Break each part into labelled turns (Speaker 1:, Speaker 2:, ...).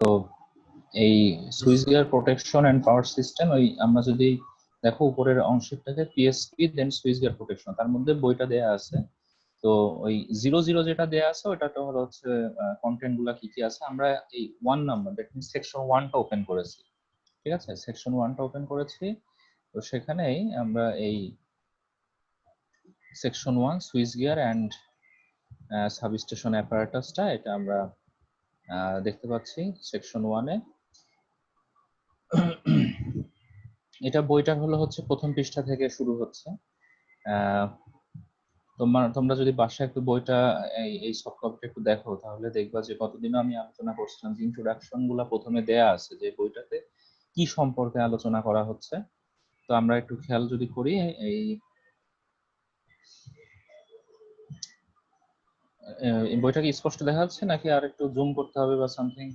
Speaker 1: তো এই switch gear protection and power system, ওই আমরা যদি দেখো উপরের অংশটাকে PSP then switch gear protection, তার মধ্যে বইটা দেয়া আছে। তো ওই 00 যেটা দেয়া আছে ওটাতে হলো হচ্ছে কন্টেন্ট গুলা কি কি আছে। আমরা এই 1 নাম্বার দ্যাট মিন্স সেকশন 1টা ওপেন করেছি, ঠিক আছে? সেকশন 1টা ওপেন করেছি। তো সেখানেই আমরা এই section 1 switch gear and substation অ্যাপারেটাসটা এটা আমরা দেখতে পাচ্ছি সেকশন 1-এ। এটা বইটার হলো হচ্ছে প্রথম পৃষ্ঠা থেকে শুরু হচ্ছে। তোমরা যদি বাসায় একটু বইটা এই সফট কপিটা একটু দেখো, তাহলে দেখবা যে কতদিনও আমি আলোচনা করছিলাম যে ইন্ট্রোডাকশন গুলা প্রথমে দেয়া আছে যে বইটাতে কি সম্পর্কে আলোচনা করা হচ্ছে। তো আমরা একটু খেয়াল যদি করি, এই বইটা কি স্পষ্ট দেখা যাচ্ছে নাকি আর একটু জুম করতে হবে বা সামথিং?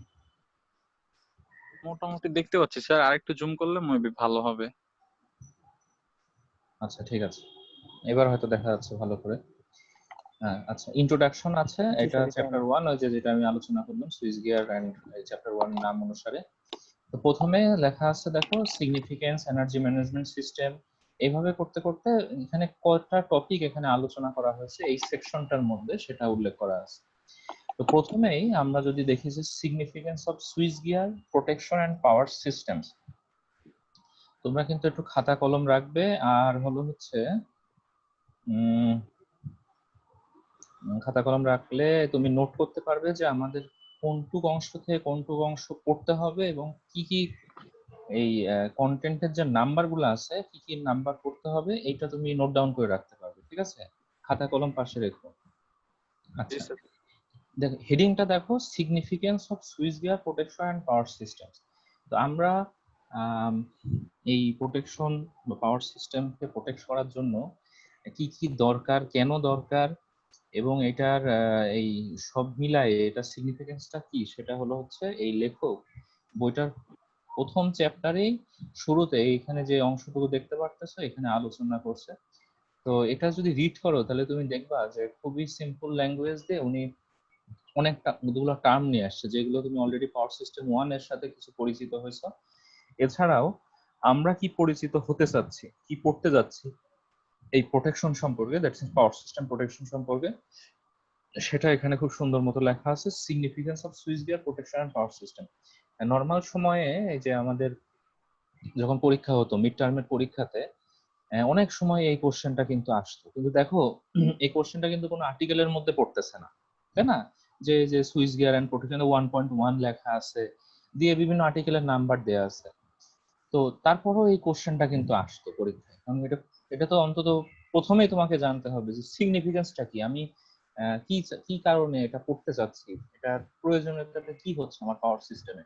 Speaker 2: মোটামুটি দেখতে পাচ্ছি স্যার, আরেকটু জুম করলে মেবি ভালো হবে।
Speaker 1: আচ্ছা ঠিক আছে, এবার হয়তো দেখা যাচ্ছে ভালো করে। হ্যাঁ আচ্ছা, ইন্ট্রোডাকশন আছে, এটা চ্যাপ্টার 1, ওই যে যেটা আমি আলোচনা করলাম সুইচ গিয়ার এন্ড চ্যাপ্টার 1 নাম অনুসারে। তো প্রথমে লেখা আছে দেখো সিগনিফিকেন্স এনার্জি ম্যানেজমেন্ট সিস্টেম। এইভাবে করতে করতে এখানে কয়টা টপিক এখানে আলোচনা করা হয়েছে এই সেকশনটার মধ্যে সেটা উল্লেখ করা আছে। তো প্রথমেই আমরা যদি দেখি যে significance of switch gear protection and power systems, তোমরা কিন্তু একটু খাতা কলম রাখবে আর হলো হচ্ছে খাতা কলম রাখলে তুমি নোট করতে পারবে যে আমাদের কোনটুক অংশ থেকে কোনটুক অংশ পড়তে হবে এবং কি কি এই কন্টেন্টের যে নাম্বারগুলো আছে কি কি নাম্বার পড়তে হবে এইটা তুমি নোট ডাউন করে রাখতে পারবে, ঠিক আছে? খাতা কলম পাশে রেখো। আচ্ছা দেখো হেডিংটা দেখো, significance of switch gear protection and power systems. তো আমরা এই প্রোটেকশন বা পাওয়ার সিস্টেমকে প্রোটেক্ট করার জন্য কি কি দরকার, কেন দরকার, এবং এটার এই সব মিলায়ে এটা সিগনিফিকেন্সটা কি, সেটা হলো হচ্ছে এই লেখক বইটার প্রথম চ্যাপ্টারেই শুরুতে এখানে যে অংশটুকু দেখতে পারতেছো এখানে আলোচনা করছে। তো এটা যদি রিড করো তাহলে তুমি দেখবা যে খুবই সিম্পল ল্যাঙ্গুয়েজ দিয়ে উনি অনেকটা কতগুলো টার্ম নিয়ে আসছে যেগুলো তুমি অলরেডি পাওয়ার সিস্টেম 1 এর সাথে কিছু পরিচিত হয়েছো। এছাড়াও আমরা কি পরিচিত হতে চাচ্ছি, কি পড়তে যাচ্ছি এই প্রোটেকশন সম্পর্কে, দ্যাটস পাওয়ার সিস্টেম প্রোটেকশন সম্পর্কে, সেটা এখানে খুব সুন্দর মতো লেখা আছে। Significance of switch gear protection and power system. Normal সময়ে এই যে আমাদের যখন পরীক্ষা হতো মিড টার্মের পরীক্ষাতে অনেক সময় এই কোশ্চেনটা কিন্তু আসতো, কিন্তু দেখো এই কোশ্চেনটা কিন্তু কোনো আর্টিকেলের মধ্যে পড়তেছে না, তাই না? যে যে সুইচ গিয়ার এন্ড প্রোটেকশন 1.1 লেখা আছে দিয়ে বিভিন্ন আর্টিকেলের নাম্বার দেয়া আছে। তো তারপরেও এই কোশ্চেনটা কিন্তু আসতো পরীক্ষায়, কারণ এটা এটা তো অন্তত প্রথমেই তোমাকে জানতে হবে যে সিগনিফিকেন্সটা কি, আমি কি কি কারণে এটা পড়তে চাচ্ছি, এটার প্রয়োজনীয়তাটা কি হচ্ছে আমার পাওয়ার সিস্টেমে।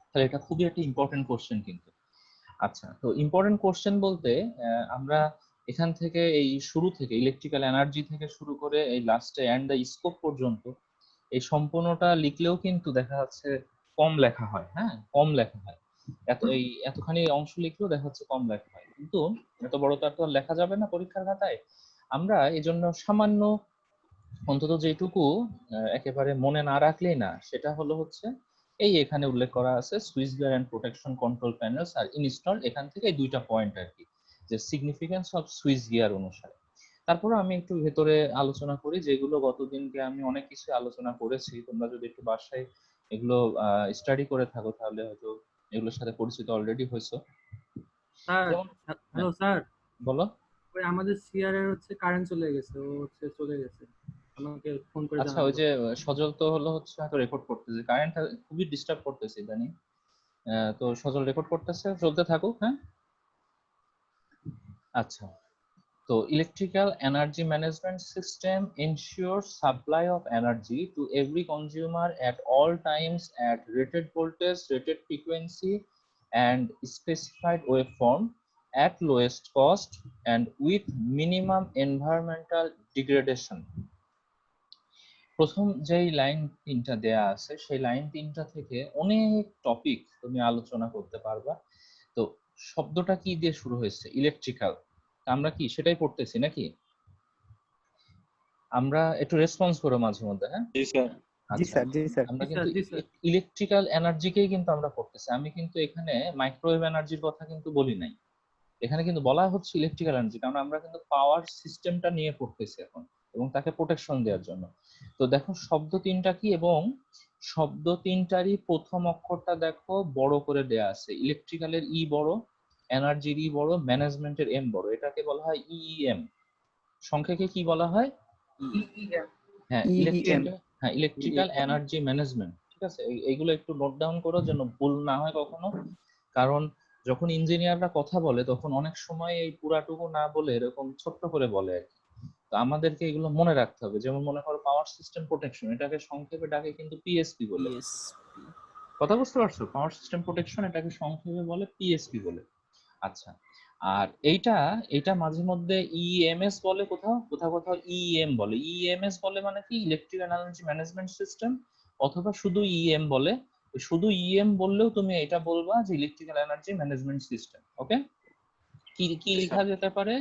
Speaker 1: তাহলে এটা খুবই একটা ইম্পর্টেন্ট কোশ্চেন কিন্তু। আচ্ছা, তো ইম্পর্টেন্ট কোশ্চেন বলতে আমরা এখান থেকে এই শুরু থেকে ইলেকট্রিক্যাল এনার্জি থেকে শুরু করে এই লাস্টে এন্ড দ্য স্কোপ পর্যন্ত এই সম্পূর্ণটা লিখলেও কিন্তু দেখা যাচ্ছে কম লেখা হয়। হ্যাঁ, কম লেখা হয়, এতখানি অংশ লিখলেও দেখা যাচ্ছে কম লেখা হয়, কিন্তু এত বড় তো আর লেখা যাবে না পরীক্ষার খাতায়। আমরা এই জন্য সামান্য অন্তত যেটুকু একেবারে মনে না রাখলেই না, সেটা হলো হচ্ছে এই এখানে উল্লেখ করা আছে switch gear and protection control panels are install, এখান থেকে এই দুইটা পয়েন্ট আর কি, যে সিগনিফিকেন্স অফ সুইচ গিয়ার অনুসারে। তারপরে আমি একটু ভেতরে আলোচনা করি, যেগুলো গতদিনকে আমি অনেক কিছু আলোচনা করেছি, তোমরা যদি একটু বাসায় এগুলো স্টাডি করে থাকো তাহলে হয়তো এগুলোর সাথে পরিচিত অলরেডি হয়েছো।
Speaker 3: স্যার,
Speaker 1: যেমন
Speaker 3: হ্যালো স্যার,
Speaker 1: বলো।
Speaker 3: ওই আমাদের সিআর এর কারেন্ট চলে গেছে, ও চলে গেছে, আমাকে ফোন করে
Speaker 1: আচ্ছা,
Speaker 3: জানালো।
Speaker 1: ওই যে সজল তো হলো হচ্ছে হয়তো রেকর্ড করতেছে, কারেন্ট খুবই ডিস্টার্ব করতেছে ইদানিং। তো সজল রেকর্ড করতেছে, চলতে থাকুক। হ্যাঁ আচ্ছা, তো electrical energy management system ensures supply of energy to every consumer at all times at rated voltage, rated frequency and specified waveform at lowest cost and with minimum environmental degradation। প্রথম যেই line তিনটা দেয়া আছে সেই line তিনটা থেকে অনেক topic তুমি আলোচনা করতে পারবা। তো শব্দটা কি দিয়ে শুরু হয়েছে? ইলেকট্রিক্যাল। আমরা কি সেটাই পড়তেছি নাকি? আমরা একটু রেসপন্স করো মাঝে মধ্যে। হ্যাঁ
Speaker 2: জি স্যার।
Speaker 4: জি
Speaker 1: আচ্ছা
Speaker 4: স্যার, জি স্যার।
Speaker 1: আমরা
Speaker 3: জি
Speaker 1: কিন্তু
Speaker 3: স্যার, জি স্যার।
Speaker 1: ইলেকট্রিক্যাল এনার্জিকেই কিন্তু আমরা পড়তেছি। আমি কিন্তু এখানে মাইক্রোওয়েভ এনার্জির কথা কিন্তু বলি নাই। এখানে কিন্তু বলা হচ্ছে ইলেকট্রিক্যাল এনার্জি, কারণ আমরা কিন্তু পাওয়ার সিস্টেমটা নিয়ে পড়তেছি এখন এবং তাকে প্রোটেকশন দেওয়ার জন্য। তো দেখো শব্দ তিনটা কি, এবং শব্দ তিনটারই প্রথম অক্ষরটা দেখো বড় করে দেয়া আছে। ইলেকট্রিক্যালের ই বড়, এনার্জির ই বড়, ম্যানেজমেন্টের এম বড়। এটাকে বলা হয় ইএম। সংক্ষেপে কি বলা হয়? হ্যাঁ,
Speaker 4: ইইএম।
Speaker 1: Electrical energy management. ঠিক আছে, এইগুলো একটু নোট ডাউন করো যেন ভুল না হয় কখনো। কারণ যখন ইঞ্জিনিয়াররা কথা বলে তখন অনেক সময় এই পুরাটুকু না বলে এরকম ছোট্ট করে বলে আর কি। তো আমাদেরকে এগুলো মনে রাখতে হবে। যেমন মনে করো পাওয়ার সিস্টেম প্রোটেকশন, এটাকে সংক্ষেপে ডাকে কিন্তু পিএসপি বলে। কথা বুঝতে পারছো? পাওয়ার সিস্টেম প্রোটেকশন এটাকে সংক্ষেপে বলে পিএসপি বলে। আচ্ছা, আর এইটা এটা মাঝে মধ্যে ইএমএস বলে, কোথাও কোথাও কোথাও ইএম বলে। ইএমএস বলে মানে কি, ইলেকট্রিক্যাল এনার্জি ম্যানেজমেন্ট সিস্টেম, অথবা শুধু ইএম বলে। শুধু ইএম বললেও তুমি এটা বলবা যে ইলেকট্রিক্যাল এনার্জি ম্যানেজমেন্ট সিস্টেম। ওকে, কি কি লেখা যেতে পারে?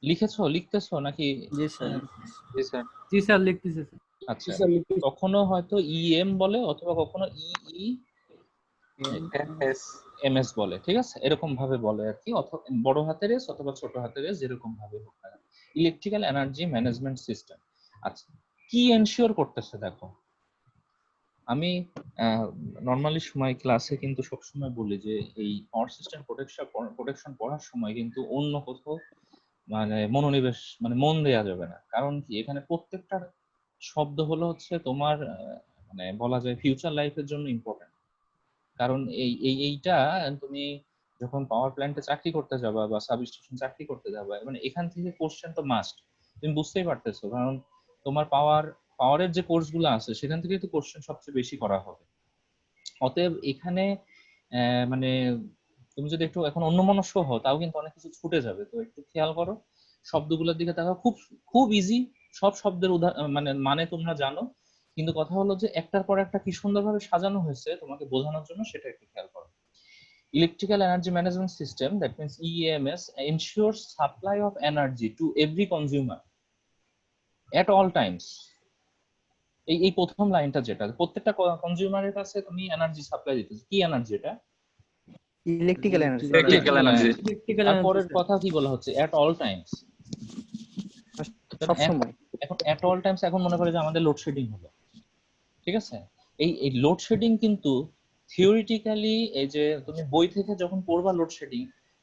Speaker 1: লিখেছো, লিখতেছো নাকি?
Speaker 4: জি স্যার।
Speaker 2: জি স্যার।
Speaker 3: জি স্যার, লিখতেছি স্যার।
Speaker 1: আচ্ছা, কখনো হয়তো ইএম বলে অথবা কখনো ইই
Speaker 2: এস।
Speaker 1: এমএস বলে। ঠিক আছে, এরকম ভাবে বলে আর কি, অথবা বড় হাতের এস অথবা ছোট হাতের এস, যেরকম ভাবে হোক না, ইলেকট্রিক্যাল এনার্জি ম্যানেজমেন্ট সিস্টেম। আচ্ছা, কি এনশিওর করতেছে দেখো। আমি নর্মালি সময় ক্লাসে কিন্তু সবসময় বলি যে এই পাওয়ার সিস্টেম প্রোটেকশন পড়ার সময় কিন্তু অন্য কোথাও মানে মনোনিবেশ মানে মন দেয়া যাবে না। কারণ কি, এখানে প্রত্যেকটা শব্দ হলো হচ্ছে তোমার মানে বলা যায় ফিউচার লাইফের জন্য ইম্পর্টেন্ট। কারণ এইটা তুমি যখন পাওয়ার প্ল্যান্টে চাকরি করতে যাবা বা সাব স্টেশন চাকরি করতে যাবা, মানে এখান থেকে কোশ্চেন তো মাস্ট, তুমি বুঝতেই পারতেছো। কারণ তোমার পাওয়ারের যে কোর্সগুলো আছে সেখান থেকে তো কোশ্চেন সবচেয়ে বেশি করা হবে। অতএব এখানে মানে তুমি যদি একটু এখন অন্যমনস্ক হও তাও কিন্তু অনেক কিছু ছুটে যাবে। তো একটু খেয়াল করো শব্দগুলোর দিকে তাকাও। খুব খুব ইজি, সব শব্দের মানে তোমরা জানো, কিন্তু কথা হলো যে একটার পর একটা কি সুন্দরভাবে সাজানো হয়েছে তোমাকে বোঝানোর জন্য, সেটা একটু খেয়াল করো। Electrical Energy Management System, that means EEMS, ensures supply of energy to every consumer at all times. এই প্রথম লাইনটা, যেটা প্রত্যেকটা কনজিউমারের কাছে তুমি এনার্জি সাপ্লাই দিতেছো, কি এনার্জি এটা?
Speaker 4: Electrical energy.
Speaker 2: Electrical energy.
Speaker 3: Electrical
Speaker 1: তারপরের
Speaker 3: এনার্জি
Speaker 1: কথা কি বলা হচ্ছে? At all Times.
Speaker 4: সব সময়।
Speaker 1: এখন এট অল টাইমস, এখন মনে করে যে আমাদের লোডশেডিং হলো, ঠিক আছে, এই লোডশেডিং কিন্তু থিওরিটিক্যালি, এই যে তুমি বই থেকে যখন পড়বা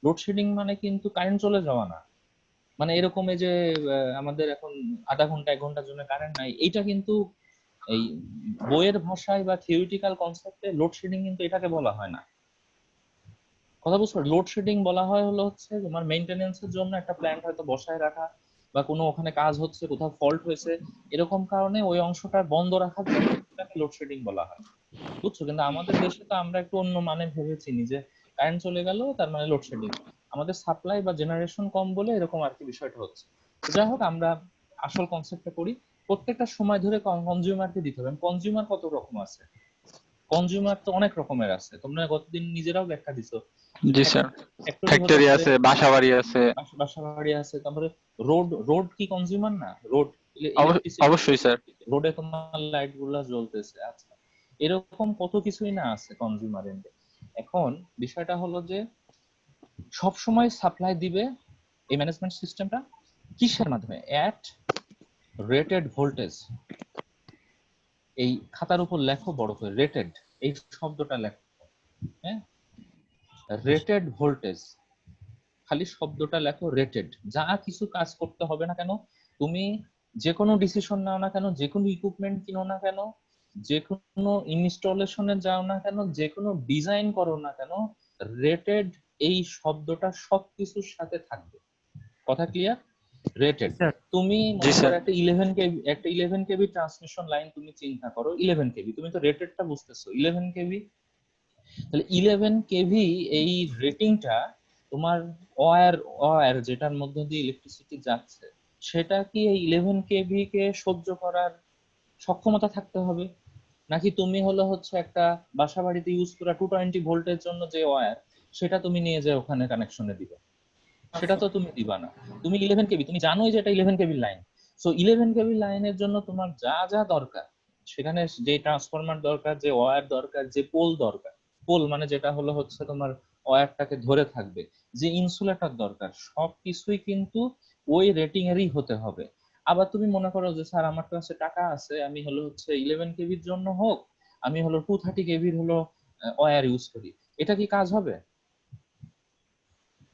Speaker 1: লোডশেডিং মানে কিন্তু কারেন্ট চলে যাওয়া না। মানে এরকম এই যে আমাদের এখন আধা ঘন্টা 1 ঘন্টার জন্য কারেন্ট নাই, এইটা কিন্তু এই বইয়ের ভাষায় বা থিওরিটিক্যাল কনসেপ্টে লোডশেডিং কিন্তু এটাকে বলা হয় না। কথা বুঝছো? লোডশেডিং বলা হয় হলো হচ্ছে তোমার মেইনটেনেন্সের জন্য একটা প্ল্যান্ট হয়তো বসায় রাখা, বা কোনো ওখানে কাজ হচ্ছে, কোথাও ফল্ট হয়েছে, এরকম কারণে ওই অংশটা বন্ধ রাখার জন্য এটাকে লোডশেডিং বলা হয়। বুঝছো? কিন্তু আমাদের দেশে তো আমরা একটু অন্য মানে ভেবে চিনি যে কারেন্ট চলে গেল তার মানে লোডশেডিং, আমাদের সাপ্লাই বা জেনারেশন কম বলে এরকম আর কি বিষয়টা হচ্ছে। তো যাই হোক, আমরা আসল কনসেপ্টটা করি। প্রত্যেকটা সময় ধরে কনজিউমারকে দিতে হবে। কনজিউমার কত রকম আছে? কনজিউমার তো অনেক রকমের আছে, তোমরা গতদিন নিজেরাও ব্যাখ্যা দিছো।
Speaker 2: জি স্যার।
Speaker 1: ফ্যাক্টরি হতে
Speaker 2: ফ্যাক্টরি
Speaker 1: পারে,
Speaker 2: আছে, বাসাবাড়ি আছে।
Speaker 1: বাসা বাড়ি আছে, তারপরে রোড কি কনজিউমার না? রোড, ইলেকট্রিসিটি,
Speaker 2: অবশ্যই স্যার।
Speaker 1: রোডে তোমার লাইট গুলা জ্বলতেছে। আচ্ছা, এরকম কত কিছুই না আছে কনজিউমার এন্ডে। এখন বিষয়টা হলো যে সব সময় সাপ্লাই দিবে এই ম্যানেজমেন্ট সিস্টেমটা কিসের মাধ্যমে? এট রেটেড ভোল্টেজ। এই খাতার উপর লেখো বড় করে, রেটেড, এই শব্দটা লেখো। হ্যাঁ, রেটেড ভোল্টেজ, খালি শব্দটা লেখো রেটেড। যা কিছু কাজ করতে হবে না কেন, তুমি যে কোনো ডিসিশন নাও না কেন, যে কোনো ইকুইপমেন্ট কিনো না কেন, যে কোনো ইনস্টলেশনে যাও না কেন, যে কোনো ডিজাইন করো না কেন, রেটেড এই শব্দটা সবকিছুর সাথে থাকবে। কথা ক্লিয়ার? রেটেড।
Speaker 3: স্যার।
Speaker 1: তুমি
Speaker 2: জি
Speaker 1: মনে
Speaker 2: স্যার।
Speaker 1: করো একটা 11 কেবি ট্রান্সমিশন লাইন তুমি চিন্তা করো, 11 কেবি, তুমি তো রেটেডটা বুঝতেছো, 11 কেবি। তাহলে 11 কেভি এই রেটিংটা তোমার ওয়্যার যেটার মধ্যে দিয়ে ইলেকট্রিসিটি যাচ্ছে, সেটা কি এই 11 কেভি কে সহ্য করার সক্ষমতা থাকতে হবে? নাকি তুমি হলো হচ্ছে একটা বাসা বাড়িতে ইউজ করা 220 ভোল্টের জন্য যে ওয়্যার, সেটা তুমি নিয়ে যে ওখানে কানেকশনে দিবে? সেটা তো তুমি দিবা না। তুমি 11 কেবি, তুমি জানোই যে এটা 11 কেবির লাইন। সো 11 কেবির লাইনের জন্য তোমার যা যা দরকার সেখানে যে ট্রান্সফরমার দরকার, যে ওয়্যার দরকার, যে পোল দরকার, পোল মানে যেটা হলো হচ্ছে তোমার ওয়্যারটাকে ধরে থাকবে, যে ইনসুলেটর দরকার, সবকিছুই কিন্তু ওই রেটিং এরই হতে হবে। আবার তুমি মনে করো যে স্যার আমার কাছে টাকা আছে, আমি হলো হচ্ছে 11 কেবির জন্য হোক, আমি হলো 230 কেবির হলো ওয়্যার ইউজ করি, এটা কি কাজ হবে?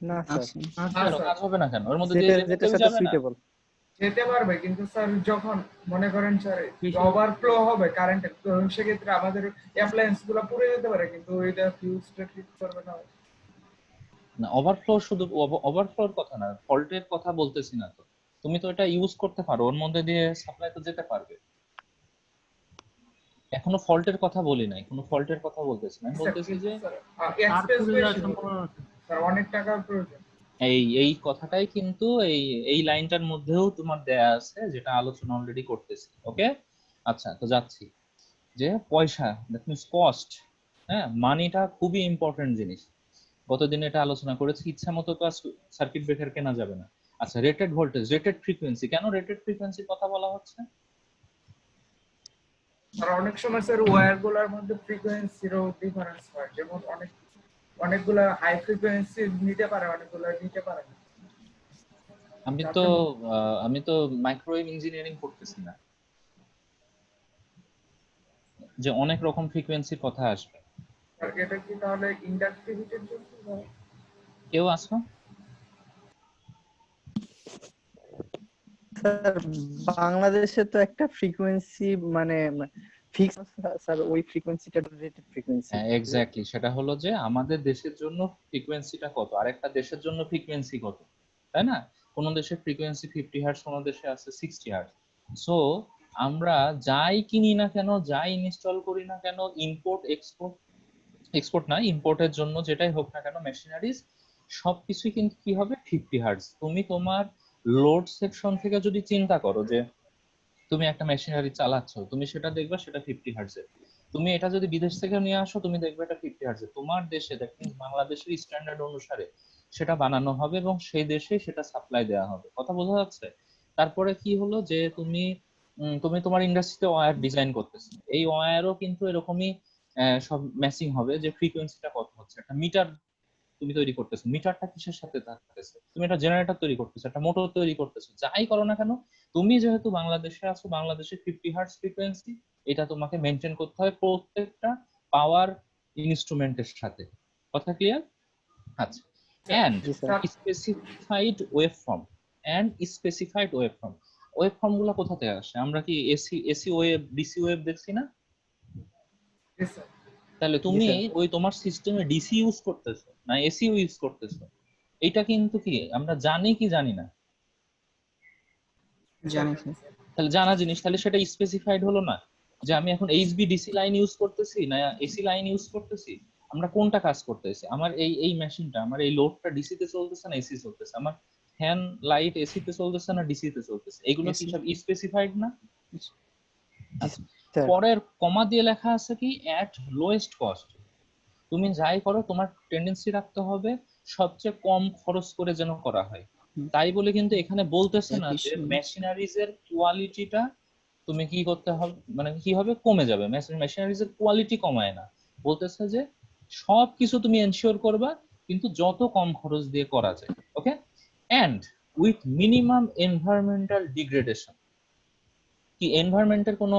Speaker 4: না স্যার,
Speaker 1: কেন কাজ হবে না? কেন ওর মধ্যে দিয়ে
Speaker 4: যেটা
Speaker 1: যেতে
Speaker 4: যেটার
Speaker 1: কেউ
Speaker 4: সাথে
Speaker 1: যাবে না?
Speaker 4: সুইটেবল।
Speaker 5: যেতে পারবে, কিন্তু স্যার যখন মনে করেন স্যার
Speaker 3: বেশি-
Speaker 5: ওভারফ্লো হবে কারেন্টের, তো সেক্ষেত্রে আমাদের অ্যাপ্লায়েন্স গুলো পুড়ে যেতে পারে, কিন্তু ওইটা ফিউজটা ঠিক করবে না।
Speaker 1: না, ওভারফ্লো শুধু ওভারফ্লোর কথা না, ফল্টের কথা বলতেছি না তো। তুমি তো এটা ইউজ করতে পারো, ওর মধ্যে দিয়ে সাপ্লাই তো যেতে পারবে। এখনো ফল্টের কথা বলি নাই, কোনো ফল্টের কথা বলতেছি না, আমি বলতেছি যে
Speaker 3: তার
Speaker 5: এক্সপেন্স
Speaker 3: পুড়ে
Speaker 5: বেশি
Speaker 3: যাওয়ার
Speaker 5: হবে।
Speaker 3: সম্ভাবনা আছে।
Speaker 5: স্যার অনেক টাকার প্রয়োজন।
Speaker 1: এই কথাটাই কিন্তু এই লাইনটার মধ্যেও তোমার দেয়া আছে, যেটা আলোচনা অলরেডি করতেছি। ওকে, আচ্ছা, তো যাচ্ছি যে পয়সা, দ্যাট মিনস কস্ট। হ্যাঁ, মানিটা খুবই ইম্পর্টেন্ট জিনিস। গতদিন এটা আলোচনা করেছি, ইচ্ছা মতো তো সার্কিট ব্রেকার কেনা যাবে না। আচ্ছা, রেটেড ভোল্টেজ, রেটেড ফ্রিকোয়েন্সি, কেন রেটেড ফ্রিকোয়েন্সির কথা বলা হচ্ছে?
Speaker 5: আর অনেক সময় স্যার ওয়্যার গুলোর মধ্যে ফ্রিকোয়েন্সিরও ডিফারেন্স হয়, যেমন অনেকগুলা হাই ফ্রিকোয়েন্সি নিতে পারে, অনেকগুলো নিতে পারে না।
Speaker 1: আমি তো মাইক্রোওয়েভ ইঞ্জিনিয়ারিং করতেছি না যে অনেক রকম ফ্রিকোয়েন্সির কথা আসবে।
Speaker 5: আর এটা কি তাহলে ইন্ডাক্টিভিটির জন্য হয়?
Speaker 1: কেউ আসো?
Speaker 4: স্যার বাংলাদেশে তো একটা ফ্রিকোয়েন্সি মানে ফিক্স, স্যার ওই ফ্রিকোয়েন্সিটা রেটেড ফ্রিকোয়েন্সি।
Speaker 1: এক্স্যাক্টলি, সেটা হলো যে আমাদের দেশের জন্য ফ্রিকোয়েন্সিটা কত, আরেকটা দেশের জন্য ফ্রিকোয়েন্সি কত, তাই না? কোন দেশের ফ্রিকোয়েন্সি 50 হার্টজ, কোন দেশে আছে 60 হার্টজ। সো আমরা যাই কিনি না কেন, যাই ইনস্টল করি না কেন, ইম্পোর্ট এক্সপোর্ট, এক্সপোর্ট না ইম্পোর্টের জন্য যেটাই হোক না কেন, মেশিনারিজ সবকিছুই কিন্তু কি হবে, 50 হার্টজ। তুমি তোমার লোড সেকশন থেকে যদি চিন্তা করো যে তুমি একটা মেশিনারি চালাচ্ছ, তুমি সেটা দেখবে সেটা 50 হার্টজের। তুমি এটা যদি বিদেশ থেকে নিয়ে আসো, তুমি দেখবে এটা 50 হার্টজের। তোমার দেশে, দ্যাট মিন্স বাংলাদেশের স্ট্যান্ডার্ড অনুসারে সেটা বানানো হবে এবং সেই দেশে সেটা সাপ্লাই দেওয়া হবে। কথা বোঝা যাচ্ছে? তারপরে কি হলো যে তুমি তোমার ইন্ডাস্ট্রিতে ওয়্যার ডিজাইন করতেছো, এই ওয়্যারও কিন্তু এরকমই সব ম্যাচিং হবে যে ফ্রিকোয়েন্সিটা কত হচ্ছে। একটা মিটার তুমি তৈরি করতেছো, মিটারটা কিসের সাথে থাকতেছে? তুমি একটা জেনারেটর তৈরি করতেছো, একটা মোটর তৈরি করতেছো, যাই করো না কেন, তুমি যেহেতু বাংলাদেশে আছো, বাংলাদেশে 50 হার্টজ ফ্রিকোয়েন্সি, এটা তোমাকে মেনটেন করতে হবে প্রত্যেকটা পাওয়ার ইনস্ট্রুমেন্টের সাথে। কথা ক্লিয়ার? আচ্ছা, এন্ড
Speaker 4: জি sir.
Speaker 1: Specified waveform, and specified waveform. Waveform গুলো কোথা থেকে আসে? আমরা কি এসি ওয়েভ, ডিসি ওয়েভ দেখছি না?
Speaker 5: Yes, sir.
Speaker 1: তাহলে তুমি
Speaker 4: স্যার।
Speaker 1: ওই তোমার সিস্টেমে ডিসি ইউজ করতেছো না এসি ইউজ করতেছো, এটা কিন্তু কি আমরা জানি কি জানি না?
Speaker 2: জানি স্যার।
Speaker 1: তাহলে জানা জিনিস, তাহলে সেটা স্পেসিফাইড হলো না যে আমি এখন এইচবি ডিসি লাইন ইউজ করতেছি না এসি লাইন ইউজ করতেছি, আমরা কোনটা কাজ করতেছি? আমার এই মেশিনটা, আমার এই লোডটা ডিসি তে চলতেছে না এসি চলতেছে? আমার ফ্যান লাইট এসি তে চলতেছে না ডিসি তে চলতেছে? এগুলো কি সব স্পেসিফাইড না?
Speaker 4: স্যার।
Speaker 1: পরের কমা দিয়ে লেখা আছে কি, এট লোয়েস্ট কস্ট। তুমি যাই করো তোমার টেন্ডেন্সি রাখতে হবে সবচেয়ে কম খরচ করে যেন করা হয়। তাই বলে কিন্তু এখানে বলতেছে না যে মেশিনারিজ এর কোয়ালিটিটা তুমি কি করতে হবে, মানে কি হবে, কমে যাবে। মেশিনারিজ এর কোয়ালিটি কমায় না, বলতেছে যে সবকিছু তুমি এনশিওর করবা কিন্তু যত কম খরচ দিয়ে করা যায়। Okay, and with minimum environmental degradation. কি এনভায়রনমেন্টের কোনো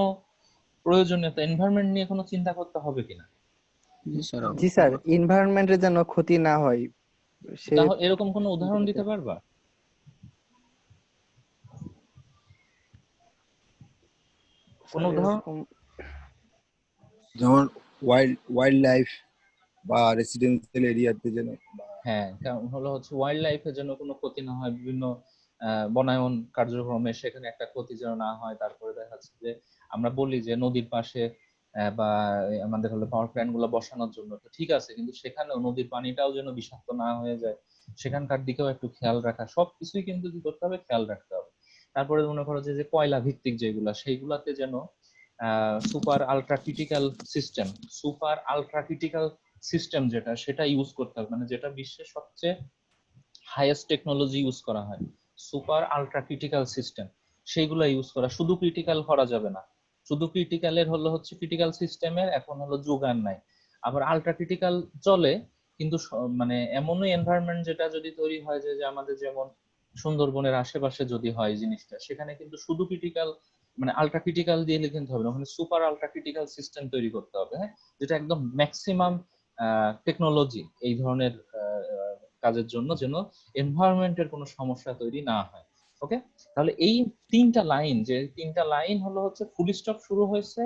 Speaker 1: প্রয়োজনীয়তা, এনভায়রনমেন্ট নিয়ে কোনো চিন্তা করতে হবে কিনা?
Speaker 4: জি স্যার, এনভায়রনমেন্টের যেন ক্ষতি না হয় সে।
Speaker 1: তাহলে এরকম কোনো উদাহরণ দিতে পারবা? কোন উদাহরণ?
Speaker 6: যেমন ওয়াইল্ড লাইফ বা রেসিডেন্সিয়াল এরিয়াতে যেন
Speaker 1: হ্যাঁ, কারণ হলো হচ্ছে ওয়াইল্ড লাইফের জন্য কোনো ক্ষতি না হয়, বিভিন্ন বনায়ন কার্যক্রমে সেখানে একটা ক্ষতি যেন না হয়। তারপরে দেখা যাচ্ছে যে আমরা বলি যে নদীর পাশে বা আমাদের হলো পাওয়ার প্ল্যান্ট গুলো বসানোর জন্য, তো ঠিক আছে, কিন্তু সেখানেও নদীর পানিটাও যেন বিষাক্ত না হয়ে যায়, সেখানকার দিকেও একটু খেয়াল রাখা, সবকিছুই কিন্তু কি করতে হবে, খেয়াল রাখতে হবে। তারপরে মনে করো যে কয়লা ভিত্তিক যেগুলা, সেইগুলাতে যেন super ultra critical system, super ultra critical system যেটা, সেটা ইউজ করতে হবে, মানে যেটা বিশ্বের সবচেয়ে হাইয়েস্ট টেকনোলজি ইউজ করা হয়, সুপার আলট্রা ক্রিটিক্যাল সিস্টেম, সেইগুলো ইউজ করা। শুধু ক্রিটিক্যাল করা যাবে না, শুধু ক্রিটিক্যালের হলো হচ্ছে ক্রিটিক্যাল সিস্টেমের এখন হলো যোগান নাই, আবার আলট্রা ক্রিটিক্যাল চলে কিন্তু মানে এমনই এনভায়রনমেন্ট যেটা যদি তৈরি হয় যে আমাদের যেমন সুন্দরবনের আশেপাশে যদি হয় জিনিসটা, সেখানে কিন্তু শুধু ক্রিটিক্যাল মানে আলট্রা ক্রিটিক্যাল দিয়ে লিখতে হবে না, ওখানে সুপার আলট্রা ক্রিটিক্যাল সিস্টেম তৈরি করতে হবে, হ্যাঁ, যেটা একদম ম্যাক্সিমাম টেকনোলজি এই ধরনের কাজের জন্য, যেন এনভায়রনমেন্টের কোনো সমস্যা তৈরি না হয়। ওকে, তাহলে এই তিনটা লাইন হলো হচ্ছে ফুল স্টপ শুরু হয়েছে,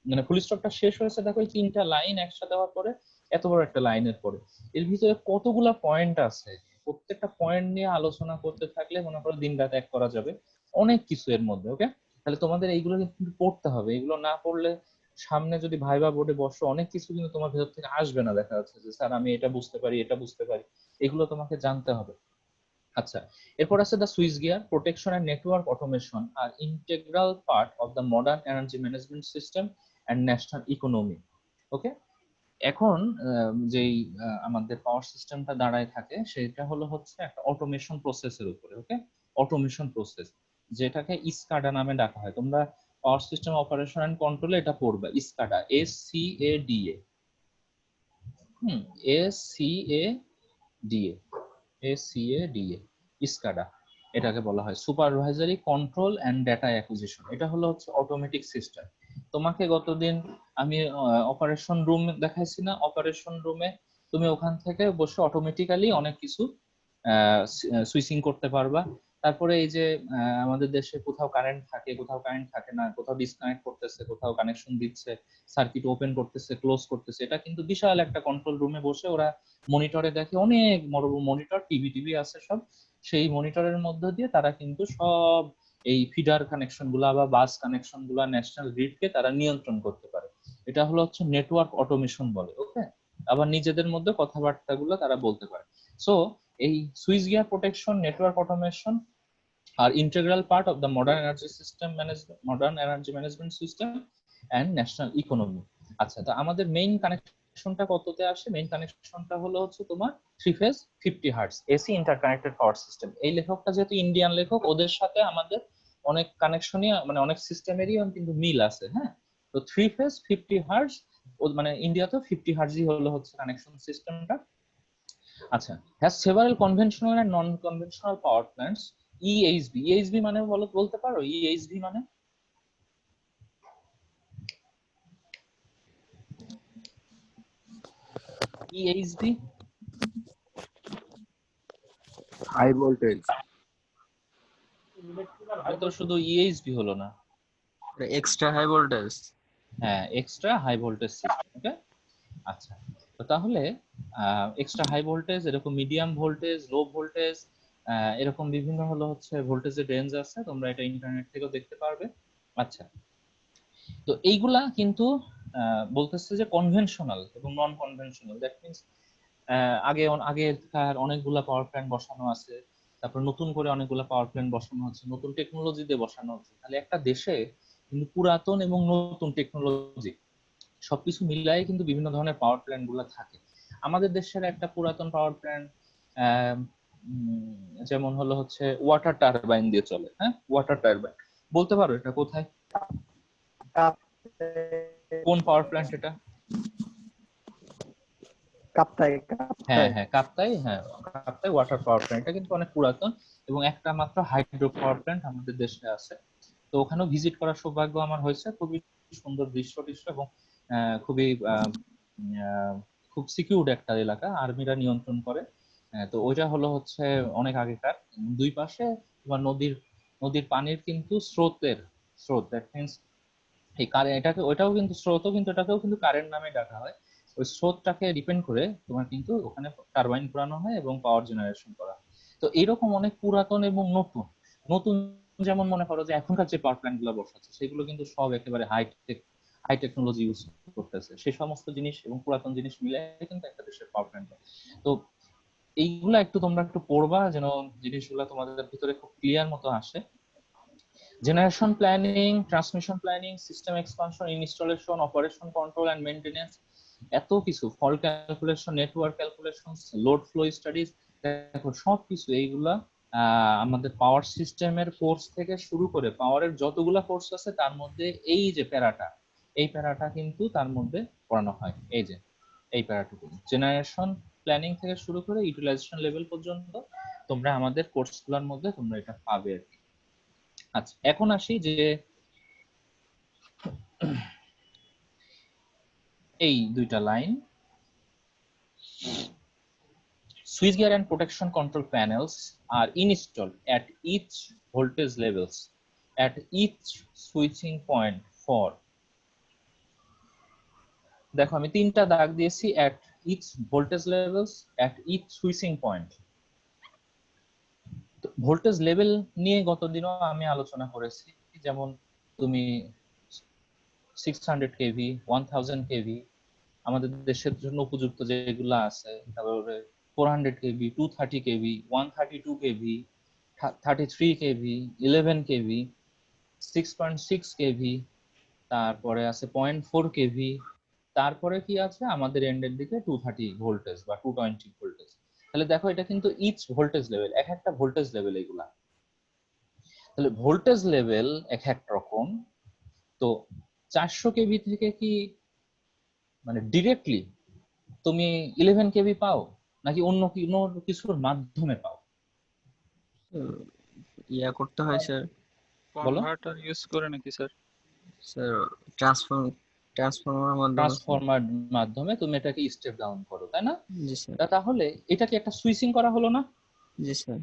Speaker 1: মানে ফুল স্টপটা শেষ হয়েছে দেখো এই তিনটা লাইন একসাথে দেওয়ার পরে, এত বড় একটা লাইনের পরে এর ভিতরে কতগুলা পয়েন্ট আছে, প্রত্যেকটা পয়েন্ট নিয়ে আলোচনা করতে থাকলে মনে করো দিন রাত এক করা যাবে, অনেক কিছু এর মধ্যে। ওকে, তাহলে তোমাদের এইগুলো কিন্তু পড়তে হবে, এগুলো না পড়লে সামনে যদি ভাইবা বোর্ডে বসো অনেক কিছু কিন্তু তোমার ভেতর থেকে আসবে না, দেখা যাচ্ছে যে স্যার আমি এটা বুঝতে পারি এটা বুঝতে পারি, এগুলো তোমাকে জানতে হবে। আচ্ছা, এরপর আছে the switch gear protection and network automation are integral part of the modern energy management system and national economy. Okay, এখন যেই আমাদের পাওয়ার সিস্টেমটা দাঁড়ায় থাকে সেটা হলো হচ্ছে একটা অটোমেশন প্রসেসের উপরে। ওকে, অটোমেশন প্রসেস যেটাকে ইসকাডা নামে ডাকা হয়, তোমরা পাওয়ার সিস্টেম অপারেশন এন্ড কন্ট্রোলে এটা পড়বে, ইসকাডা, SCADA। SCADA, ইসকাডা, এটাকে বলা হয় supervisory control and data acquisition. এটা হলো হচ্ছে অটোমেটিক সিস্টেম। তোমাকে গতদিন আমি অপারেশন রুম দেখাইছি না, অপারেশন রুমে তুমি ওখান থেকে বসে অটোমেটিক্যালি অনেক কিছু সুইচিং করতে পারবা। তারপরে এই যে আমাদের দেশে কোথাও কারেন্ট থাকে কোথাও কারেন্ট থাকে না, কোথাও ডিসকানেক্ট করতেছে কোথাও কানেকশন দিচ্ছে, সার্কিট ওপেন করতেছে ক্লোজ করতেছে, এটা কিন্তু বিশাল একটা কন্ট্রোল রুমে বসে ওরা মনিটরে দেখে, অনেক বড় বড় মনিটর, টিভি আছে সব, সেই মনিটরের মধ্য দিয়ে তারা কিন্তু সব এই ফিডার কানেকশন গুলা বা বাস কানেকশন গুলা ন্যাশনাল গ্রিডকে তারা নিয়ন্ত্রণ করতে পারে। এটা হলো হচ্ছে নেটওয়ার্ক অটোমেশন বলে। ওকে, আবার নিজেদের মধ্যে কথাবার্তা গুলো তারা বলতে পারে। সো এই switch gear protection, network automation are integral part of the modern energy management system and national economy. আচ্ছা, তো আমাদের মেইন কানেকশনটা কততে আসে? মেইন কানেকশনটা হলো হচ্ছে তোমার 3 phase 50 hertz AC interconnected power system. এই লেখকটা যেহেতু ইন্ডিয়ান লেখক, ওদের সাথে আমাদের অনেক কানেকশনই মানে অনেক সিস্টেমেরই কিন্তু মিল আছে। হ্যাঁ, তো 3 ফেজ 50 হার্টজ, মানে ইন্ডিয়াতে 50 হার্টজই হলো হচ্ছে কানেকশন সিস্টেমটা। আচ্ছা, has several conventional and non conventional power plants. EHV মানে বলতে পারো EHV মানে? EHV
Speaker 6: হাই ভোল্টেজ,
Speaker 1: তো শুধু EHV হলো না,
Speaker 2: এক্সট্রা হাই ভোল্টেজ।
Speaker 1: হ্যাঁ, এক্সট্রা হাই ভোল্টেজ সিস্টেম। ওকে, আচ্ছা, তো তাহলে এক্সট্রা হাই ভোল্টেজ, এরকম মিডিয়াম ভোল্টেজ, লো ভোল্টেজ, এরকম বিভিন্ন হলো হচ্ছে ভোল্টেজের রেঞ্জ আছে, তোমরা এটা ইন্টারনেট থেকেও দেখতে পারবে। আচ্ছা, তো এইগুলা কিন্তু বলতেছে যে কনভেনশনাল এবং নন কনভেনশনাল, দ্যাট মিনস আগেকার অনেকগুলা পাওয়ার প্ল্যান্ট বসানো আছে, তারপর নতুন করে অনেকগুলা পাওয়ার প্ল্যান্ট বসানো হচ্ছে, নতুন টেকনোলজি দিয়ে বসানো হচ্ছে। তাহলে একটা দেশে কিন্তু পুরাতন এবং নতুন টেকনোলজি সবকিছু মিলাই কিন্তু বিভিন্ন ধরনের পাওয়ার প্ল্যান্ট গুলা থাকে। আমাদের দেশের একটা পুরাতন পাওয়ার প্ল্যান্ট যেমন হলো হচ্ছে ওয়াটার টারবাইন দিয়ে চলে। হ্যাঁ, ওয়াটার টারবাইন, বলতে পারো এটা কোথায়, কোন পাওয়ার প্ল্যান্ট এটা?
Speaker 4: Kaptai
Speaker 1: Kaptai, Kaptai water power plant. এটা কিন্তু অনেক পুরাতন এবং একটা মাত্র হাইড্রো পাওয়ার প্ল্যান্ট আমাদের দেশে আছে। তো ওখানেও ভিজিট করার সৌভাগ্য আমার হয়েছে, খুবই সুন্দর দৃশ্য এবং খুবই খুব সিকিউরড একটা এলাকা, আর্মিরা নিয়ন্ত্রণ করে। তো ওইটা হলো হচ্ছে অনেক আগেকার। দুই পাশে তোমার নদীর পানির কিন্তু স্রোত, দ্যাট মিনস এই এটাকে ওইটাও কিন্তু স্রোতও, কিন্তু এটাকেও কিন্তু কারেন্ট নামে ডাকা হয়। ওই স্রোতটাকে ডিপেন্ড করে তোমার কিন্তু ওখানে টারবাইন ঘোরানো হয় এবং পাওয়ার জেনারেশন করা হয়। তো এরকম অনেক পুরাতন এবং নতুন নতুন, যেমন মনে করো যে এখনকার যে পাওয়ার প্ল্যান্ট গুলো বসাচ্ছে সেগুলো কিন্তু সব একেবারে হাই টেকনোলজি ইউজ করতেছে। সেই সমস্ত জিনিস এবং পুরাতন জিনিস মিলে কিন্তু একটা দেশের পাওয়ার প্ল্যান্ট। তো এইগুলা একটু তোমরা একটু পড়বা যেন জিনিসগুলো তোমাদের ভিতরে খুব ক্লিয়ার মতো আসে। Generation planning, transmission planning, system expansion, installation, operation control and maintenance, এত কিছু, fault calculation, network calculations, load flow studies, দেখো সব কিছু এইগুলা আমাদের পাওয়ার সিস্টেমের কোর্স থেকে শুরু করে পাওয়ারের যতগুলা কোর্স আছে তার মধ্যে এই যে প্যারাটা, এই প্যারাটা কিন্তু তার মধ্যে পড়ানো হয়। এই যে এই প্যারাটুকু জেনারেশন প্ল্যানিং থেকে শুরু করে ইউটিলাইজেশন লেভেল পর্যন্ত তোমরা আমাদের কোর্সগুলোর মধ্যে তোমরা এটা পাবে আর কি। আচ্ছা, এখন আসি যে এই দুইটা line, switchgear and protection control panels are installed at each voltage levels at each switching point for, দেখো আমি তিনটা দাগ দিয়েছি, at each voltage levels at each switching point। Voltage level নিয়ে গতদিনও আমি আলোচনা করেছি, যেমন তুমি 600 কেভি, 1000 কেভি আমাদের দেশের জন্য উপযুক্ত যেগুলো আছে, তারপরে 400 kV, 230 kV, 132 kV, 33 kV, 11 kV, 6.6 kV, তারপরে আছে 0.4 কেভি, তারপরে কি আছে আমাদের এন্ডের দিকে 230 ভোল্টেজ বা 220 ভোল্টেজ। তাহলে দেখো এটা কিন্তু ইচ ভোল্টেজ লেভেল, এক একটা ভোল্টেজ লেভেল এগুলা। তাহলে ভোল্টেজ লেভেল এক এক রকম। তো 400 কেভি থেকে কি মানে ডিরেক্টলি তুমি 11 কেভি পাও, নাকি অন্য কিছুর মাধ্যমে পাও?
Speaker 2: ইয়া করতে হয় স্যার,
Speaker 1: বলো।
Speaker 7: কনভার্টার ইউজ করে নাকি স্যার?
Speaker 2: স্যার ট্রান্সফর্মার মাধ্যমে।
Speaker 1: ট্রান্সফরমার মাধ্যমে তুমি এটাকে স্টেপ ডাউন করো, তাই না?
Speaker 2: জি স্যার।
Speaker 1: তাহলে এটা কি একটা সুইচিং করা হলো না?
Speaker 2: জি স্যার।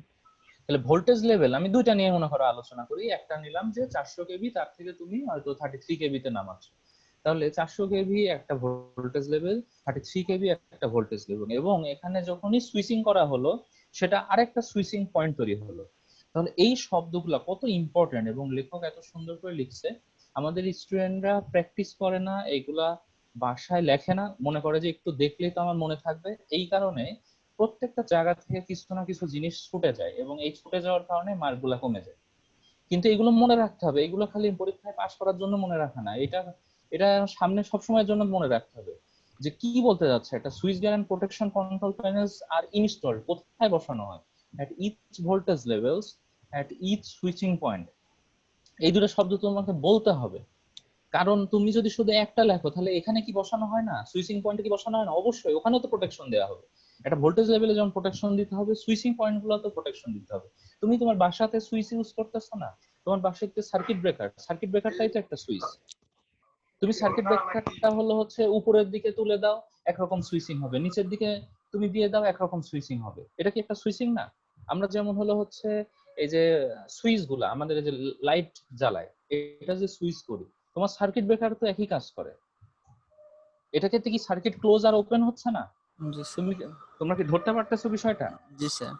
Speaker 1: তাহলে ভোল্টেজ লেভেল আমি দুইটা নিয়ে মনে করো আলোচনা করি। একটা নিলাম যে 400 কেভি, তার থেকে তুমি হয়তো 33 কেভিতে নামাচ্ছ, তাহলে 400 কেভি একটা ভোল্টেজ লেভেল, 33 কেভি একটা ভোল্টেজ লেভেল, এবং এখানে যখনই সুইচিং করা হলো সেটা আরেকটা সুইচিং পয়েন্ট তৈরি হলো। তাহলে এই শব্দগুলো কত ইম্পর্টেন্ট, এবং লেখক এত সুন্দর করে লিখছে। আমাদের স্টুডেন্টরা প্র্যাকটিস করে না, এইগুলা বাসায় লেখে না, মনে করে যে একটু দেখলেই তো আমার মনে থাকবে। এই কারণে প্রত্যেকটা জায়গা থেকে কিছু না কিছু জিনিস ছুটে যায়, এবং এই ছুটে যাওয়ার কারণে মার্কগুলা কমে যায়। কিন্তু এগুলো মনে রাখতে হবে, এগুলো খালি পরীক্ষায় পাস করার জন্য মনে রাখা না, এটা এটা সামনে সবসময়ের জন্য মনে রাখতে হবে যে কি বলতে যাচ্ছে। একটা switch gear and protection control panels are installed কোথায় বসানো হয়? at each voltage levels at each switching point। এই দুটো শব্দ তোমাকে বলতে হবে, কারণ তুমি যদি শুধু একটা লেখো তাহলে এখানে কি বসানো হয় না, সুইচিং পয়েন্টে কি বসানো হয় না? অবশ্যই ওখানেও তো প্রোটেকশন দেওয়া হবে। একটা ভোল্টেজ লেভেলে যেমন প্রোটেকশন দিতে হবে, সুইচিং পয়েন্ট গুলোতে প্রোটেকশন দিতে হবে। তুমি তোমার বাসাতে সুইচ ইউজ করতেছো না, তোমার বাসাতে সার্কিট ব্রেকারটাই তো একটা সুইচ। তুমি সার্কিট ব্রেকারটা হলো হচ্ছে উপরের দিকে তুলে দাও একরকম সুইচিং হবে, নিচের দিকে তুমি দিয়ে দাও একরকম সুইচিং হবে। এটা কি একটা সুইচিং না? আমরা যেমন হলো হচ্ছে এই যে সুইচ গুলা আমাদের এই যে লাইট জ্বালায়, এটা যে সুইচ করি, তোমার সার্কিট ব্রেকার তো একই কাজ করে। এটা ক্ষেত্রে কি সার্কিট ক্লোজ আর ওপেন হচ্ছে না?
Speaker 2: জি স্যার।
Speaker 1: তোমরা কি ধরতে পারতেছো বিষয়টা?
Speaker 2: জি স্যার।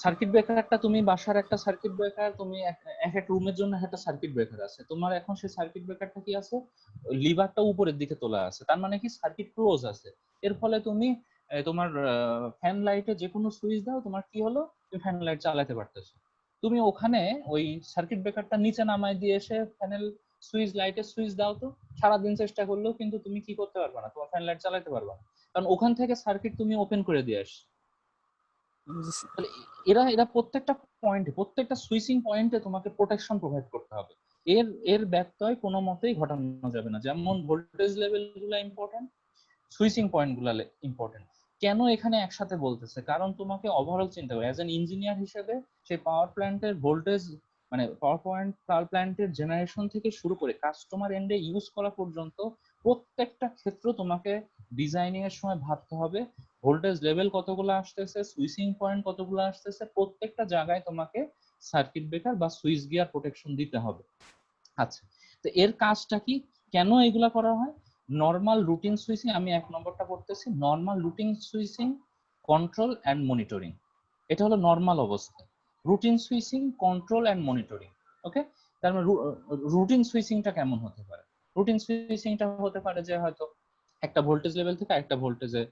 Speaker 1: সার্কিট ব্রেকারটা তুমি বাসার একটা সার্কিট ব্রেকার, তুমি এক এক রুমের জন্য একটা সার্কিট ব্রেকার আছে তোমার। এখন সেই সার্কিট ব্রেকারটা কি আছে, লিভারটা উপরের দিকে তোলা আছে, তার মানে কি সার্কিট ক্লোজ আছে। এর ফলে তুমি তোমার ফ্যান লাইটে যে কোনো সুইচ দাও, তোমার কি হলো, তুমি ফ্যান লাইট চালাতে পারতেছো। তুমি ওখানে ওই সার্কিট ব্রেকারটা নিচে নামায় দিয়ে এসে ফ্যানের সুইচ, লাইটের সুইচ দাও তো, সারাদিন চেষ্টা করলেও কিন্তু তুমি কি করতে পারবে না, তোমার ফ্যান লাইট চালাতে পারবে না, কারণ ওখান থেকে সার্কিট তুমি ওপেন করে দিয়ে আসছো। তাহলে এরা এরা প্রত্যেকটা পয়েন্টে, প্রত্যেকটা সুইচিং পয়েন্টে তোমাকে প্রোটেকশন প্রোভাইড করতে হবে। এর ব্যত্যয় কোনো মতেই ঘটানো যাবে না। যেমন ভোল্টেজ লেভেল গুলা ইম্পর্টেন্ট, সুইচিং পয়েন্ট গুলা ইম্পর্টেন্ট। কেন এখানে একসাথে বলতেছে? কারণ তোমাকে ওভারঅল চিন্তা করবে অ্যাজ এন ইঞ্জিনিয়ার হিসেবে, সেই পাওয়ার প্ল্যান্টের ভোল্টেজ মানে পাওয়ার প্ল্যান্টের জেনারেশন থেকে শুরু করে কাস্টমার এন্ডে ইউজ করা পর্যন্ত প্রত্যেকটা ক্ষেত্র তোমাকে ডিজাইনিং এর সময় ভাবতে হবে ভোল্টেজ লেভেল কতগুলো আসতেছে, সুইচিং পয়েন্ট কতগুলো আসতেছে, প্রত্যেকটা জায়গায় তোমাকে সার্কিট ব্রেকার বা সুইচ গিয়ার প্রোটেকশন দিতে হবে। আচ্ছা, তো এর কাজটা কি, কেন এগুলা করা হয়? নর্মাল রুটিন সুইচিং, আমি 1 নম্বরটা পড়তেছি, normal routine switching control and monitoring. এটা হলো নর্মাল অবস্থা, routine switching control and monitoring. Okay, তার মানে রুটিন সুইচিংটা কেমন হতে পারে? রুটিন সুইচিংটা হতে পারে যে হয়তো একটা ভোল্টেজ লেভেল থেকে আরেকটা ভোল্টেজে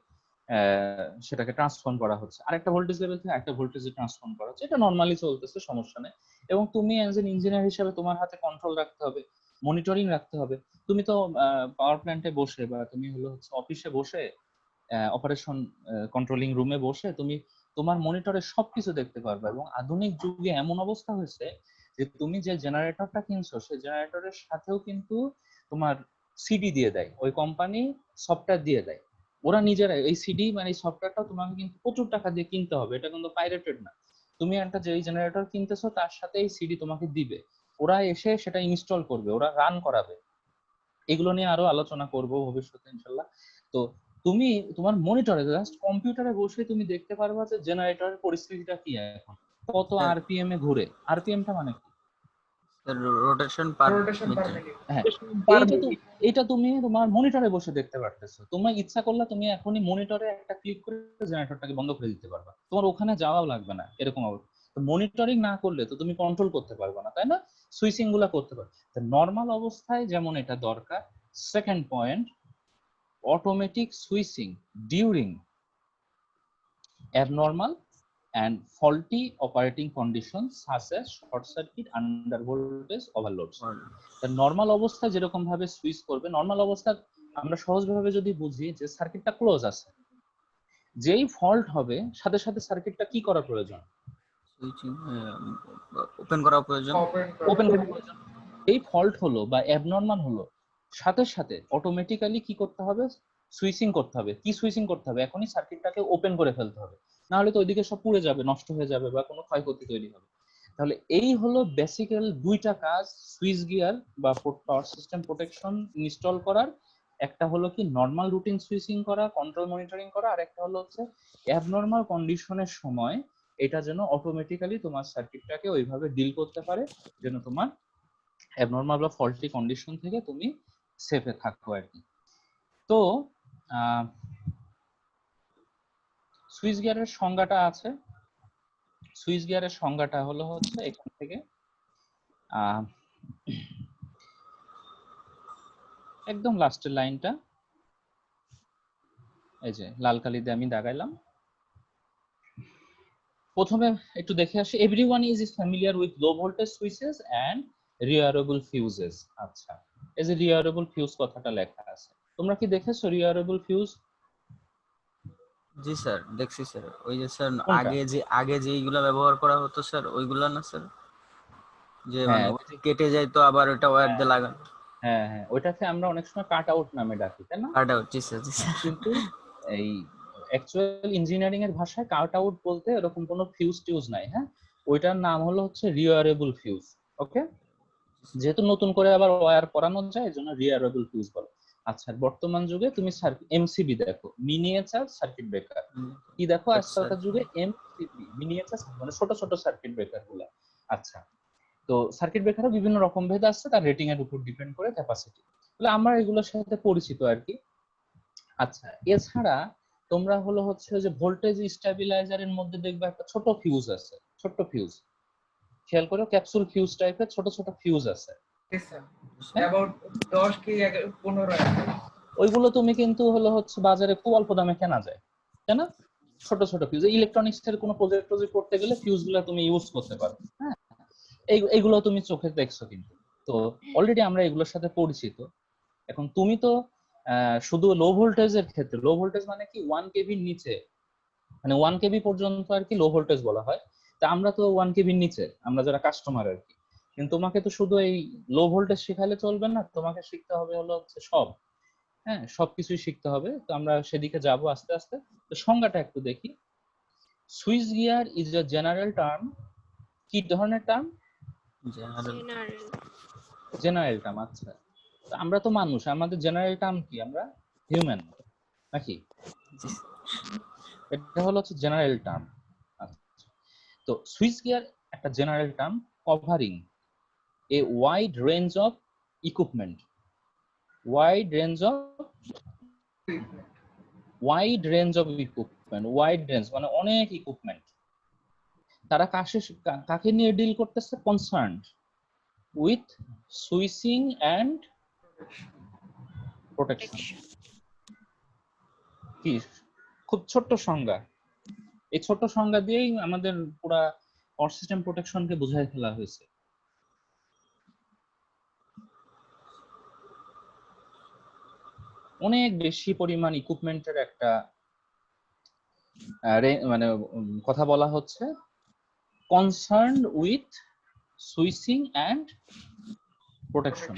Speaker 1: সেটাকে ট্রান্সফর্ম করা হচ্ছে, আরেকটা ভোল্টেজ লেভেল থেকে আরেকটা ভোল্টেজে ট্রান্সফর্ম করা হচ্ছে, এটা নর্মালি চলতেছে, সমস্যা নেই। এবং তুমি অ্যাজ এন ইঞ্জিনিয়ার হিসেবে তোমার হাতে কন্ট্রোল রাখতে হবে, মনিটরিং রাখতে হবে। তুমি তো পাওয়ার প্ল্যান্টে বসে বা তুমি হলো হচ্ছে অফিসে বসে, অপারেশন কন্ট্রোলিং রুমে বসে তুমি তোমার মনিটরে সবকিছু দেখতে পারবে। এবং আধুনিক যুগে এমন অবস্থা হয়েছে যে তুমি যে জেনারেটরটা কিনছো সেই জেনারেটরের সাথেও কিন্তু তোমার সিডি দিয়ে দেয়, ওই কোম্পানি সফটওয়্যার দিয়ে দেয়। ওরা নিজেরাই এই সিডি মানে এই সফটওয়্যারটা তোমাকে কিন্তু প্রচুর টাকা দিয়ে কিনতে হবে, এটা কিন্তু পাইরেটেড না। তুমি একটা যে জেনারেটর কিনতেছো তার সাথে এই সিডি তোমাকে দিবে, ওরা এসে সেটা ইনস্টল করবে, ওরা রান করাবে। এগুলো নিয়ে আরো আলোচনা করব ভবিষ্যতে ইনশাল্লাহ। তো তুমি তোমার মনিটরে জাস্ট কম্পিউটারে বসে তুমি দেখতে পারবা যে জেনারেটরের পরিস্থিতিটা কি এখন, কত
Speaker 2: হ্যাঁ।
Speaker 1: আরপিএম এ ঘুরে। আরপিএমটা মানে কি?
Speaker 2: স্যার রোটেশন পার
Speaker 5: রোটেশন পার
Speaker 2: মিনিট।
Speaker 5: মিনিট।
Speaker 1: হ্যাঁ, এইটা তুমি তোমার মনিটরে বসে দেখতে পারতেছো। তোমার ইচ্ছা করলে তুমি এখনই মনিটরে একটা ক্লিক করে জেনারেটরটাকে বন্ধ করে দিতে পারবা, তোমার ওখানে যাওয়াও লাগবে না এরকম অবস্থা। তো মনিটরিং না করলে তো তুমি কন্ট্রোল করতে পারবে না, তাই না? সুইচিং গুলা করতে পারবে। তো নর্মাল অবস্থায় যেমন এটা দরকার। Second point, automatic switching during abnormal and faulty operating conditions such as short circuit, under voltage overloads. Normal অবস্থায় যেরকম ভাবে সুইচ করবে, নর্মাল অবস্থা আমরা সহজভাবে যদি বুঝি যে সার্কিটটা ক্লোজ আছে, যেই ফল্ট হবে সাথে সাথে সার্কিটটা কি করা প্রয়োজন?
Speaker 2: সুইচিং ওপেন করা প্রয়োজন।
Speaker 1: ওপেন করা প্রয়োজন। এই ফল্ট হলো বা অ্যাবনর্মাল হলো সাথে সাথে অটোমেটিক্যালি কি করতে হবে? সুইচিং করতে হবে। কি সুইচিং করতে হবে? এখনই সার্কিটটাকে ওপেন করে ফেলতে হবে, না হলে তো ওইদিকে সব পুড়ে যাবে, নষ্ট হয়ে যাবে বা কোনো ক্ষয়ক্ষতি তৈরি হবে। তাহলে এই হলো বেসিক্যাল দুইটা কাজ সুইচ গিয়ার বা পাওয়ার সিস্টেম প্রোটেকশন ইনস্টল করার। একটা হলো কি নর্মাল রুটিন সুইচিং করা, কন্ট্রোল মনিটরিং করা, আর একটা হলো হচ্ছে অ্যাবনর্মাল কন্ডিশনের সময় এটা যেন অটোমেটিক্যালি তোমার সার্কিটটাকে ওইভাবে ডিল করতে পারে যেন তোমার অ্যাবনর্মাল বা ফল্টি কন্ডিশন থেকে তুমি সেফে থাকো আর কি। তো সুইচ গিয়ারের সংজ্ঞাটা আছে। সুইচ গিয়ারের সংজ্ঞাটা হলো হচ্ছে এখান থেকে একদম লাস্টের লাইনটা, এই যে লাল কালি দিয়ে আমি দাগাইলাম। প্রথমে একটু দেখে আসি। Everyone is familiar with low voltage switches and rewirable fuses. আচ্ছা, এই যে রিয়ারেবল ফিউজ কথাটা লেখা আছে, তোমরা কি দেখেছো রিয়ারেবল ফিউজ?
Speaker 2: জি স্যার দেখছি স্যার। ওই যে স্যার
Speaker 1: কোনটা?
Speaker 2: আগে যেইগুলা ব্যবহার করা হতো স্যার ওইগুলা না স্যার, যে
Speaker 1: হ্যাঁ,
Speaker 2: মানে
Speaker 1: ওই যে
Speaker 2: কেটে যায় তো আবার ওটা ওয়্যার দিয়ে লাগানো।
Speaker 1: হ্যাঁ হ্যাঁ, ওইটাকে আমরা অনেক সময় কাট আউট নামে ডাকি, তাই না?
Speaker 2: Cut out. জি স্যার জি
Speaker 1: হ্যাঁ,
Speaker 2: স্যার।
Speaker 1: কিন্তু এই অ্যাকচুয়াল ইঞ্জিনিয়ারিং এর ভাষায় কাট আউট বলতে এরকম কোনো ফিউজ টিউজ নাই। হ্যাঁ, ওইটার নাম হলো হচ্ছে রিয়ারেবল ফিউজ। ওকে, যেহেতু নতুন করে আবার ওয়্যার করানো যায় এজন্য রিয়ারেবল ফিউজ বলে। আচ্ছা, বর্তমান যুগে তুমি এমসিবি দেখো, মিনিয়েচার সার্কিট ব্রেকার। কি দেখো আজকালকার যুগে? এমসিবি, মিনিয়েচার মানে ছোট ছোট সার্কিট ব্রেকার গুলা। আচ্ছা, তো সার্কিট ব্রেকারও বিভিন্ন রকম ভেদ আছে, তার রেটিং এর উপর ডিপেন্ড করে ক্যাপাসিটি। তাহলে আমরা এগুলোর সাথে পরিচিত আর কি। আচ্ছা, এছাড়া তোমরা হলো হচ্ছে যে ভোল্টেজ স্টেবিলাইজারের মধ্যে দেখবে একটা ছোট ফিউজ আছে, ছোট ফিউজ, খেয়াল করো ক্যাপসুল ফিউজ টাইপের ছোট ছোট ফিউজ আছে।
Speaker 5: অ্যাবাউট 10 কি 15
Speaker 1: ওইগুলো তুমি কিন্তু হলো হচ্ছে বাজারে খুব অল্প দামে কেনা যায়, তাই না? ছোট ছোট ফিউজ, ইলেকট্রনিক্স এর কোনো প্রজেক্ট করতে গেলে ফিউজ গুলো তুমি ইউজ করতে পারো। হ্যাঁ, এইগুলো তুমি চোখে দেখছো কিন্তু। তো অলরেডি আমরা এগুলোর সাথে পরিচিত। এখন তুমি তো শুধু লো ভোল্টেজের ক্ষেত্রে, লো ভোল্টেজ মানে কি 1 কেভির নিচে, মানে 1 কেভি পর্যন্ত আর কি লো ভোল্টেজ বলা হয়। তা আমরা তো 1 কেভির নিচে, আমরা যারা কাস্টমার আর কি। কিন্তু তোমাকে তো শুধু এই লো ভোল্টেজ শেখালে চলবে না, তোমাকে শিখতে হবে হলো হচ্ছে সব। হ্যাঁ, সবকিছুই শিখতে হবে। তো আমরা সেদিকে যাব আস্তে আস্তে। তো সংজ্ঞাটা একটু দেখি। Switch gear is a general term. কি ধরনের টার্ম? General term. আচ্ছা, তো আমরা তো মানুষ, আমাদের জেনারেল টার্ম কি? আমরা হিউম্যান নাকি? এটা হলো হচ্ছে জেনারেল টার্ম। আচ্ছা, তো সুইচ গিয়ার একটা general term covering a wide range of equipment. Wide range of wide range মানে অনেক ইকুইপমেন্ট। তারা কাকে নিয়ে ডিল করতেছে? Concerned with switching and protection. কি খুব ছোট্ট সংজ্ঞা, এই ছোট্ট সংজ্ঞা দিয়েই আমাদের পুরা পাওয়ার সিস্টেম প্রোটেকশনকে বুঝাই ফেলা হয়েছে। অনেক বেশি পরিমাণ ইকুইপমেন্টের একটা মানে কথা বলা হচ্ছে concern with switching and protection.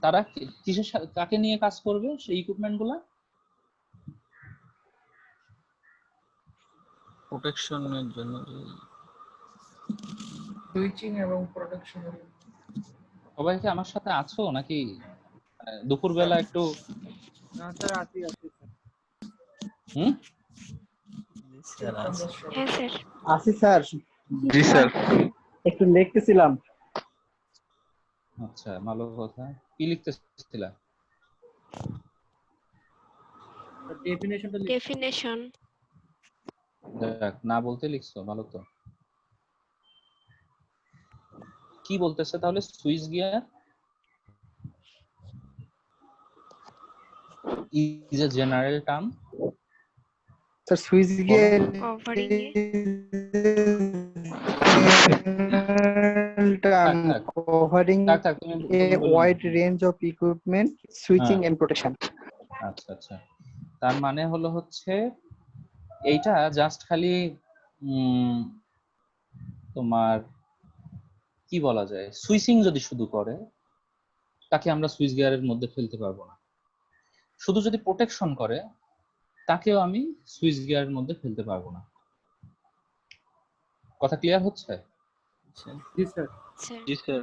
Speaker 1: তারা কিসের কাকে নিয়ে কাজ করবে সেই ইকুইপমেন্ট গুলা?
Speaker 2: প্রোটেকশনের জন্য
Speaker 5: সুইচিং এবং প্রোটেকশন।
Speaker 1: সবাই কি আমার সাথে আছো নাকি দুপুরবেলা একটু
Speaker 3: না স্যার আছি স্যার।
Speaker 1: হুম
Speaker 2: স্যার আছে।
Speaker 7: হ্যাঁ স্যার।
Speaker 4: আসি স্যার।
Speaker 2: জি স্যার।
Speaker 4: একটু লিখতেছিলাম।
Speaker 1: আচ্ছা, ভালো কথা। কি লিখতেছিলা?
Speaker 3: ডেফিনেশনটা
Speaker 7: ডেফিনেশন।
Speaker 1: দেখ, না বলতে লিখছো, ভালো তো। কি বলতেছে তাহলে? Switch gear is a general term.
Speaker 4: Sir switch gear
Speaker 7: covering A
Speaker 4: term
Speaker 1: থাক,
Speaker 4: covering
Speaker 1: তুমি
Speaker 4: a
Speaker 1: বলো না।
Speaker 4: wide range of equipment, switching and protection.
Speaker 1: আচ্ছা আচ্ছা, তার মানে হলো হচ্ছে এইটা জাস্ট খালি তোমার কি বলা যায়, সুইচিং যদি শুধু করে তাকে আমরা সুইচ গিয়ারের মধ্যে ফেলতে পারবো না। শুধু যদি প্রোটেকশন করে তাকেও আমি সুইচ গিয়ারের মধ্যে ফেলতে পারবো না। কথা ক্লিয়ার হচ্ছে?
Speaker 3: জি স্যার।
Speaker 7: স্যার
Speaker 2: জি স্যার,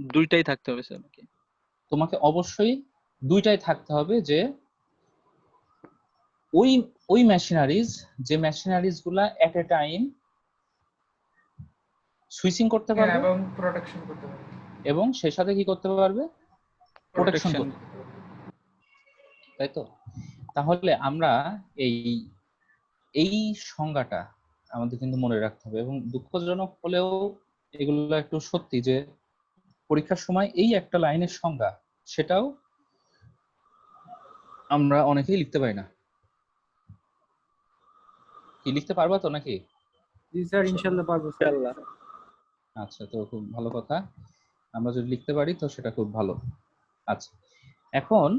Speaker 2: দুইটাই থাকতে হবে স্যার নাকি?
Speaker 1: তোমাকে অবশ্যই দুইটাই থাকতে হবে, যে ওই মেশিনারিজ, যে মেশিনারিজ গুলা এট এ টাইম সুইচিং করতে পারবে
Speaker 5: এবং প্রোটেকশন করতে পারবে,
Speaker 1: এবং সেই সাথে কি করতে পারবে, প্রোটেকশন
Speaker 2: Protection.
Speaker 1: করতে পারবে, তাই তো? তাহলে আমরা এই এই সংজ্ঞাটা আমাদের কিন্তু মনে রাখতে হবে, এবং দুঃখজনক হলেও এগুলো একটু সত্যি যে পরীক্ষার সময় এই একটা লাইনের সংজ্ঞা সেটাও আমরা অনেকেই লিখতে পারি না। কি লিখতে পারবা তো নাকি?
Speaker 3: জি স্যার ইনশাআল্লাহ পারবো স্যার।
Speaker 1: আচ্ছা, তো খুব ভালো কথা, আমরা যদি লিখতে পারি তো সেটা খুব ভালো। আচ্ছা, এখন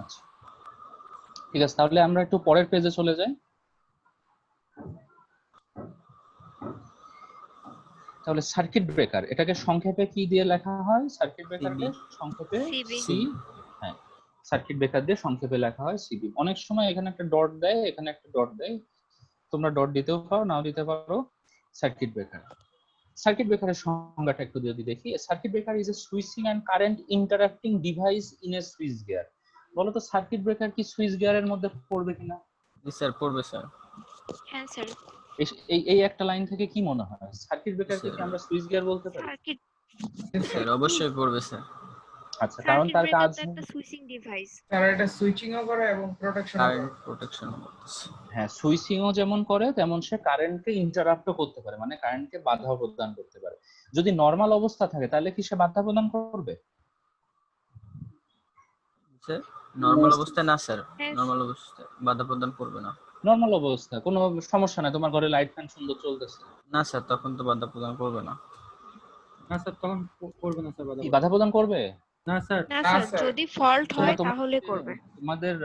Speaker 1: আচ্ছা ঠিক আছে, তাহলে আমরা একটু পরের পেজে চলে যাই। তাহলে সার্কিট ব্রেকার, এটাকে সংক্ষেপে কি দিয়ে লেখা হয়? সার্কিট ব্রেকারকে সংক্ষেপে
Speaker 7: সিবি।
Speaker 1: সি, হ্যাঁ, সার্কিট ব্রেকার দিয়ে সংক্ষেপে লেখা হয় সিবি। অনেক সময় এখানে একটা ডট দেয়, এখানে একটা ডট দেয়, তোমরা ডট দিতেও পারো, নাও দিতে পারো। সার্কিট ব্রেকার, সার্কিট ব্রেকারের সংজ্ঞাটা একটু যদি দেখি, circuit breaker is a switching and current interacting device in a switch gear. বলো তো সার্কিট ব্রেকার কি সুইচ গিয়ারের মধ্যে পড়বে কিনা?
Speaker 2: জি স্যার, পড়বে স্যার।
Speaker 7: হ্যাঁ স্যার।
Speaker 1: এই একটা লাইন থেকে কি মনে হয়, সার্কিট ব্রেকারকে কি আমরা সুইচ গিয়ার বলতে পারি?
Speaker 7: সার্কিট
Speaker 2: স্যার অবশ্যই পড়বে স্যার।
Speaker 1: আচ্ছা, কারণ তার কাজ
Speaker 7: একটা সুইচিং ডিভাইস।
Speaker 5: তারা এটা সুইচিংও করে এবং প্রোটেকশনও করে।
Speaker 2: কারেন্ট প্রোটেকশন করতেছে।
Speaker 1: হ্যাঁ, সুইচিংও যেমন করে তেমন সে কারেন্টকে ইন্টারাপ্টও করতে পারে, মানে কারেন্টকে বাধা প্রদান করতে পারে। যদি নরমাল অবস্থা থাকে তাহলে কি সে বাধা প্রদান করবে?
Speaker 2: স্যার নরমাল অবস্থায় না স্যার,
Speaker 7: হ্যাঁ।
Speaker 2: নরমাল অবস্থায় বাধা প্রদান করবে না।
Speaker 1: নরমাল অবস্থা কোনো সমস্যা নাই, তোমার ঘরে লাইট ফ্যান সুন্দর চলতেছে,
Speaker 2: না স্যার, তখন তো বাধা প্রদান করবে না।
Speaker 3: না স্যার তখন করবে না স্যার
Speaker 1: কি বাধা প্রদান করবে?
Speaker 3: না স্যার।
Speaker 7: না স্যার, যদি ফল্ট হয়
Speaker 1: তোমার-
Speaker 7: তাহলে করবে।
Speaker 1: তোমাদের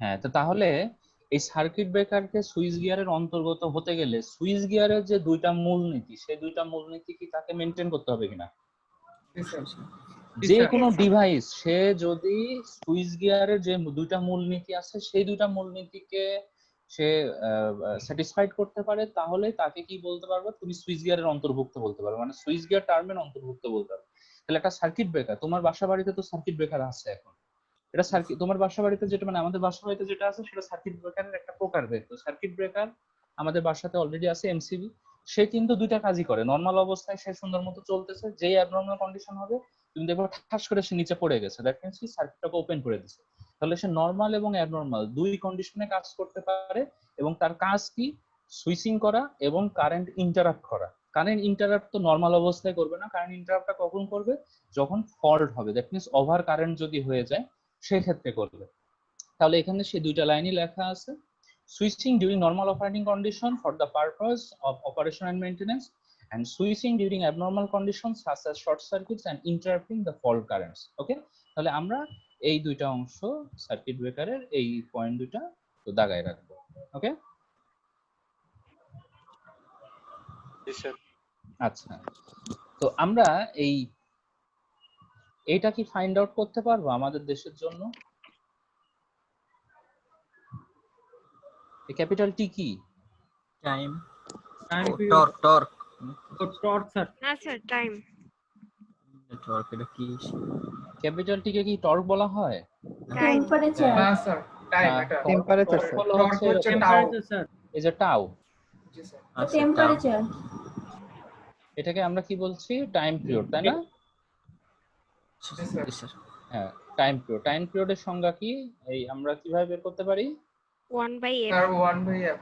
Speaker 1: হ্যাঁ, তো তাহলে এই সার্কিট ব্রেকারকে সুইচ গিয়ারের অন্তর্গত হতে গেলে সুইচ গিয়ারের যে দুইটা মূলনীতি, সেই দুইটা মূলনীতি কি তাকে মেনটেন করতে হবে কিনা? যে কোনো ডিভাইস সে যদি সুইচ গিয়ারের যে দুইটা মূলনীতি আছে সেই দুইটা মূলনীতিকে সে স্যাটিসফাইড করতে পারে, তাহলে তাকে কি বলতে পারবে, তুমি সুইচ গিয়ারের অন্তর্ভুক্ত বলতে পারবে, মানে সুইচ গিয়ার টার্মের অন্তর্ভুক্ত বলতে পারবে। তাহলে একটা সার্কিট ব্রেকার, তোমার বাসা বাড়িতে তো সার্কিট ব্রেকার আছে এখন, এটা সার্কিট, তোমার বাসা বাড়িতে যেটা, মানে আমাদের বাসা বাড়িতে যেটা আছে সেটা সার্কিট ব্রেকারের একটা প্রকারভেদ। তো সার্কিট ব্রেকার আমাদের বাসাতে অলরেডি আছে এমসিবি, সে কিন্তু দুইটা কাজই করে। নর্মাল অবস্থায় সে সুন্দর মতো চলতেছে, যেই অ্যাবনর্মাল কন্ডিশন হবে তুমি দেখো ঠাস করে সে নিচে পড়ে গেছে, দ্যাট মিন্স কি সার্কিটটাকে ওপেন করে দিছে। তাহলে সে নর্মাল এবং অ্যাবনর্মাল দুই কন্ডিশনে কাজ করতে পারে, এবং তার কাজ কি, সুইচিং করা এবং কারেন্ট ইন্টারাপ্ট করা। কারেন্ট ইন্টারাপ্ট তো নর্মাল অবস্থায় করবে না, কারেন্ট ইন্টারাপ্টটা কখন করবে, যখন ফল্ট হবে, দ্যাট মিন্স ওভার কারেন্ট যদি হয়ে যায় সেই ক্ষেত্রে করবে। তাহলে এখানে সেই দুইটা লাইনই লেখা আছে, switching during normal operating condition for the purpose of operation and maintenance, and switching during abnormal conditions such as short circuits and interrupting the fault currents. ওকে, তাহলে আমরা এই দুইটা অংশ সার্কিট ব্রেকারের এই পয়েন্ট দুইটা তো দাগায় রাখবো। ওকে, আচ্ছা, তো আমরা এইটা কি ফাইন্ড আউট করতে পারবো আমাদের দেশের জন্য? ক্যাপিটাল টি কি?
Speaker 2: Time,
Speaker 3: time
Speaker 2: torque, torque,
Speaker 3: torque sir.
Speaker 7: না স্যার টাইম।
Speaker 2: টর্ক এটা কি?
Speaker 1: ক্যাপিটাল টি কে কি টর্ক বলা হয়?
Speaker 7: টাইম।
Speaker 5: না স্যার, টাইম এটা
Speaker 4: টেম্পারেচার স্যার।
Speaker 1: হলো
Speaker 5: টর্ক
Speaker 1: হচ্ছে
Speaker 5: হচ্ছে
Speaker 1: এরকম,
Speaker 5: টাও।
Speaker 3: Temperature sir.
Speaker 1: এই যে টাও,
Speaker 5: জি স্যার।
Speaker 2: আচ্ছা,
Speaker 8: টেম্পারেচার
Speaker 1: এটাকে আমরা কি বলছি? টাইম পিরিয়ড, তাই না?
Speaker 5: জি স্যার।
Speaker 2: জি স্যার।
Speaker 1: হ্যাঁ, টাইম পিরিয়ড। টাইম পিরিয়ডের সংজ্ঞা কি এই আমরা কিভাবে বের করতে পারি?
Speaker 7: 1/f।
Speaker 5: Sir 1/f।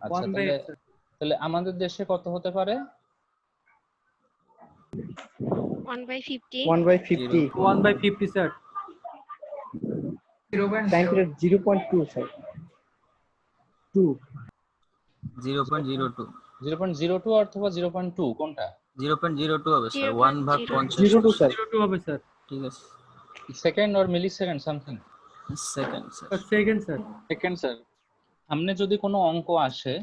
Speaker 1: আচ্ছা,
Speaker 3: 1/f
Speaker 1: তাহলে আমাদের দেশে কত হতে পারে?
Speaker 7: 1/50।
Speaker 4: 1/50
Speaker 3: 1/50 স্যার।
Speaker 5: 0.0
Speaker 4: time period 0.2 sir. 2
Speaker 2: 0.02
Speaker 1: 0.02 অথবা 0.2 কোনটা?
Speaker 2: 0.02 হবে স্যার। 1 ভাগ 50।
Speaker 4: 02 স্যার।
Speaker 3: 02 হবে স্যার।
Speaker 2: ঠিক আছে।
Speaker 1: Second or millisecond something?
Speaker 2: Second sir.
Speaker 3: Second sir.
Speaker 1: Second sir. সামনে যদি কোনো অঙ্ক আসে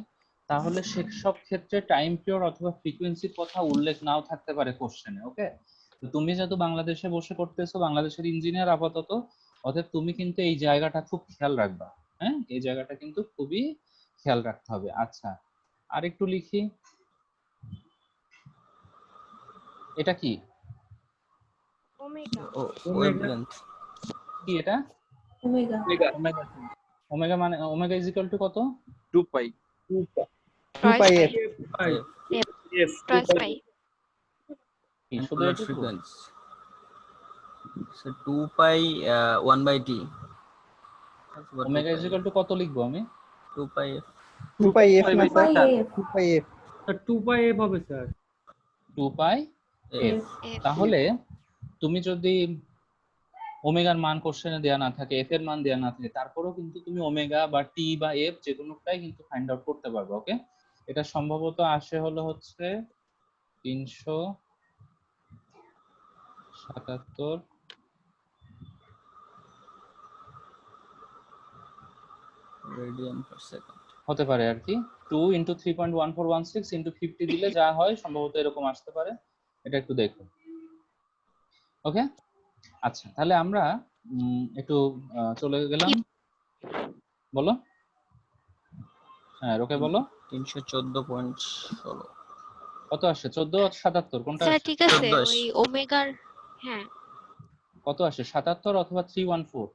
Speaker 1: তাহলে সেসব ক্ষেত্রে টাইম পিরিয়ড অথবা ফ্রিকোয়েন্সির কথা উল্লেখ নাও থাকতে পারে কোশ্চেনে। ওকে, তো তুমি যেহেতু বাংলাদেশে বসে করতেছো, বাংলাদেশের ইঞ্জিনিয়ার আপাতত, অতএব তুমি কিন্তু এই জায়গাটা খুব খেয়াল রাখবা। হ্যাঁ, এই জায়গাটা কিন্তু খুবই খেয়াল রাখতে হবে। আচ্ছা, আর একটু লিখি, এটা কি?
Speaker 7: ওমেগা।
Speaker 2: ওয়েভলেন্থ।
Speaker 1: কি এটা?
Speaker 8: ওমেগা
Speaker 1: ওমেগা মানে ওমেগা ইজ ইকুয়াল টু কত?
Speaker 6: 2 পাই।
Speaker 4: 2 f
Speaker 7: টয়েস পাই।
Speaker 1: কি শুধু
Speaker 2: অ্যাঙ্গুলার
Speaker 1: এটুকু?
Speaker 2: Frequency sir 2 pi 1/t।
Speaker 1: Omega is equal to কত লিখবো আমি?
Speaker 2: 2 পাই f।
Speaker 4: 2 পাই f না স্যার?
Speaker 8: পাই f
Speaker 4: 2 পাই f
Speaker 3: স্যার 2/f হবে স্যার।
Speaker 1: 2 পাই f। তাহলে তুমি যদি ওমেগার মান কোশ্চেনে দেয়া না থাকে, এফ এর মান দেয়া না থাকে, তারপরেও কিন্তু তুমি ওমেগা বা টি বা এফ যে কোনোটাই কিন্তু ফাইন্ড আউট করতে পারবে। ওকে, এটা সম্ভবত আসে হচ্ছে 377
Speaker 2: রেডিয়ান পার সেকেন্ড
Speaker 1: হতে পারে আর কি। 2 × 3.1416 × 50 দিলে যা হয় সম্ভবত এরকম আসতে পারে। এটা একটু দেখো। ওকে, আচ্ছা, তাহলে আমরা একটু চলে গেলাম। বলো। হ্যাঁ, রোকে বলো।
Speaker 2: 314.16
Speaker 1: কত আসে? 14 আর 77 কোনটা
Speaker 7: স্যার
Speaker 1: আসে?
Speaker 7: ঠিক আছে,
Speaker 2: 14
Speaker 7: ওই ওমেগার হ্যাঁ
Speaker 1: কত আসে? 77 অথবা 314?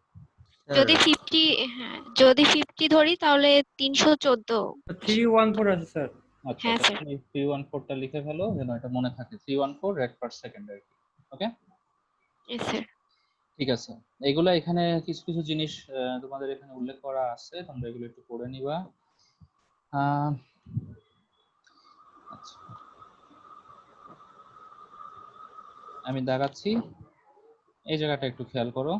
Speaker 7: যদি 50 হ্যাঁ যদি 50 ধরি তাহলে 314।
Speaker 3: 314 আছে স্যার।
Speaker 1: আচ্ছা,
Speaker 7: হ্যাঁ, স্যার।
Speaker 1: তুমি 314টা লিখে ফেলো যেন এটা মনে থাকে। 314 রেড পার সেকেন্ড আর কি। ওকে,
Speaker 7: Yes, স্যার।
Speaker 1: ঠিক আছে। এগুলা এখানে কিছু কিছু জিনিস তোমাদের এখানে উল্লেখ করা আছে, তোমরা এগুলো একটু পড়ে নিবা। আচ্ছা, আমি দেখাচ্ছি, এই জায়গাটা একটু খেয়াল করো।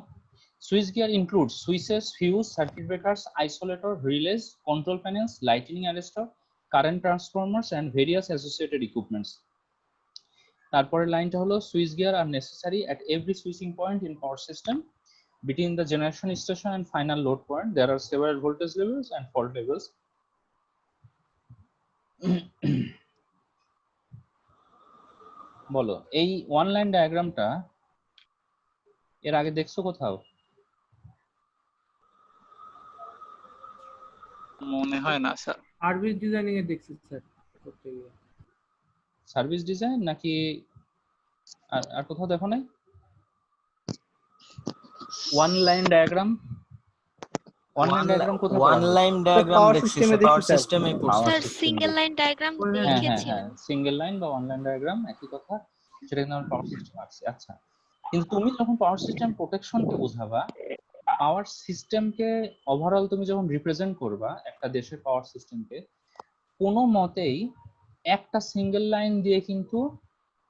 Speaker 1: Switch gear includes switches, fuse, circuit breakers, isolator, relays, control panels, lightning arrester, current transformers and various associated equipments. তারপরের লাইনটা হলো switch gear are necessary at every switching point in power system between the generation station and final load point. There are several voltage levels and fault levels. বলো, এই one line ডায়াগ্রামটা এর আগে দেখছো কোথাও?
Speaker 9: মনে হয় না স্যার।
Speaker 3: সার্ভিস ডিজাইনিং এ দেখছি স্যার করতে গিয়ে।
Speaker 1: সার্ভিস ডিজাইন নাকি আর কোথাও দেখো নাই? One line diagram, one line diagram কোথায়?
Speaker 2: ওয়ান লাইন ডায়াগ্রাম
Speaker 4: Power
Speaker 2: দেখছি
Speaker 4: system এ
Speaker 2: পাওয়ার
Speaker 4: দেখছি, স্যার।
Speaker 2: সিস্টেমে
Speaker 1: Power
Speaker 7: sir
Speaker 1: system
Speaker 7: single line diagram
Speaker 3: হ্যাঁ,
Speaker 1: হ্যাঁ হ্যাঁ
Speaker 7: দেখেছি।
Speaker 1: হ্যাঁ, সিঙ্গেল লাইন বা ওয়ান লাইন ডায়াগ্রাম একই কথা, সেটা কিন্তু আমরা পাওয়ার সিস্টেম আসছে। আচ্ছা, কিন্তু তুমি যখন পাওয়ার সিস্টেম প্রোটেকশনকে বোঝাবা, পাওয়ার সিস্টেমকে ওভারঅল তুমি যখন রিপ্রেজেন্ট করবা একটা দেশের পাওয়ার সিস্টেমকে, কোনো মতেই একটা সিঙ্গেল লাইন দিয়ে কিন্তু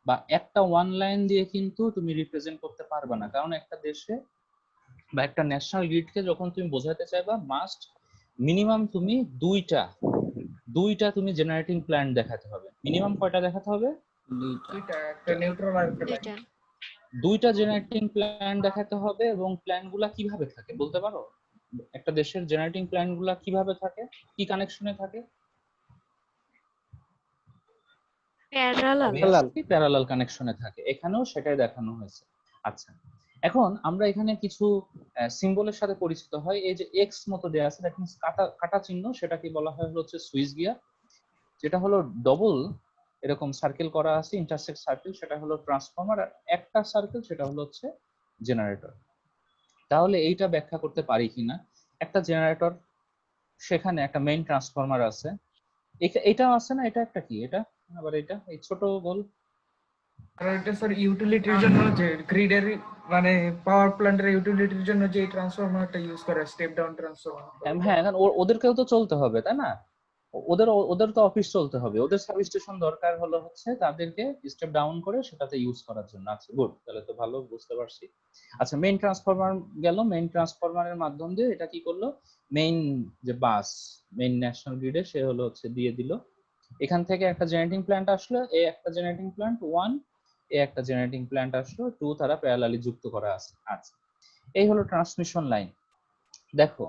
Speaker 1: বা একটা ওয়ান লাইন দিয়ে কিন্তু তুমি রিপ্রেজেন্ট করতে পারবে না। কারণ একটা দেশে বা একটা ন্যাশনাল গ্রিডকে যখন তুমি বোঝাতে চাইবা, মাস্ট মিনিমাম তুমি দুইটা তুমি জেনারেটিং প্ল্যান্ট দেখাতে হবে। মিনিমাম কয়টা দেখাতে হবে?
Speaker 2: দুইটা।
Speaker 5: দুইটা, একটা নিউট্রাল আর একটা লাইন।
Speaker 7: দুইটা।
Speaker 1: দুইটা জেনারেটিং প্ল্যান্ট দেখাতে হবে। এবং প্ল্যান গুলা কিভাবে থাকে বলতে পারো? একটা দেশের জেনারেটিং প্ল্যান গুলা কিভাবে থাকে, কি কানেকশনে থাকে?
Speaker 7: প্যারালাল।
Speaker 1: প্যারালাল কানেকশনে থাকে। এখানেও সেটাই দেখানো হয়েছে। আচ্ছা, এখন আমরা এখানে কিছু সিম্বলের সাথে পরিচিত হয়। এই যে এক্স মতো দেয়া আছে, দ্যাট মিন্স কাটা চিহ্ন, সেটাকে বলা হয় হচ্ছে সুইচ গিয়ার। যেটা হলো ডবল এরকম সার্কেল করা আছে, ইন্টারসেক্ট সার্কেল, সেটা হলো ট্রান্সফরমার। আর একটা সার্কেল সেটা হলো হচ্ছে জেনারেটর। তাহলে এইটা ব্যাখ্যা করতে পারি কিনা, একটা জেনারেটর, সেখানে একটা মেইন ট্রান্সফরমার আছে, এটাও আছে না? এটা একটা কি, এটা আবার এটা এই ছোট গোল।
Speaker 5: আর এটা স্যার ইউটিলিটির জন্য যে গ্রিডের মানে পাওয়ার প্ল্যান্টের ইউটিলিটির জন্য যে ট্রান্সফরমারটা ইউজ করে, স্টেপ ডাউন ট্রান্সফরমার।
Speaker 1: হ্যাঁ, কারণ ওদেরকেও তো চলতে হবে, তাই না? ওদের তো অফিস চলতে হবে, ওদের সাব স্টেশন দরকার হলো হচ্ছে তাদেরকে স্টেপ ডাউন করে সেটাতে ইউজ করার জন্য। আচ্ছা, গুড, তাহলে তো ভালো, বুঝতে পারছি। আচ্ছা, মেইন ট্রান্সফরমার গেল, মেইন ট্রান্সফরমারের মাধ্যম দিয়ে এটা কি করলো, মেইন যে বাস, মেইন ন্যাশনাল গ্রিডে সে হলো হচ্ছে দিয়ে দিল। এখান থেকে একটা জেনারেটিং প্ল্যান্ট আসলো, এ একটা জেনারেটিং প্ল্যান্ট 1, এ একটা জেনারেটিং প্ল্যান্ট আসলো 2, তারা প্যারালালি যুক্ত করা আছে। আচ্ছা, এই হলো ট্রান্সমিশন লাইন। দেখো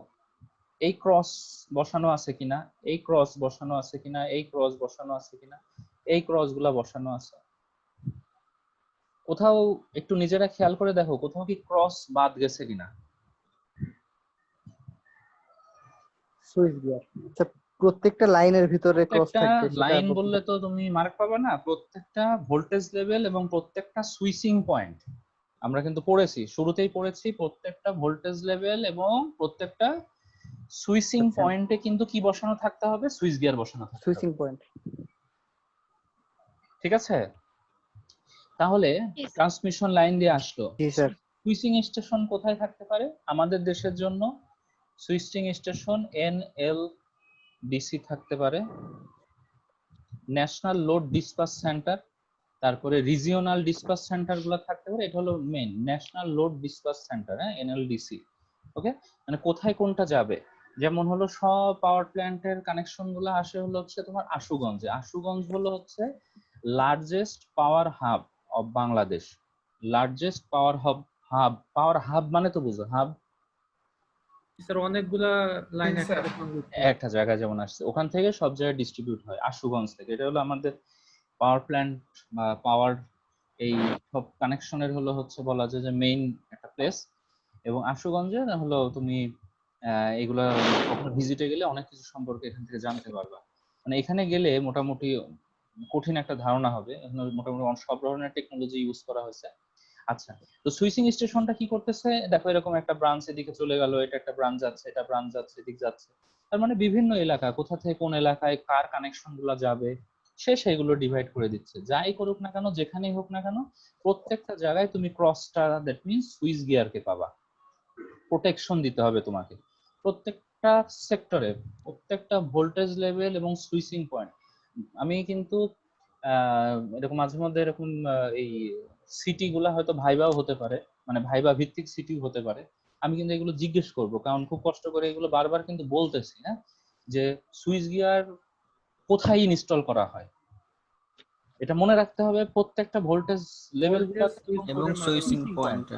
Speaker 1: এই ক্রস বসানো আছে কিনা, এই ক্রস বসানো আছে কিনা, এই ক্রস বসানো আছে কিনা, এই ক্রস গুলা বসানো আছে। কোথাও একটু নিজেরা খেয়াল করে দেখো, কোথাও কি ক্রস বাদ গেছে কিনা।
Speaker 4: Switch gear. আচ্ছা, প্রত্যেকটা লাইনের ভিতরে ক্রস
Speaker 1: প্রত্যেকটা
Speaker 4: থাকবে সেটা
Speaker 1: লাইন বললে তো তুমি মার্ক পাবে না, প্রত্যেকটা ভোল্টেজ লেভেল এবং প্রত্যেকটা সুইচিং পয়েন্ট আমরা কিন্তু পড়েছি, শুরুতেই পড়েছি। প্রত্যেকটা ভোল্টেজ লেভেল এবং প্রত্যেকটা সুইচিং
Speaker 4: আচ্ছা।
Speaker 1: পয়েন্টে কিন্তু কি বসানো থাকতে হবে, সুইচ গিয়ার বসানো থাকতে
Speaker 4: সুইচিং
Speaker 1: হবে।
Speaker 4: পয়েন্ট।
Speaker 1: ঠিক আছে, তাহলে
Speaker 7: Yes.
Speaker 1: ট্রান্সমিশন লাইন দিয়ে আসলো।
Speaker 4: জি স্যার।
Speaker 1: সুইচিং স্টেশন কোথায় থাকতে পারে আমাদের দেশের জন্য? সুইচিং স্টেশন NLDC থাকতে পারে, ন্যাশনাল লোড ডিসপাচ সেন্টার, তারপরে রিজিওনাল ডিসপাচ সেন্টার গুলো থাকতে পারে। এটা হলো main national load dispatch centre, হ্যাঁ, NLDC। ওকে, মানে কোথায় কোনটা যাবে, যেমন হলো সব পাওয়ার প্ল্যান্টের কানেকশন গুলো আসে হলো হচ্ছে তোমার আশুগঞ্জে। আশুগঞ্জ হলো হচ্ছে largest power hub of Bangladesh. Largest power hub মানে তো বুঝো, হাব
Speaker 3: স্যার অনেকগুলা লাইন
Speaker 5: স্যার।
Speaker 3: একসাথে সংযুক্ত।
Speaker 1: একটা জায়গায় যেমন আসছে, ওখান থেকে সব জায়গায় ডিস্ট্রিবিউট হয় আশুগঞ্জ থেকে। এটা হলো আমাদের পাওয়ার প্ল্যান্ট বা পাওয়ার এই সব কানেকশনের হলো হচ্ছে বলা যায় যে মেইন একটা প্লেস। এবং আশুগঞ্জে হলো তুমি এগুলা কখনো ভিজিটে গেলে অনেক কিছু সম্পর্কে এখান থেকে জানতে পারবা। মানে এখানে গেলে মোটামুটি কঠিন একটা ধারণা হবে, এখানে মোটামুটি সব ধরনের টেকনোলজি ইউজ করা হয়েছে। আচ্ছা, তো সুইচিং স্টেশনটা কি করতেছে, দেখো এরকম একটা ব্রাঞ্চ এদিকে চলে গেল, এটা একটা ব্রাঞ্চ যাচ্ছে, এটা ব্রাঞ্চ যাচ্ছে, এদিক যাচ্ছে। তার মানে বিভিন্ন এলাকা, কোথা থেকে কোন এলাকায় কার কানেকশন গুলা যাবে সে সেগুলো ডিভাইড করে দিচ্ছে। যাই করুক না কেন, যেখানেই হোক না কেন, প্রত্যেকটা জায়গায় তুমি ক্রসটা, দ্যাট মিনস সুইচ গিয়ারকে পাবা। প্রোটেকশন দিতে হবে তোমাকে প্রত্যেকটা সেক্টরে, প্রত্যেকটা ভোল্টেজ লেভেল এবং সুইচিং পয়েন্ট। আমি কিন্তু এরকম মাঝে মধ্যে এরকম এই সিটি গুলা হয়তো ভাইবাও হতে পারে, মানে ভাইবা ভিত্তিক সিটি হতে পারে। আমি কিন্তু এগুলো জিজ্ঞেস করব, কারণ খুব কষ্ট করে এগুলো বারবার কিন্তু বলতেছি, হ্যাঁ, যে সুইচ গিয়ার কোথায় ইনস্টল করা হয় এটা মনে রাখতে হবে। প্রত্যেকটা ভোল্টেজ লেভেল
Speaker 2: এবং সুইচিং পয়েন্ট।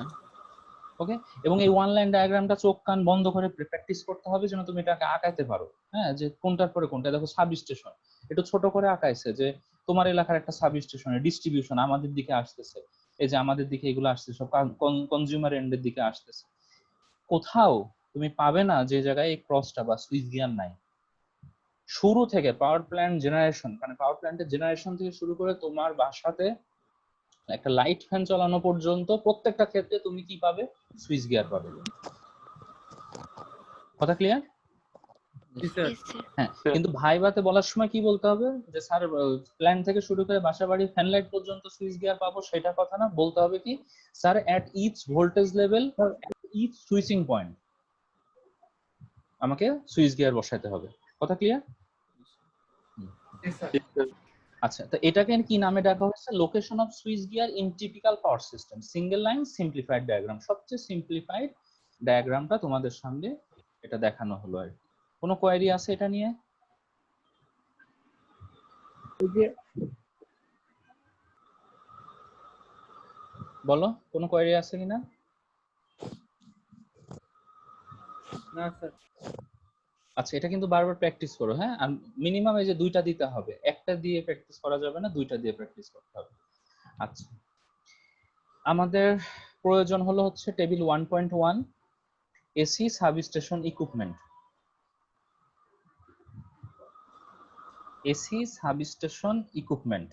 Speaker 1: ওকে, এবং এই ওয়ান লাইন ডায়াগ্রামটা চোখ কান বন্ধ করে প্র্যাকটিস করতে হবে যেন তুমি এটাকে আঁকাইতে পারো। হ্যাঁ, যে কোনটার পরে কোনটা। দেখো সাব স্টেশন একটু ছোট করে আঁকাইছে, যে তোমার এলাকার একটা সাব স্টেশনের ডিস্ট্রিবিউশন আমাদের দিকে আসতেছে, এই যে আমাদের দিকে এগুলো আসছে সব কনজিউমার এন্ডের দিকে আসতেছে। কোথাও তুমি পাবে না যে জায়গায় এই ক্রসটা বা সুইচ গিয়ার নাই। শুরু থেকে পাওয়ার প্ল্যান্ট জেনারেশন, মানে পাওয়ার প্ল্যান্টের জেনারেশন থেকে শুরু করে তোমার বাসাতে একটা লাইট ফ্যান চালানো পর্যন্ত প্রত্যেকটা ক্ষেত্রে তুমি কি পাবে, সুইচ গিয়ার পাবে। কথা ক্লিয়ার?
Speaker 3: জি স্যার।
Speaker 7: Yes, sir.
Speaker 1: হ্যাঁ, কিন্তু ভাইভাতে বলার সময় কি বলতে হবে, যে স্যার প্ল্যান থেকে শুরু করে বাসা বাড়ি ফ্যান লাইট পর্যন্ত সুইচ গিয়ার পাবো, সেটা কথা না, বলতে হবে কি sir at each voltage level, each switching point আমাকে সুইচ গিয়ার বসাতে হবে। কথা ক্লিয়ার? আচ্ছা, তো এটাকে কি নামে ডাকা হয়েছে? Location of switch gear in typical power system, single line simplified diagram. সবচেয়ে সিম্পলিফাইড ডায়াগ্রামটা তোমাদের সামনে এটা দেখানো হলো আর কি। কোনো কোয়েরি আছে এটা নিয়ে?
Speaker 4: ওই যে
Speaker 1: বলো, কোনো কোয়েরি আছে কিনা?
Speaker 3: না স্যার।
Speaker 1: আচ্ছা, এটা কিন্তু বারবার প্র্যাকটিস করো, হ্যাঁ? আর মিনিমাম এই যে দুইটা দিতে হবে, একটা দিয়ে প্র্যাকটিস করা যাবে না, দুইটা দিয়ে প্র্যাকটিস করতে হবে। আচ্ছা, আমাদের প্রয়োজন হলো হচ্ছে table 1.1 AC substation equipment. AC substation equipment,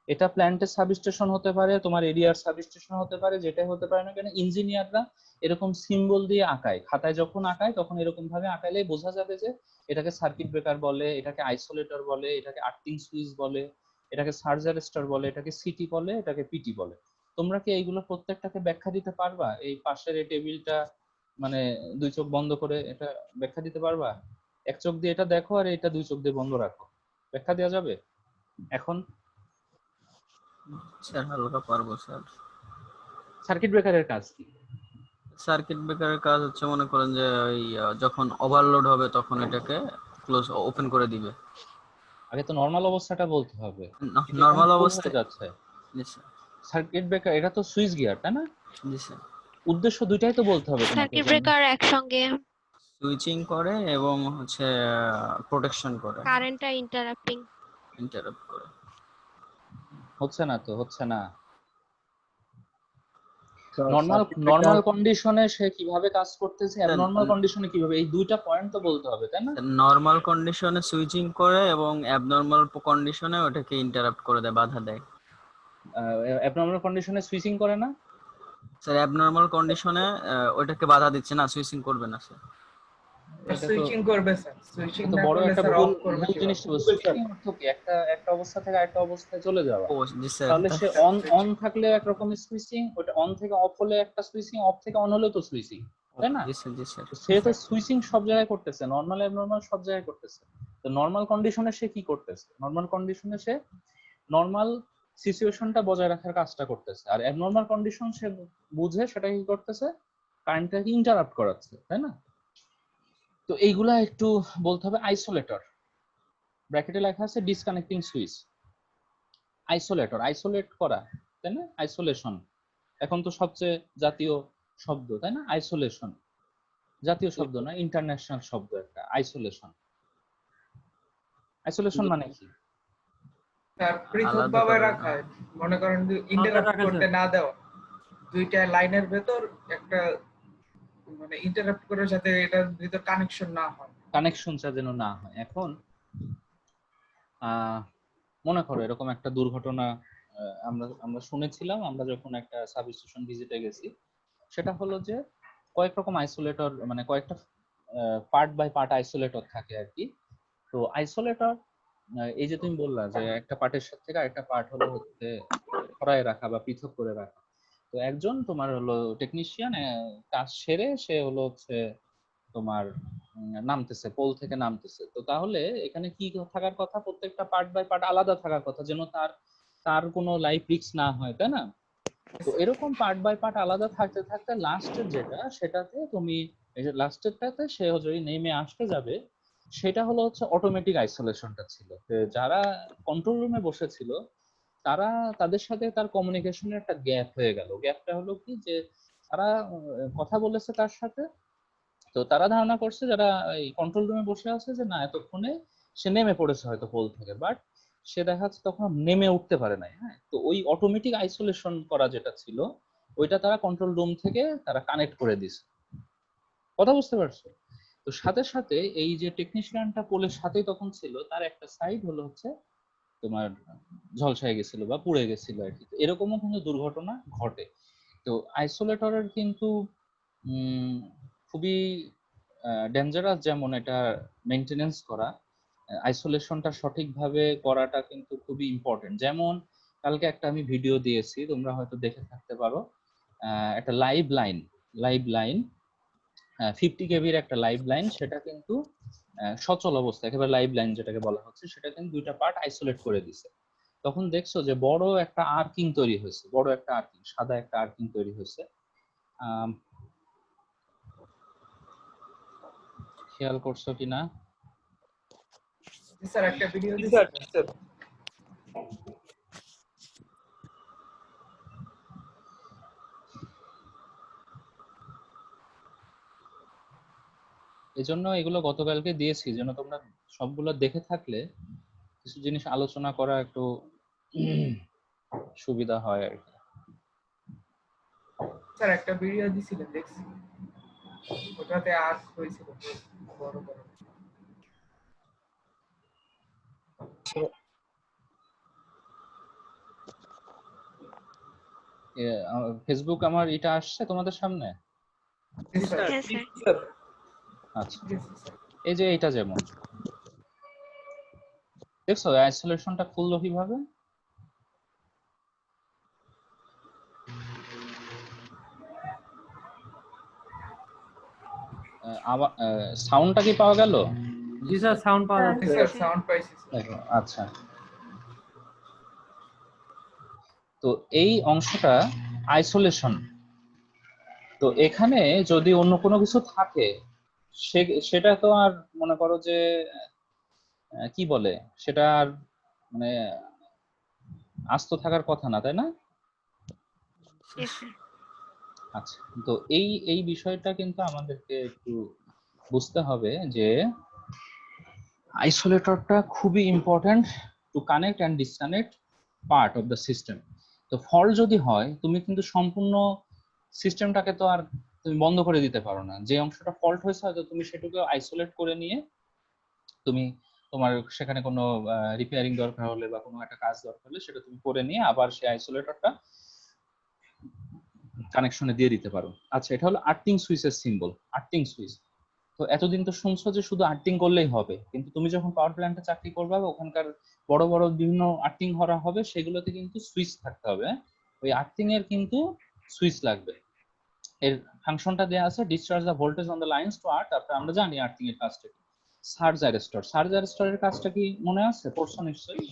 Speaker 1: এটা প্ল্যান্টের সাবস্টেশন হতে পারে, তোমার এরিয়ার সাবস্টেশন হতে পারে, যেটাই হতে পারে না কেন, ইঞ্জিনিয়াররা এরকম সিম্বল দিয়ে আঁকায়, খাতায় যখন আঁকায় তখন এরকম ভাবে আঁকাইলেই বোঝা যাবে যে এটাকে সার্কিট ব্রেকার বলে, এটাকে আইসোলেটর বলে, এটাকে আর্থিং সুইচ বলে, এটাকে সার্জ অ্যারেস্টার বলে, এটাকে সিটি বলে, এটাকে পিটি বলে। তোমরা কি এইগুলো প্রত্যেকটাকে ব্যাখ্যা দিতে পারবা? এই পাশের এই টেবিলটা মানে দুই চোখ বন্ধ করে এটা ব্যাখ্যা দিতে পারবা? এক চোখ দিয়ে এটা দেখো আর এটা দুই চোখ দিয়ে বন্ধ রাখো, ব্যাখ্যা দেওয়া যাবে এখন?
Speaker 2: স্যার হালকা পারবো স্যার।
Speaker 1: সার্কিট ব্রেকারের কাজ কি?
Speaker 2: সার্কিট ব্রেকারের কাজ হচ্ছে মনে করেন যে ওই যখন ওভারলোড হবে তখন এটাকে ক্লোজ ওপেন করে দিবে।
Speaker 1: আগে তো নরমাল অবস্থাটা বলতে হবে, কিন্তু
Speaker 2: নরমাল
Speaker 1: এখন ভুল
Speaker 2: অবস্থায়
Speaker 1: হয়ে যাচ্ছে।
Speaker 2: জি স্যার।
Speaker 1: সার্কিট ব্রেকার এটা তো সুইচ গিয়ার, তাই না?
Speaker 2: জি স্যার।
Speaker 1: উদ্দেশ্য দুইটাই তো বলতে হবে তোমাকে।
Speaker 7: সার্কিট ব্রেকার একসঙ্গে
Speaker 2: সুইচিং করে এবং হচ্ছে প্রোটেকশন করে,
Speaker 7: কারেন্টটা ইন্টারাপ্টিং।
Speaker 2: ইন্টারাপ্ট করে।
Speaker 1: হচ্ছে না তো, হচ্ছে না।
Speaker 4: Sir,
Speaker 1: normal
Speaker 4: circuit breaker-
Speaker 1: normal কন্ডিশনে সে কিভাবে কাজ করতেছে, অ্যাবনরমাল কন্ডিশনে কিভাবে, এই দুইটা পয়েন্ট তো বলতে হবে, তাই না?
Speaker 2: নরমাল কন্ডিশনে সুইচিং করে এবং অ্যাবনরমাল কন্ডিশনে ওটাকে ইন্টারাপ্ট করে দেয়, বাধা দেয়।
Speaker 1: অ্যাবনরমাল কন্ডিশনে সুইচিং করে না?
Speaker 2: স্যার অ্যাবনরমাল কন্ডিশনে ওটাকে বাধা দিচ্ছে না, সুইচিং করবে না স্যার।
Speaker 1: এটা তো
Speaker 5: সুইচিং করবে স্যার, সুইচিং
Speaker 1: এটা তো
Speaker 5: না
Speaker 1: বড়
Speaker 5: করলে
Speaker 1: একটা
Speaker 5: স্যার
Speaker 1: ভুল
Speaker 5: অফ করবে
Speaker 1: ভুল জিনিস।
Speaker 5: কিভাবে?
Speaker 1: সুইচিং অর্থ কি? একটা অবস্থা থেকে আরেকটা অবস্থায় চলে যাওয়া।
Speaker 2: ও জি স্যার।
Speaker 1: তাহলে সে অন অন থাকলে একরকম সুইচিং, ওটা অন থেকে অফ হলে একটা সুইচিং, অফ থেকে অন হলেও তো সুইচিং, তাই না?
Speaker 2: জি স্যার, জি স্যার।
Speaker 1: তো সে তো সুইচিং সব জায়গায় করতেছে, নরমাল অ্যাবনরমাল সব জায়গায় করতেছে। তো নরমাল কন্ডিশনে সে কি করতেছে? নরমাল কন্ডিশনে সে নরমাল সিচুয়েশনটা বজায় রাখার কাজটা করতেছে, আর অ্যাবনরমাল কন্ডিশন সে বুঝে সেটা কি করতেছে, কারেন্টটাকে ইন্টারাপ্ট করাচ্ছে, তাই না? তো এইগুলা একটু বলতে হবে। আইসোলেটর, ব্র্যাকেটে লেখা আছে ডিসকানেক্টিং সুইচ। আইসোলেটর, আইসোলেট করা, তাই না? আইসোলেশন এখন তো সবচেয়ে জাতীয় শব্দ, তাই না? আইসোলেশন জাতীয় শব্দ না, ইন্টারন্যাশনাল শব্দ একটা। আইসোলেশন, আইসোলেশন মানে কি?
Speaker 5: স্যার পৃথক
Speaker 2: আলাদা
Speaker 5: ভাবে
Speaker 2: করে
Speaker 5: রাখা, মনে করেন ইন্টারাপ্ট
Speaker 3: রাখা
Speaker 5: করতে
Speaker 3: যায়।
Speaker 5: না দেওয়া, দুইটা লাইনের ভেতর একটা মানে ইন্টারাপ্ট করে যাতে এটার ভিতর কানেকশন না হয়।
Speaker 1: কানেকশনটা যেন না হয়। এখন মনে করো এরকম একটা দুর্ঘটনা আমরা আমরা শুনেছিলাম, আমরা যখন একটা সাবস্টেশন ভিজিটে গেছি। সেটা হলো যে কয়েক রকম আইসোলেটর, মানে কয়েকটা পার্ট বাই পার্ট আইসোলেটর থাকে আর কি। তো আইসোলেটর, এই যে তুমি বললা যে একটা পার্টের সাথে থেকে আরেকটা পার্ট হলো হচ্ছে সরায় রাখা বা পৃথক করে রাখা। তো একজন তোমার হলো টেকনিশিয়ান কাজ সেরে সে হলো হচ্ছে তোমার নামতেছে, পোল থেকে নামতেছে। তো তাহলে এখানে কি থাকার কথা? প্রত্যেকটা পার্ট বাই পার্ট আলাদা থাকার কথা, যেন তার তার কোনো লাইফ রিস্ক না হয়, তাই না? তো এরকম পার্ট বাই পার্ট আলাদা থাকতে থাকতে লাস্টের যেটা, সেটাতে তুমি এই যে লাস্টেরটাতে সে যদি নেমে আসতে যাবে, সেটা হলো হচ্ছে অটোমেটিক আইসোলেশনটা ছিল। যারা কন্ট্রোল রুমে বসেছিল তারা, তাদের সাথে তার কমিউনিকেশনের একটা গ্যাপ হয়ে গেল। গ্যাপটা হলো কি, যে তারা কথা বলেছে তার সাথে, তো তারা ধারণা করছে যারা এই কন্ট্রোল রুমে বসে আছে যে না এতক্ষণে সে নেমে পড়েছে হয়তো পোল থেকে, বাট সে দেখা যাচ্ছে তখন নেমে উঠতে পারে নাই। হ্যাঁ, তো ওই অটোমেটিক আইসোলেশন করা যেটা ছিল, ওইটা তারা কন্ট্রোল রুম থেকে তারা কানেক্ট করে দিছে। কথা বুঝতে পারছো? তো সাথে সাথে এই যে টেকনিশিয়ানটা পোলের সাথেই তখন ছিল, তার একটা সাইড হলো হচ্ছে তোমার ঝলসায় গেছিল বা পুড়ে গেছিল আর কি। এরকমও কিন্তু দুর্ঘটনা ঘটে। তো আইসোলেটরের কিন্তু খুবই ডেঞ্জারাস, যেমন এটা মেনটেনেন্স করা, আইসোলেশনটা সঠিকভাবে করাটা কিন্তু খুবই ইম্পর্টেন্ট। যেমন কালকে একটা আমি ভিডিও দিয়েছি, তোমরা হয়তো দেখে থাকতে পারো, একটা লাইভ লাইন 50 কেবির একটা লাইভ লাইন, সেটা কিন্তু সচল অবস্থা একেবারে লাইভ লাইন যেটাকে বলা হচ্ছে, সেটা কিন্তু দুইটা পার্ট আইসোলেট করে দিছে। তখন দেখছো যে বড় একটা আর্কিং তৈরি হয়েছে, বড় একটা আর্কিং, সাদা একটা আর্কিং তৈরি হয়েছে। খেয়াল করছো কিনা?
Speaker 5: জি স্যার, একটা ভিডিও দিয়েছিলেন।
Speaker 1: এজন্য এগুলো গতকালকে দিয়েছি যেন তোমরা সবগুলো দেখে থাকলে কিছু জিনিস আলোচনা করা একটু সুবিধা হয় আর কি।
Speaker 5: স্যার একটা ভিডিও দিয়েছিলেন, দেখছি ওটাতে আর্ট হয়েছিল বড় বড়।
Speaker 1: ফেসবুক আমার এটা আসছে তোমাদের সামনে?
Speaker 5: জি স্যার।
Speaker 7: হ্যাঁ স্যার।
Speaker 1: আচ্ছা,
Speaker 5: জি স্যার।
Speaker 1: এই যে এটা যেমন দেখছো আইসোলেশনটা খুললো কিভাবে? আবার সাউন্ডটা কি পাওয়া গেল?
Speaker 3: জি স্যার, সাউন্ড পাওয়া
Speaker 5: জি
Speaker 3: যাচ্ছে।
Speaker 5: স্যার, সাউন্ড পাইছি স্যার।
Speaker 1: দেখো, আচ্ছা, তো এই অংশটা আইসোলেশন। তো এখানে যদি অন্য কোনো কিছু থাকে সেটা তো আর মনে করো যে কি বলে, সেটা আর মানে আস্ত থাকার কথা না, তাই না?
Speaker 7: Yes, sir.
Speaker 1: আচ্ছা, তো এই বিষয়টা কিন্তু আমাদেরকে একটু বুঝতে হবে যে আইসোলেটরটা খুবই important to connect and disconnect part of the system. তো ফল্ট যদি হয় তুমি কিন্তু সম্পূর্ণ সিস্টেমটাকে তো আর তুমি বন্ধ করে দিতে পারো না। যে অংশটা ফল্ট হয়েছে হয়তো তুমি সেটাকে আইসোলেট করে নিয়ে তুমি তোমার সেখানে কোনো রিপেয়ারিং দরকার হলে বা কোনো একটা কাজ দরকার হলে সেটা তুমি করে নিয়ে আবার সেই আইসোলেটরটা কানেকশনে দিয়ে দিতে পারো। আচ্ছা, এটা হলো আর্থিং সুইচের সিম্বল, আর্থিং সুইচ। তো এতদিন তো শুনছো যে শুধু আর্থিং করলেই হবে, কিন্তু তুমি যখন পাওয়ার প্ল্যান্টে চাকরি করবে ওখানকার বড় বড় বিভিন্ন আর্থিং করা হবে, সেগুলোতে কিন্তু সুইচ থাকতে হবে। ওই আর্থিং এর কিন্তু সুইচ লাগবে। এর ফাংশনটা দেয়া আছে, discharge the voltage on the lines to earth. তারপরে আমরা জানি আর্থিং এর কাজটা কি। সার্জ অ্যারেস্টর, সার্জ অ্যারেস্টরের কাজটা কি মনে আছে? পড়ছো নিশ্চয়ই।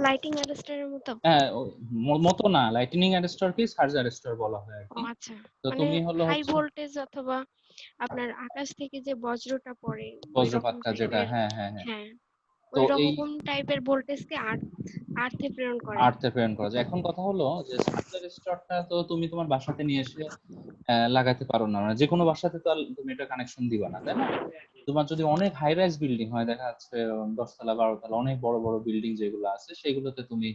Speaker 7: লাইটিং অ্যারেস্টারের মতো?
Speaker 1: হ্যাঁ, মতো না, লাইটনিং অ্যারেস্টরকে সার্জ অ্যারেস্টর বলা হয় আর
Speaker 7: ও
Speaker 1: কি।
Speaker 7: আচ্ছা,
Speaker 1: তো
Speaker 7: মানে
Speaker 1: তুমি হলো
Speaker 7: হাই
Speaker 1: হচ্ছে
Speaker 7: ভোল্টেজ অথবা আপনার আকাশ থেকে যে বজ্রটা পড়ে ওই রকম
Speaker 1: বজ্রপাতটা যেটা,
Speaker 7: টাইপের।
Speaker 1: হ্যাঁ হ্যাঁ হ্যাঁ।
Speaker 7: হ্যাঁ,
Speaker 1: তো
Speaker 7: ওই
Speaker 1: এই
Speaker 7: রকম টাইপের ভোল্টেজকে আর্থে প্রেরণ করে।
Speaker 1: আর্থে প্রেরণ করা যায়। এখন কথা হলো যে সার্জ অ্যারেস্টরটা তো তুমি তোমার বাসাতে নিয়ে এসে লাগাতে পারো না, মানে যে কোনো বাসাতে তো আর তুমি এটা কানেকশন দিবা না, তাই না? তোমার যদি অনেক হাই রাইজ বিল্ডিং হয়, দেখা যাচ্ছে 10 তলা 12 তলা অনেক বড় বড় বিল্ডিং যেগুলো আছে সেগুলোতে তুমি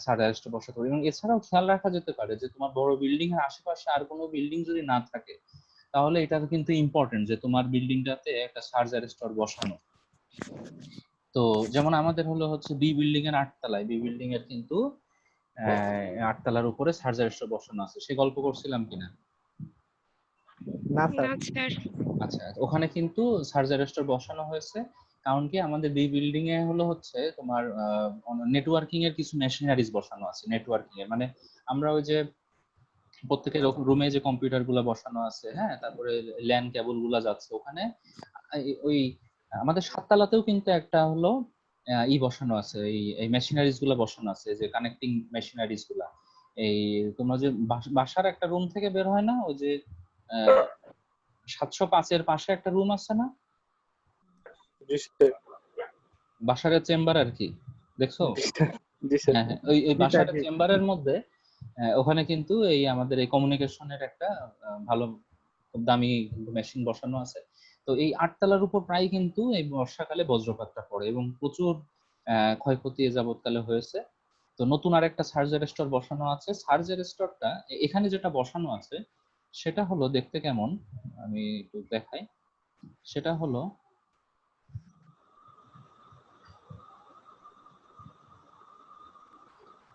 Speaker 1: সার্জ অ্যারেস্টর বসাতে পারো। এবং এছাড়াও খেয়াল রাখা যেতে পারে যে তোমার বড় বিল্ডিং এর আশেপাশে আর কোনো বিল্ডিং যদি না থাকে তাহলে এটা কিন্তু ইম্পর্টেন্ট যে তোমার বিল্ডিংটাতে একটা সার্জ অ্যারেস্টর বসানো। তো যেমন আমাদের হলো হচ্ছে বি বিল্ডিং এর 8 তলায়, বি বিল্ডিং এর কিন্তু 8 তলার উপরে সার্জ অ্যারেস্টর বসানো আছে। সে গল্প করছিলাম কিনা?
Speaker 4: না স্যার।
Speaker 7: না স্যার।
Speaker 1: আচ্ছা, ওখানে কিন্তু সার্জ অ্যারেস্টর বসানো হয়েছে কারণ কি আমাদের বি বিল্ডিং এ হলো হচ্ছে তোমার নেটওয়ার্কিং এর কিছু মেশিনারিজ বসানো আছে। নেটওয়ার্কিং এর মানে আমরা ওই যে প্রত্যেকের রুমে যে কম্পিউটার গুলা বসানো আছে, হ্যাঁ, তারপরে ল্যান কেবল গুলা যাচ্ছে ওখানে। ওই আমাদের 7 তলাতেও কিন্তু একটা হলো বসানো আছে, এই মেশিনারিজ গুলা বসানো আছে, যে কানেক্টিং মেশিনারিজ গুলা। এই তোমরা যে বাসার একটা রুম থেকে বের হয় না, ওই যে 705-এর পাশে একটা রুম আছে না, বাসারের চেম্বার আর কি, দেখছো? হ্যাঁ হ্যাঁ, ওই বাসারের চেম্বারের মধ্যে ওখানে কিন্তু এই আমাদের এই কমিউনিকেশনের একটা ভালো খুব দামি মেশিন বসানো আছে। তো এই 8 তলার উপর প্রায় কিন্তু এই বর্ষাকালে বজ্রপাতটা পড়ে এবং প্রচুর ক্ষয়ক্ষতি এ যাবৎকালে হয়েছে। তো নতুন আরেকটা সার্জ অ্যারেস্টর বসানো আছে। সার্জ অ্যারেস্টরটা এখানে যেটা বসানো আছে সেটা হলো দেখতে কেমন, আমি একটু দেখাই। সেটা হলো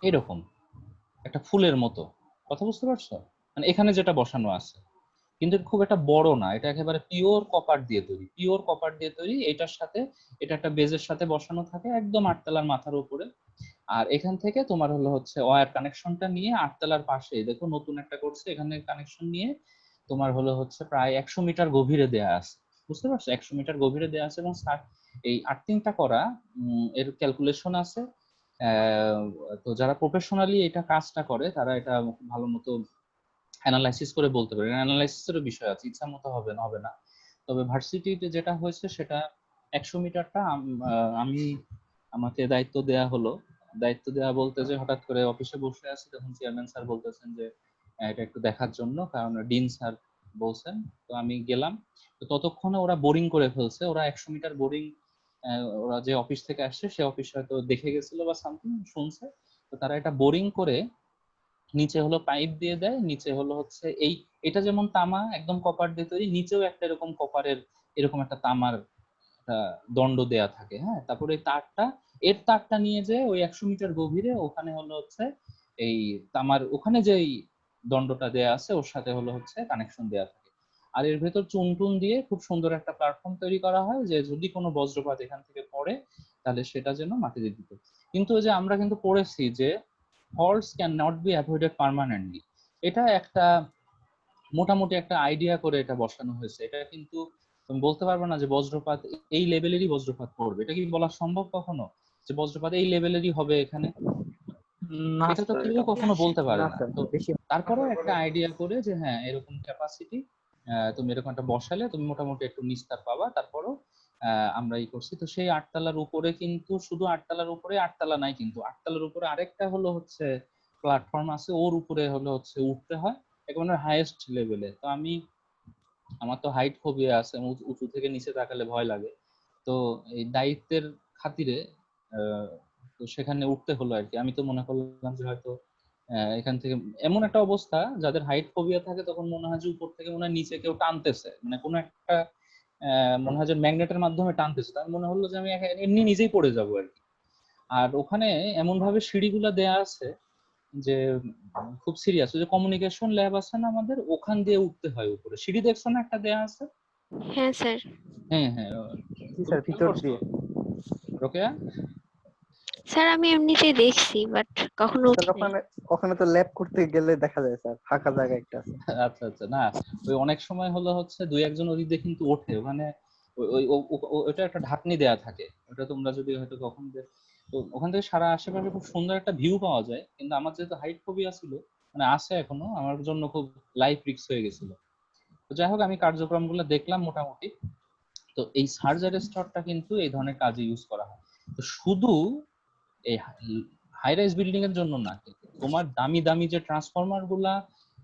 Speaker 1: এরকম একটা ফুলের মতো, কথা বুঝতে পারছো? মানে এখানে যেটা বসানো আছে কিন্তু খুব একটা বড় না, এটা একেবারে পিওর কপার দিয়ে তৈরি, পিওর কপার দিয়ে তৈরি। এটার সাথে এটা একটা বেজের সাথে বসানো থাকে একদম 8 তলার মাথার উপরে। আর এখান থেকে তোমার হলো হচ্ছে ওয়্যার কানেকশনটা নিয়ে 8 তলার পাশে দেখো নতুন একটা করছে, এখানে কানেকশন নিয়ে তোমার হলো হচ্ছে প্রায় 100 মিটার গভীরে দেয়া আছে, বুঝতে পারছো? 100 মিটার গভীরে দেয়া আছে এবং এই আর্থিংটা করা এর ক্যালকুলেশন আছে। তো যারা প্রফেশনালি এটা কাজটা করে তারা এটা ভালো মতো অ্যানালাইসিস করে বলতে পারি। অ্যানালাইসিসেরও বিষয় আছে, ইচ্ছা মতো হবে না। তবে ভার্সিটিতে যেটা হয়েছে সেটা 100 মিটারটা আমি আমাকে দায়িত্ব দেয়া হলো। দায়িত্ব দেওয়া বলতে যে হঠাৎ করে অফিসে বসে আছি, তখন চেয়ারম্যান স্যার বলতেছেন যে এটা একটু দেখার জন্য, কারণ ডিন স্যার বলছেন। তো আমি গেলাম। তো ততক্ষণে ওরা বোরিং করে ফেলছে। ওরা 100 মিটার বোরিং, ওরা যে অফিস থেকে আসছে সে অফিস হয়তো দেখে গেছিল বা সামথিং শুনছে। তো তারা এটা বোরিং করে নিচে হলো পাইপ দিয়ে দেয়, নিচে হলো হচ্ছে এটা যেমন তামা একদম কপার দিয়ে তৈরি, নিচেও একটা এরকম কপারের এরকম একটা তামার একটা দণ্ড দেয়া থাকে। হ্যাঁ, তারপরে এর তারটা নিয়ে যে ওই 100 মিটার গভীরে ওখানে হলো হচ্ছে এই তামার ওখানে যে দণ্ডটা দেয়া আছে ওর সাথে হলো হচ্ছে কানেকশন দেয়া থাকে। আর এর ভেতর চুন দিয়ে খুব সুন্দর একটা প্ল্যাটফর্ম তৈরি করা হয়, যে যদি কোনো বজ্রপাত এখান থেকে পড়ে তাহলে সেটা যেন মাটিতে দিতে। কিন্তু ওই যে আমরা কিন্তু পড়েছি যে faults can not be avoided permanently, এটা একটা মোটামুটি একটা আইডিয়া করে এটা বসানো হয়েছে। এটা কিন্তু তুমি বলতে পারবে না যে বজ্রপাত এই লেভেলেরই বজ্রপাত পড়বে। এটা কি বলা সম্ভব কখনো যে বজ্রপাত এই লেভেলেরই হবে এখানে?
Speaker 4: না
Speaker 1: এটা তো
Speaker 4: স্যার,
Speaker 1: কেউ
Speaker 4: এটা
Speaker 1: কখনো বলতে পারে
Speaker 4: না
Speaker 1: না।
Speaker 4: স্যার,
Speaker 1: তো
Speaker 4: বেশি
Speaker 1: তারপরেও একটা আইডিয়া করে যে হ্যাঁ এরকম ক্যাপাসিটি তুমি এরকম একটা বসালে তুমি মোটামুটি একটু নিস্তার পাবা। তারপরও আমরা করছি। তো সেই 8 তলার উপরে কিন্তু শুধু 8 তলার উপরে 8 তলা নাই, কিন্তু 8 তলার উপরে আরেকটা হলো হচ্ছে প্ল্যাটফর্ম আছে, ওর উপরে হলো হচ্ছে উঠতে হয় একেবারে হাইয়েস্ট লেভেলে। তো আমার তো হাইট ফোবিয়া আছে, উঁচু থেকে নিচে তাকালে ভয় লাগে। তো এই দায়িত্বের খাতিরে তো সেখানে উঠতে হলো আর কি। আমি তো মনে করলাম যে হয়তো এখান থেকে এমন একটা অবস্থা, যাদের হাইট ফোবিয়া থাকে তখন মনে হয় যে উপর থেকে মনে হয় নিচে কেউ টানতেছে, মানে কোনো একটা মনে হয় যে ম্যাগনেটের মাধ্যমে টানতেছে। তার মনে হলো যে আমি এমনি নিজেই পড়ে যাবো আর কি। আর ওখানে এমন ভাবে সিঁড়িগুলা দেয়া আছে যে খুব সিরিয়াস। ওই যে কমিউনিকেশন ল্যাব আছে না আমাদের, ওখান দিয়ে উঠতে হয় উপরে। সিঁড়ি দেখছো না একটা দেয়া আছে?
Speaker 7: হ্যাঁ স্যার।
Speaker 1: হ্যাঁ হ্যাঁ,
Speaker 4: জি
Speaker 1: তুমি
Speaker 4: স্যার,
Speaker 1: খেয়াল
Speaker 4: ভিতর
Speaker 1: করছো
Speaker 4: দিয়ে।
Speaker 1: রোকেয়া?
Speaker 7: স্যার আমি এমনিতেই দেখছি বাট কখনো
Speaker 4: স্যার
Speaker 7: উঠি নাই।
Speaker 4: ওখানে ওখানে তো ল্যাব করতে গেলে দেখা যায় স্যার, ফাঁকা জায়গা একটা আছে।
Speaker 1: আচ্ছা আচ্ছা, না ওই অনেক সময় হলো হচ্ছে দুই একজন ওদিক দিয়ে কিন্তু ওঠে ওখানে। ওটা একটা ঢাকনি দেয়া থাকে, ওটা তোমরা যদি হয়তো কখন তো ওখান থেকে সারা আশেপাশে খুব সুন্দর একটা ভিউ পাওয়া যায়। কিন্তু আমার যেহেতু হাইট ফোবিয়া ছিল, মানে আছে এখনো, আমার জন্য খুব লাইফ রিস্ক হয়ে গেছিল। তো যাই হোক আমি কার্যক্রমগুলো দেখলাম মোটামুটি। তো এই সার্জারি স্টরটা কিন্তু এই ধরনের কাজে ইউজ করা হয়। তো শুধু এই হাই রাইজ বিল্ডিং এর জন্য না, কিন্তু তোমার দামি দামি যে ট্রান্সফরমার গুলা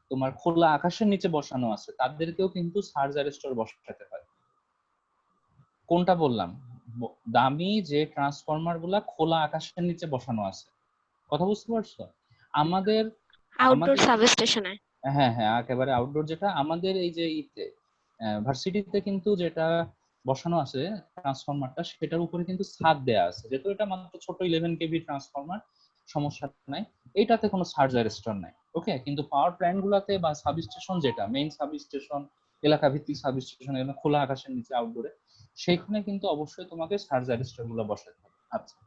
Speaker 1: তোমার খোলা আকাশের নিচে বসানো আছে তাদেরকেও কিন্তু সার্জ অ্যারেস্টর বসাতে হয়। কোনটা বললাম? দামি যে ট্রান্সফরমার গুলা খোলা আকাশের নিচে বসানো আছে, কথা বুঝতে পারছো? আমাদের
Speaker 7: আউটডোর
Speaker 1: আমাদের
Speaker 7: সাবস্টেশনে।
Speaker 1: হ্যাঁ হ্যাঁ, একেবারে আউটডোর। যেটা আমাদের এই যে ভার্সিটিতে কিন্তু যেটা বসানো আছে ট্রান্সফরমারটা, সেটার উপরে কিন্তু ছাদ দেয়া আছে, যেহেতু এটা মাত্র ছোট 11 কেভি ট্রান্সফরমার, সমস্যা নাই, এইটাতে কোনো সার্জ অ্যারেস্টর নাই। ওকে, কিন্তু পাওয়ার প্ল্যান্ট গুলাতে বা সাবস্টেশন, যেটা মেইন সাবস্টেশন, এলাকা ভিত্তিক সাবস্টেশন, এগুলো খোলা আকাশের নিচে আউটডোরে, সেইখানে কিন্তু অবশ্যই তোমাকে সার্জ অ্যারেস্টর গুলো বসাতে হবে। আচ্ছা,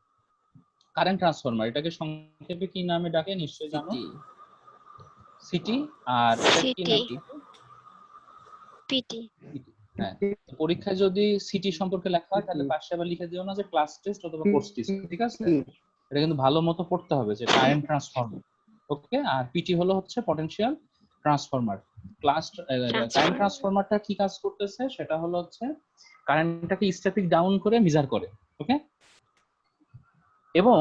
Speaker 1: কারেন্ট ট্রান্সফরমার এটাকে সংক্ষেপে কি নামে ডাকে নিশ্চয়ই জানো?
Speaker 2: সিটি।
Speaker 1: সিটি। আর এটার কি
Speaker 7: সিটি,
Speaker 1: নাম?
Speaker 7: পিটি।
Speaker 1: হ্যাঁ, পরীক্ষায় যদি সিটি সম্পর্কে লেখা হয় তাহলে পাশে আবার লিখে দিও না যে ক্লাস টেস্ট অথবা কোর্স টেস্ট, ঠিক আছে? এটা কিন্তু ভালো মতো পড়তে হবে যে কারেন্ট ট্রান্সফরমার। ওকে, আর পিটি হলো হচ্ছে পটেনশিয়াল ট্রান্সফরমার। কারেন্ট ট্রান্সফরমারটা কি কাজ করতেছে সেটা হলো হচ্ছে কারেন্টটাকে স্ট্যাটিক ডাউন করে মেজার করে। ওকে, এবং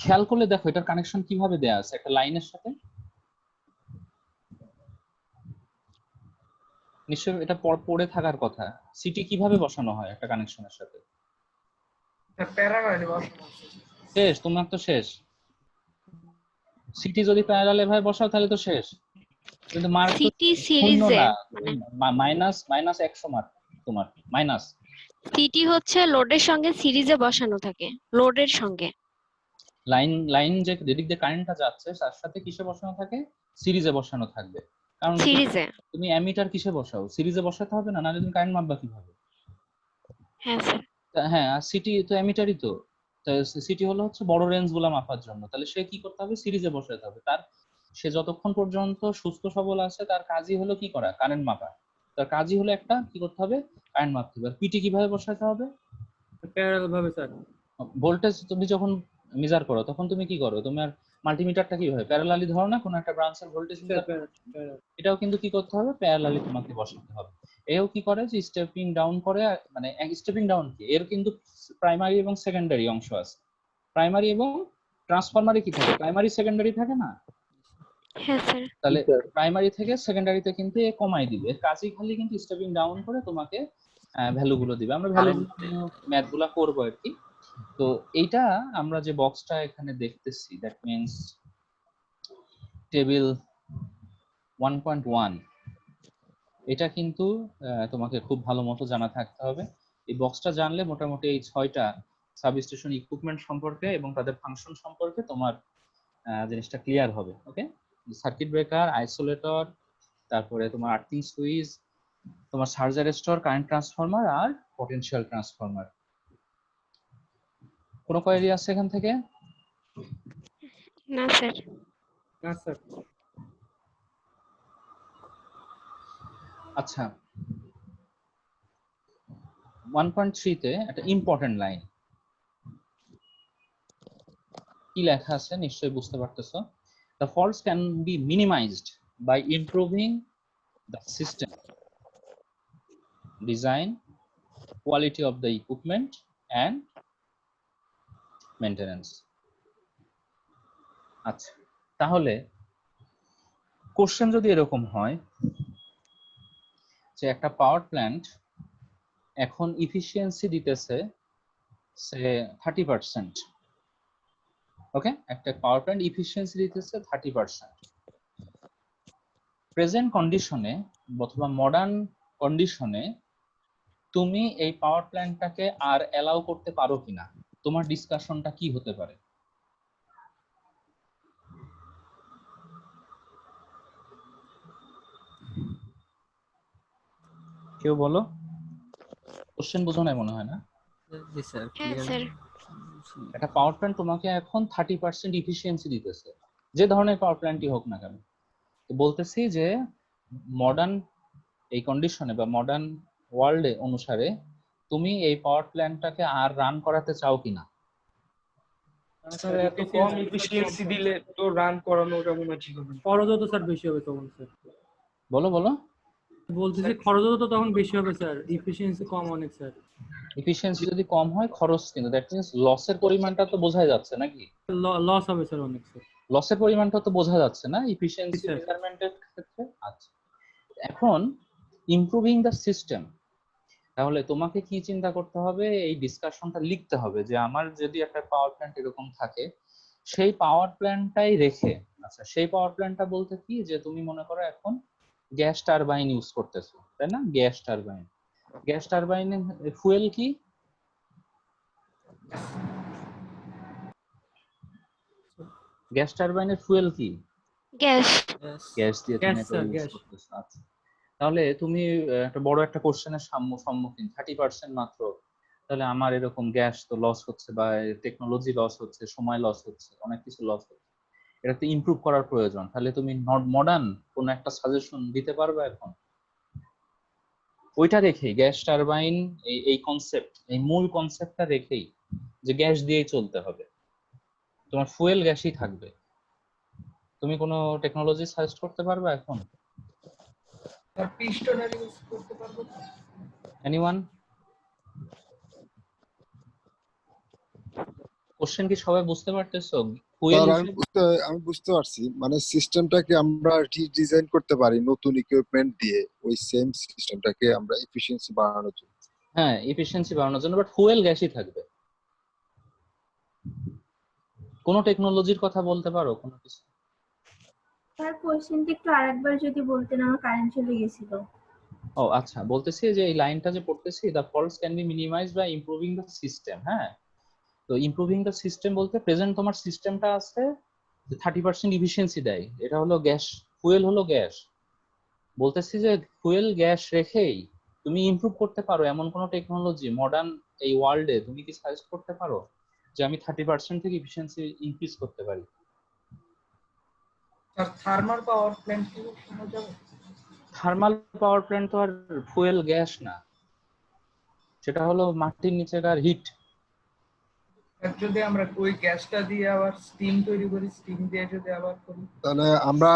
Speaker 1: খেয়াল করলে দেখো এটার কানেকশন কিভাবে দেয়া আছে একটা লাইনের সাথে। নিশ্চয়ই এটা পড়ে থাকার কথা। সিটি কিভাবে বসানো হয় একটা কানেকশনের সাথে?
Speaker 5: প্যারালালি বসানো আছে।
Speaker 1: শেষ, তোমার তো শেষ। সিটি যদি প্যারালাল ভাবে বসাও তাহলে তো শেষ, কিন্তু মার্ক তো
Speaker 7: সিটি
Speaker 1: শূন্য
Speaker 7: সিরিজে,
Speaker 1: না,
Speaker 7: মানে
Speaker 1: মাইনাস 100 মার্ক তোমার মাইনাস।
Speaker 7: সিটি হচ্ছে লোডের সঙ্গে সিরিজে বসানো থাকে, লোডের সঙ্গে।
Speaker 1: লাইন যে যেদিক দিয়ে কারেন্টটা যাচ্ছে তার সাথে কিসে বসানো থাকে? সিরিজে বসানো থাকবে। কারণ
Speaker 7: সিরিজে।
Speaker 1: তুমি অ্যামিটার কিসে বসাও? সিরিজে বসাতে হবে না, নাহলে তুমি কারেন্ট মাপবা কিভাবে?
Speaker 7: হ্যাঁ স্যার।
Speaker 1: হ্যাঁ, আর সিটি তো অ্যামিটারই তো। সিটি হলো হচ্ছে বড় রেঞ্জ গুলা মাপার জন্য। তাহলে সে কি করতে হবে? সিরিজে বসাতে হবে। সে যতক্ষণ পর্যন্ত সুস্থ সবল আছে তার কাজই হলো কি করা? কারেন্ট মাপা। তার কাজই হলো একটা কি করতে হবে? কারেন্ট মাপতে হবে। আর পিটি কিভাবে বসাতে হবে?
Speaker 3: প্যারালাল ভাবে স্যার।
Speaker 1: ভোল্টেজ তুমি যখন মেজার করো তখন তুমি কি করো? তোমার মাল্টিমিটারটা কি হয়, প্যারালালি ধরো না কোনো একটা ব্রাঞ্চের ভোল্টেজ এটাও কিন্তু কি করতে হবে, প্যারালালি তোমাকে বসাতে হবে। এও কি করে যে স্টেপিং ডাউন করে, মানে স্টেপিং ডাউন কি, এর কিন্তু প্রাইমারি এবং সেকেন্ডারি অংশ আছে। প্রাইমারি এবং ট্রান্সফরমারে কি থাকে, প্রাইমারি সেকেন্ডারি থাকে না?
Speaker 7: হ্যাঁ স্যার।
Speaker 1: তাহলে প্রাইমারি থেকে সেকেন্ডারিতে কিন্তু এ কমাই দিবে, কাজই খালি কিন্তু স্টেপিং ডাউন করে তোমাকে ভ্যালু গুলো দিবে। আমরা ভ্যালু ম্যাথ গুলা করবো আর কি। তো এইটা আমরা যে বক্সটা এখানে দেখতেছি, দ্যাট মিন্স টেবিল 1.1, এটা কিন্তু তোমাকে খুব ভালো মতো জানা থাকতে হবে। এই বক্সটা জানলে মোটামুটি এই 6টা সাবস্টেশন ইকুইপমেন্ট সম্পর্কে এবং তাদের ফাংশন সম্পর্কে তোমার জিনিসটা ক্লিয়ার হবে। ওকে, সার্কিট ব্রেকার, আইসোলেটর, তারপরে তোমার আর্থিং সুইচ, তোমার সার্জ অ্যারেস্টর, কারেন্ট ট্রান্সফরমার আর পটেনশিয়াল ট্রান্সফরমার। কোনো কোয়েরি আছে এখান থেকে?
Speaker 7: না স্যার।
Speaker 3: না স্যার।
Speaker 1: আচ্ছা, 1.3 তে একটা ইম্পর্টেন্ট লাইন কি লেখা আছে নিশ্চয়ই বুঝতে পারতেছো। The faults can be minimized by improving the system design, quality of the equipment and maintenance. আচ্ছা, তাহলে কোশ্চেন যদি এরকম হয় যে একটা পাওয়ার প্ল্যান্ট এখন ইফিসিয়েন্সি দিতেছে সে 30%, ওকে, একটা পাওয়ার প্ল্যান্ট ইফিসিয়েন্সি দিতেছে 30%। প্রেজেন্ট কন্ডিশনে অথবা মডার্ন কন্ডিশনে তুমি এই পাওয়ার প্ল্যান্টটাকে আর অ্যালাউ করতে পারো কিনা, তোমার ডিসকাশনটা কি হতে পারে? কেউ বলো, কোশ্চেন বোঝো না মনে হয় না?
Speaker 2: জি স্যার,
Speaker 7: হ্যাঁ
Speaker 2: ক্লিয়ার।
Speaker 7: স্যার।
Speaker 1: একটা পাওয়ার প্ল্যান্ট তোমাকে এখন 30% ইফিসিয়েন্সি দিতেছে, যে ধরনের পাওয়ার প্ল্যান্টই হোক না কেন। তো বলতেছি যে মডার্ন এই কন্ডিশনে বা মডার্ন ওয়ার্ল্ডে অনুসারে তুমি এই পাওয়ার প্ল্যান্টটাকে আর রান করাতে চাও কিনা?
Speaker 8: স্যার এত কম এফিসিয়েন্সি দিলে তো রান করানোটা মনে হয় ঠিক হবে না।
Speaker 3: খরচও তো স্যার বেশি হবে তখন স্যার।
Speaker 1: বলো বলো।
Speaker 3: বলতেছি খরচও তো তখন বেশি হবে স্যার, ইফিসিয়েন্সি কম অনেক স্যার।
Speaker 1: এফিসিয়েন্সি যদি কম হয় খরচ কিন্তু, দ্যাট মিন্স লসের পরিমাণটা তো বোঝাই যাচ্ছে নাকি?
Speaker 3: লস হবে স্যার অনেক স্যার।
Speaker 1: লসের পরিমাণটা তো বোঝা যাচ্ছে না এফিসিয়েন্সি মেজারমেন্টের ক্ষেত্রে। আচ্ছা, এখন ইমপ্রুভিং দ্য সিস্টেম, তাহলে তোমাকে কি চিন্তা করতে হবে, এই ডিসকাশনটা লিখতে হবে যে আমার যদি একটা পাওয়ার প্ল্যান্ট এরকম থাকে, সেই পাওয়ার প্ল্যান্টটাই রেখে, আচ্ছা সেই পাওয়ার প্ল্যান্টটা বলতে কি, যে তুমি মনে করো এখন গ্যাস টারবাইন ইউজ করতেছো, তাই না? গ্যাস টারবাইন, গ্যাস টারবাইনের ফুয়েল কি? গ্যাস টারবাইনের ফুয়েল কি?
Speaker 7: গ্যাস।
Speaker 1: গ্যাস দিয়ে তুমি এটা ইউজ করতেছো। আচ্ছা, তাহলে তুমি একটা বড় একটা কোশ্চেনের সম্মুখীন, 30% মাত্র, তাহলে আমার এরকম গ্যাস তো লস হচ্ছে বা টেকনোলজি লস হচ্ছে, সময় লস হচ্ছে, অনেক কিছু লস হচ্ছে, এটা তো ইমপ্রুভ করার প্রয়োজন। তাহলে তুমি মডার্ন কোন একটা সাজেশন দিতে পারবে এখন? ওইটা রেখেই গ্যাস টারবাইন, এই কনসেপ্ট, এই মূল কনসেপ্টটা রেখেই যে গ্যাস দিয়েই চলতে হবে, তোমার ফুয়েল গ্যাসই থাকবে, তুমি কোনো টেকনোলজি সাজেস্ট করতে পারবে এখন?
Speaker 5: আর পিস্টনের ইউজ করতে পারবো?
Speaker 1: এনিওয়ান? কোশ্চেন কি সবাই বুঝতে পারতেছো? ফুয়েল
Speaker 6: আমি বুঝতে পারছি, মানে সিস্টেমটাকে আমরা রিডিজাইন করতে পারি নতুন ইকুইপমেন্ট দিয়ে, ওই সেম সিস্টেমটাকে আমরা এফিসিয়েন্সি বাড়ানোর জন্য।
Speaker 1: হ্যাঁ, এফিসিয়েন্সি বাড়ানোর জন্য, বাট ফুয়েল গ্যাসই থাকবে। কোন টেকনোলজির কথা বলতে পারো কোনো কিছু?
Speaker 9: স্যার কোশ্চেনটা একটু আরেকবার যদি বলতেন, আমার কারেন্ট চলে গেছিল।
Speaker 1: ও আচ্ছা, বলতেছি যে এই লাইনটা যে পড়তেছি, the faults can be minimised by improving the system. হ্যাঁ, তো ইমপ্রুভিং দ্য সিস্টেম বলতে প্রেজেন্ট তোমার সিস্টেমটা আছে 30% ইফিসিয়েন্সি দেয়, এটা হলো গ্যাস, ফুয়েল হলো গ্যাস। বলতেছি যে ফুয়েল গ্যাস রেখেই তুমি ইমপ্রুভ করতে পারো এমন কোন টেকনোলজি মডার্ন এই ওয়ার্ল্ডে তুমি কি সাজেস্ট করতে পারো যে আমি 30% থেকে এফিসিয়েন্সি ইনক্রিজ করতে পারি?
Speaker 5: আর থার্মাল পাওয়ার প্ল্যান্ট কি শোনা যাবে?
Speaker 1: থার্মাল পাওয়ার প্ল্যান্ট তো আর ফুয়েল গ্যাস না, সেটা হলো মাটির নিচেকার হিট।
Speaker 5: আর যদি আমরা ওই গ্যাসটা দিয়ে আবার স্টিম তৈরি করি, স্টিম দিয়ে যদি আবার করি,
Speaker 6: তাহলে আমরা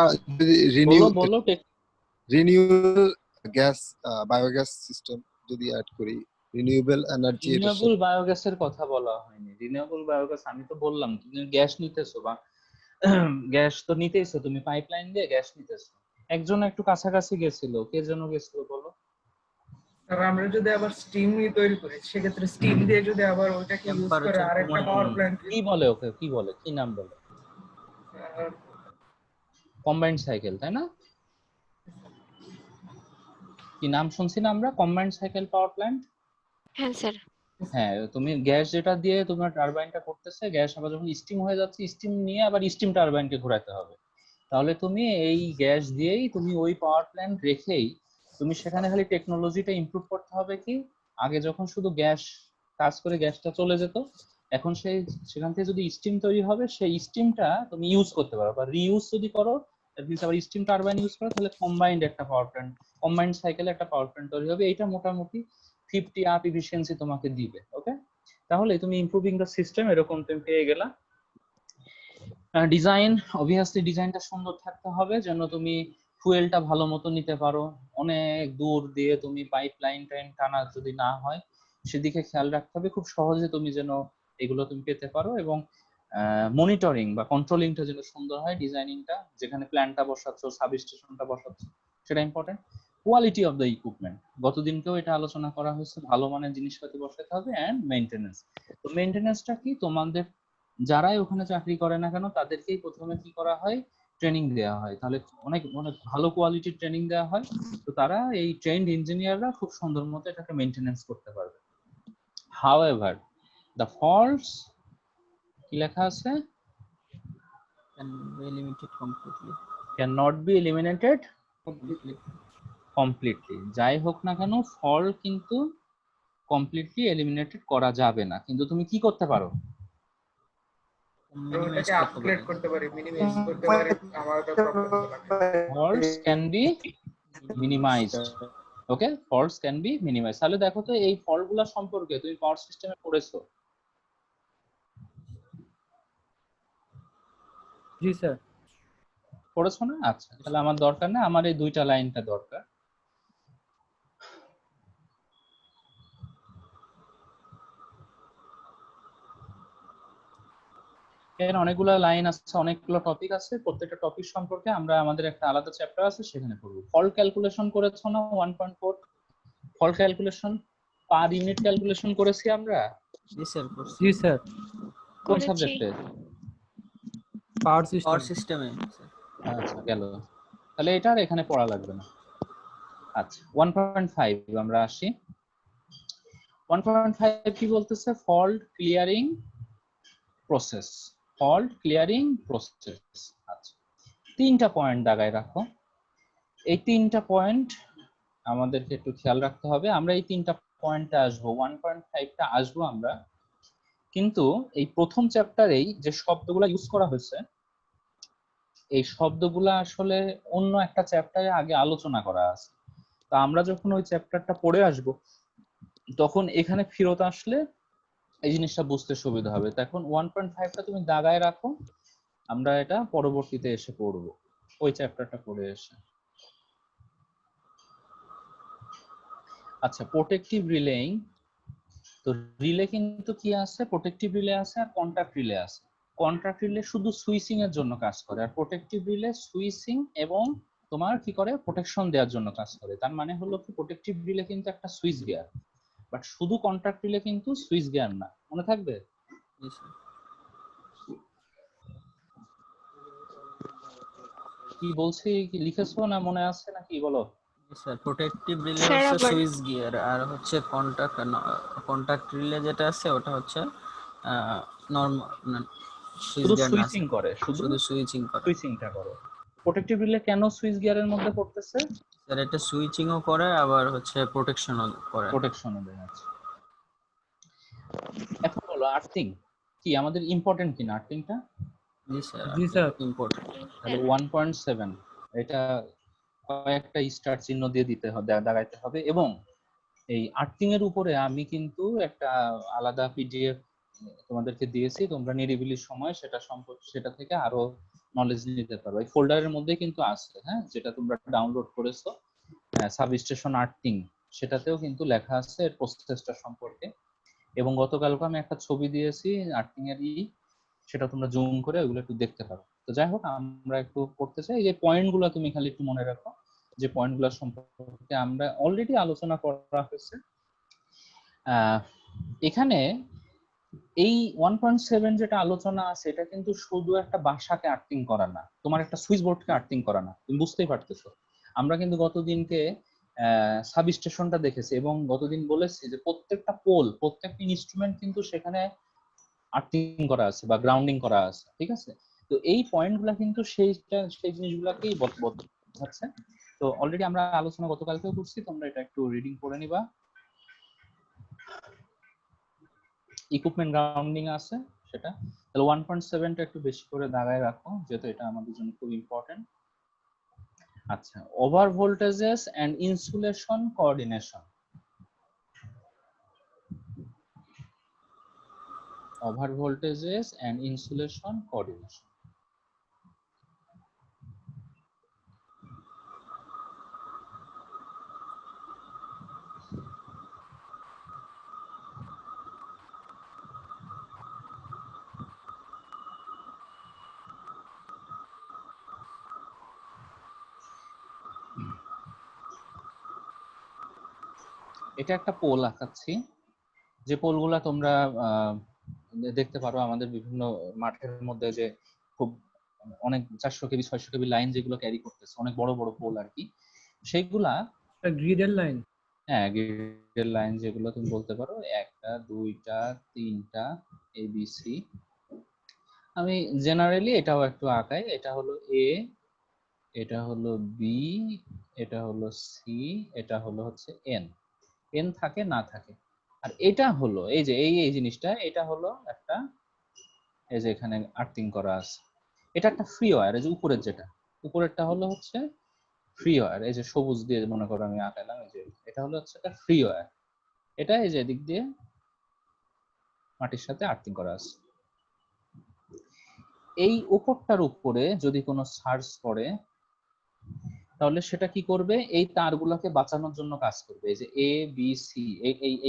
Speaker 6: যদি
Speaker 1: বলো
Speaker 6: রিনিউয়েবল গ্যাস বায়োগ্যাস সিস্টেম যদি অ্যাড করি, রিনিউয়েবল এনার্জি, এটা
Speaker 1: রিনিউয়েবল বায়োগ্যাসের কথা বলা হয়নি। রিনিউয়েবল বায়োগ্যাস আমি তো বললাম তুমি গ্যাস নিতেছো বা গ্যাস তো নিতেইছো, তুমি পাইপলাইন দিয়ে গ্যাস নিতেছো। একজন একটু কাছাকাছি গেছিল, কে যেন গেছিল বলো?
Speaker 5: আর আমরা যদি আবার স্টিম তৈরি করি, সেক্ষেত্রে স্টিম দিয়ে যদি আবার ওইটাকে ইউজ করে
Speaker 2: Temperature
Speaker 5: আরেকটা
Speaker 2: কমানো।
Speaker 5: পাওয়ার প্ল্যান্ট,
Speaker 1: কি বলে ওকে, কি বলে, কি নাম বলে? কম্বাইন্ড সাইকেল, তাই না? কি নাম শুনছি না আমরা, কম্বাইন্ড সাইকেল পাওয়ার প্ল্যান্ট।
Speaker 7: হ্যাঁ স্যার।
Speaker 1: হ্যাঁ, তুমি গ্যাস যেটা দিয়ে তোমার টারবাইনটা করতেছে, গ্যাস আবার যখন স্টিম হয়ে যাচ্ছে, স্টিম নিয়ে আবার স্টিম টারবাইনকে ঘোরাতে হবে। তাহলে তুমি এই গ্যাস দিয়েই তুমি ওই পাওয়ার প্ল্যান্ট রেখেই তুমি সেখানে খালি টেকনোলজিটা ইমপ্রুভ করতে হবে। কি, আগে যখন শুধু গ্যাস কাজ করে গ্যাসটা চলে যেত, এখন সেখান থেকে যদি স্টিম তৈরি হবে, সেই স্টিমটা তুমি ইউজ করতে পারো বা রিইউজ যদি করো, দ্যাট মিন্স আবার স্টিম টারবাইন ইউজ করো, তাহলে কম্বাইন্ড একটা পাওয়ার প্ল্যান্ট, কম্বাইন্ড সাইকেলে একটা পাওয়ার প্ল্যান্ট তৈরি হবে। এটা মোটামুটি 50 আপ এফিসিয়েন্সি তোমাকে দিবে। ওকে, তাহলে তুমি ইমপ্রুভিং দ্য সিস্টেম এরকম তুমি পেয়ে গেলা। ডিজাইন, অবভিয়াসলি ডিজাইনটা সুন্দর থাকতে হবে যেন তুমি ফুয়েলটা ভালো মতো নিতে পারো। অনেক দূর দিয়ে তুমি পাইপলাইন টানা যদি না হয়, সেদিকে খেয়াল রাখতে হবে। খুব সহজে তুমি যেন এগুলো তুমি পেতে পারো, এবং মনিটরিং বা কন্ট্রোলিংটা যেন সুন্দর হয়, ডিজাইনিংটা যেখানে প্ল্যানটা বসাচ্ছ, সাবস্টেশনটা বসাচ্ছ, সেটা important. Quality of the equipment, গতদিনকেও এটা আলোচনা করা হয়েছে, ভালো মানের জিনিসপাতি বসাতে হবে। অ্যান্ড মেইনটেনেন্স, তো মেইনটেনেন্সটা কি, তোমাদের যারাই ওখানে চাকরি করে না কেন তাদেরকেই প্রথমে কি করা হয়, ট্রেনিং দেওয়া হয়। তাহলে অনেক অনেক ভালো কোয়ালিটির ট্রেনিং দেওয়া হয়, তো তারা এই ট্রেন্ড ইঞ্জিনিয়াররা খুব সুন্দর মতো এটাকে মেইনটেনেন্স করতে পারবে। হাউএভার দ্য ফল্টস, কি লেখা আছে,
Speaker 2: Can be eliminated completely.
Speaker 1: Can not B eliminated completely. যাই হোক না কেন, ফল্ট কিন্তু কমপ্লিটলি এলিমিনেটেড করা যাবে না, কিন্তু তুমি কি করতে পারো,
Speaker 2: Minimize
Speaker 5: ওটাকে
Speaker 2: করতে
Speaker 5: আপগ্রেড
Speaker 2: পারি।
Speaker 5: করতে পারি, মিনিমাইজ করতে পারি আমাদের প্রবলেমগুলোকে।
Speaker 1: Faults can be minimized. Okay, faults can be minimize. তাহলে দেখো তো এই ফল্টগুলো সম্পর্কে তুমি পাওয়ার সিস্টেমে পড়েছো?
Speaker 3: জি স্যার।
Speaker 1: পড়েছো না? আচ্ছা, তাহলে আমার দরকার না, আমার এই দুইটা লাইনটা দরকার। এর অনেকগুলো লাইন আছে, অনেকগুলো টপিক আছে, প্রত্যেকটা টপিক সম্পর্কে আমরা আমাদের একটা আলাদা চ্যাপ্টার আছে সেখানে পড়বো। ফল্ট ক্যালকুলেশন করেছো না 1.4? Fault calculation per unit calculation করেছি আমরা।
Speaker 2: জি স্যার, করছি।
Speaker 3: জি স্যার।
Speaker 1: কোন
Speaker 7: করেছি।
Speaker 1: সাবজেক্টে?
Speaker 3: পাওয়ার
Speaker 2: পাওয়ার
Speaker 3: সিস্টেম।
Speaker 2: সিস্টেমে।
Speaker 1: আচ্ছা, গেল, তাহলে এটা আর এখানে পড়া লাগবে না। আচ্ছা, 1.5 আমরা আসি। 1.5 কি বলতেছে, fault clearing process. Fault clearing process. আচ্ছা, তিনটা পয়েন্ট দাগায় রাখো। এই তিনটা পয়েন্ট আমাদেরকে একটু খেয়াল রাখতে হবে। আমরা এই তিনটা পয়েন্টে আসবো, 1.5টা আসবো আমরা, কিন্তু এই প্রথম চ্যাপ্টারেই যে শব্দগুলো ইউজ করা হয়েছে, এই শব্দগুলো আসলে অন্য একটা চ্যাপ্টারে আগে আলোচনা করা আছে। তো আমরা যখন ওই চ্যাপ্টারটা পড়ে আসব, তখন এখানে ফেরত আসলে এই জিনিসটা বুঝতে সুবিধা হবে। তো এখন 1.5টা তুমি দাগায় রাখো, আমরা এটা পরবর্তীতে এসে পড়বো, ওই চ্যাপ্টারটা পড়ে এসে। আচ্ছা, প্রোটেক্টিভ রিলেইং, তো রিলে কিন্তু কি আছে, প্রোটেক্টিভ রিলে আছে আর কন্টাক্ট রিলে আছে। কন্টাক্ট রিলে শুধু সুইচিং এর জন্য কাজ করে, আর প্রোটেক্টিভ রিলে সুইচিং এবং তোমার কি করে, প্রোটেকশন দেওয়ার জন্য কাজ করে। তার মানে হলো কি, প্রোটেক্টিভ রিলে কিন্তু একটা সুইচ গিয়ার, বাট শুধু কন্টাক্ট রিলে কিন্তু সুইচ গিয়ার না, মনে থাকবে?
Speaker 2: জি স্যার।
Speaker 1: কি বলছি, কি লিখেছো না মনে আছে নাকি বলো?
Speaker 2: জি স্যার, প্রোটেক্টিভ রিলে
Speaker 7: স্যার
Speaker 2: হচ্ছে
Speaker 7: আবার
Speaker 2: সুইচ গিয়ার, আর হচ্ছে কন্টাক্ট রিলে যেটা আছে ওটা হচ্ছে নরমাল সুইচ
Speaker 1: শুধু
Speaker 2: গিয়ার না
Speaker 1: সুইচিং
Speaker 2: স্যার,
Speaker 1: করে,
Speaker 2: শুধু সুইচিং করে।
Speaker 1: সুইচিংটা করে। প্রোটেক্টিভ রিলে কেন সুইচ গিয়ারের মধ্যে পড়তেছে?
Speaker 2: স্যার এটা সুইচিংও করে আবার হচ্ছে প্রোটেকশনও করে।
Speaker 1: প্রোটেকশনও দেয়। আছে। এখন বলো আর্থিং কি আমাদের ইম্পর্টেন্ট কিনা, আর্থিংটা?
Speaker 2: জি স্যার।
Speaker 3: জি স্যার।
Speaker 2: ইম্পর্টেন্ট।
Speaker 1: তাহলে 1.7 এটা কয়েকটা স্টার চিহ্ন দিয়ে দিতে হবে, দাগাইতে হবে। এবং এই আর্থিং এর উপরে আমি কিন্তু একটা আলাদা পিডিএফ তোমাদেরকে দিয়েছি, তোমরা নিরিবিলি সময় সেটা থেকে আরো নলেজ নিতে পারো। এই ফোল্ডারের মধ্যে কিন্তু আছে, হ্যাঁ, যেটা তোমরা ডাউনলোড করেছো সাবস্টেশন আর্থিং, সেটাতেও কিন্তু লেখা আছে এর প্রসেসটা সম্পর্কে। এবং গতকালকে আমি একটা ছবি দিয়েছি আর্থিং এর, সেটা তোমরা জুম করে ওইগুলো একটু দেখতে পারো। তো যাই হোক, আমরা একটু করতে চাই, যে পয়েন্টগুলো তুমি খালি একটু মনে রাখো, যে পয়েন্টগুলো সম্পর্কে আমরা অলরেডি আলোচনা করা হয়েছে। এখানে এই 1.7 যেটা আলোচনা আছে, এটা কিন্তু শুধু একটা বাসাকে আর্থিং করা না, তোমার একটা সুইচ বোর্ডকে আর্থিং করা না, তুমি বুঝতেই পারতেছো। আমরা কিন্তু গতদিনকে সাবস্টেশনটা দেখেছি, এবং গতদিন বলেছি যে প্রত্যেকটা পোল, প্রত্যেকটা ইনস্ট্রুমেন্ট কিন্তু সেখানে আর্থিং করা আছে বা গ্রাউন্ডিং করা আছে, ঠিক আছে? তো এই পয়েন্টগুলো কিন্তু সেই জিনিসগুলোকেই বোঝাচ্ছে। তো অলরেডি আমরা আলোচনা গতকালকেও করছি, তোমরা এটা একটু রিডিং করে নিবা। ইকুইপমেন্ট গ্রাউন্ডিং আছে সেটা, তাহলে 1.7টা একটু বেশি করে দাগায় রাখো, যেহেতু এটা আমাদের জন্য খুব ইম্পর্টেন্ট। আচ্ছা, over voltages and insulation coordination. Over voltages and insulation coordination. এটা একটা পোল আঁকাচ্ছি, যে পোলগুলা তোমরা দেখতে পারো আমাদের বিভিন্ন মাঠের মধ্যে, যে খুব অনেক 400 কেবি 600 কেবি লাইন যেগুলো ক্যারি করতেছে, অনেক বড় বড় পোল আর কি, সেইগুলা
Speaker 3: গ্রিডের লাইন।
Speaker 1: হ্যাঁ, গ্রিডের লাইন যেগুলো তুমি বলতে পারো, 1টা 2টা 3টা ABC। আমি জেনারেলি এটাও একটু আঁকাই, এটা হলো A, এটা হলো B, এটা হলো C, এটা হলো হচ্ছে N। N থাকে না থাকে। আর এটা হলো এই যে এই জিনিসটা, এটা হলো একটা, এই যে এখানে আর্থিং করা আছে, এটা একটা ফ্রি ওয়্যার। এই যে উপরের যেটা, উপরেরটা হলো হচ্ছে ফ্রি ওয়্যার, এই যে সবুজ দিয়ে মনে করো আমি আঁকালাম, এই যে এটা হলো হচ্ছে একটা ফ্রি ওয়্যার, এটা এই যে এদিক দিয়ে মাটির সাথে আর্থিং করা আছে। এই উপরটার উপরে যদি কোনো সার্চ করে, তাহলে সেটা কি করবে, এই তারগুলোকে বাঁচানোর জন্য কাজ করবে। এই যে A B C,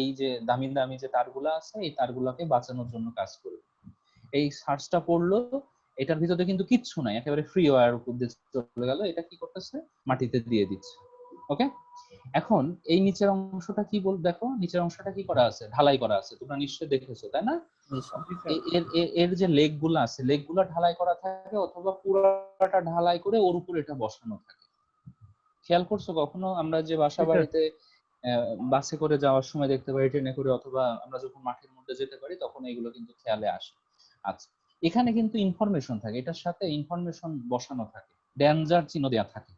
Speaker 1: এই যে দামি দামি যে তারগুলো আছে, এই তারগুলোকে বাঁচানোর জন্য কাজ করবে। এই সার্চটা পড়লো, এটার ভিতরে কিন্তু কিচ্ছু নাই, একেবারে ফ্রি ওয়্যার উপর দিয়ে চলে গেল, এটা কি করতেছে, মাটিতে দিয়ে দিচ্ছে। ওকে, এখন এই নিচের অংশটা কি দেখো, নিচের অংশটা কি করা আছে, ঢালাই করা আছে, তোমরা নিশ্চয়ই দেখেছো তাই না? এর যে লেগ গুলো আছে, লেগ গুলো ঢালাই করা থাকে, অথবা পুরোটা ঢালাই করে ওর উপর এটা বসানো থাকে। খেয়াল করছো কখনো আমরা যে বাসা বাড়িতে বাসে করে যাওয়ার সময় দেখতে পারি, ট্রেনে করে, অথবা আমরা যখন মাঠের মধ্যে যেতে পারি, তখন এগুলো কিন্তু খেয়ালে আসে। আচ্ছা, এখানে কিন্তু ইনফরমেশন থাকে, এটার সাথে ইনফরমেশন বসানো থাকে, ডেঞ্জার চিহ্ন দেওয়া থাকে,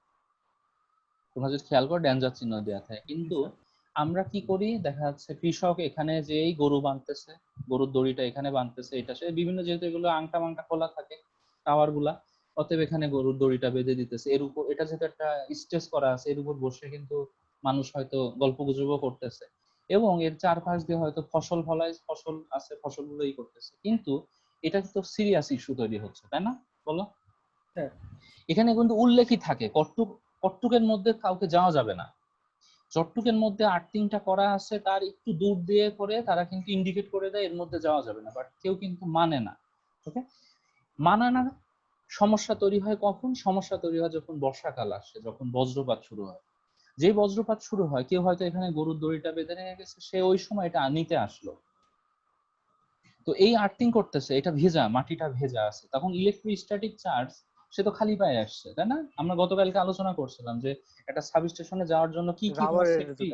Speaker 1: তোমরা যদি খেয়াল করো ডেঞ্জার চিহ্ন দেওয়া থাকে। কিন্তু আমরা কি করি, দেখা যাচ্ছে কৃষক এখানে যেই গরু বাঁধতেছে, গরুর দড়িটা এখানে বাঁধতেছে, এটা সে বিভিন্ন, যেহেতু এগুলো আংটা মাংটা খোলা থাকে টাওয়ার গুলা, অতএব এখানে গরুর দড়িটা বেঁধে দিতেছে, এর উপর এটা যেহেতু একটা স্টেজ করা আছে, এর উপর বসে কিন্তু মানুষ হয়তো গল্প গুজবও করতেছে, এবং এর চারপাশ দিয়ে হয়তো ফসল ফলায়, ফসল আছে, ফসলগুলোই করতেছে। কিন্তু এটা তো সিরিয়াস ইস্যু তৈরি হচ্ছে, তাই না? বলো। এখানে কিন্তু উল্লেখই থাকে কট্টুকের মধ্যে কাউকে যাওয়া যাবে না, যতটুকের মধ্যে আর্থিংটা করা আছে তার একটু দূর দিয়ে করে তারা কিন্তু ইন্ডিকেট করে দেয় এর মধ্যে যাওয়া যাবে না, বাট কেউ কিন্তু মানে না। ওকে, মানা না, সমস্যা তৈরি হয় কখন? সমস্যা তৈরি হয় যখন বর্ষাকাল আসে, যখন বজ্রপাত শুরু হয়। যেই বজ্রপাত শুরু হয়, কেউ হয়তো এখানে গরুর দড়িটা বেঁধে নিয়ে গেছে, সে ওই সময় এটা নিতে আসলো, তো এই আর্থিং করতেছে, এটা ভেজা, মাটিটা ভেজা আছে, তখন ইলেকট্রোস্ট্যাটিক চার্জ সে তো খালি পায়ে আসছে, তাই না? আমরা গতকালকে আলোচনা করছিলাম যে একটা সাবস্টেশনে যাওয়ার জন্য কি কি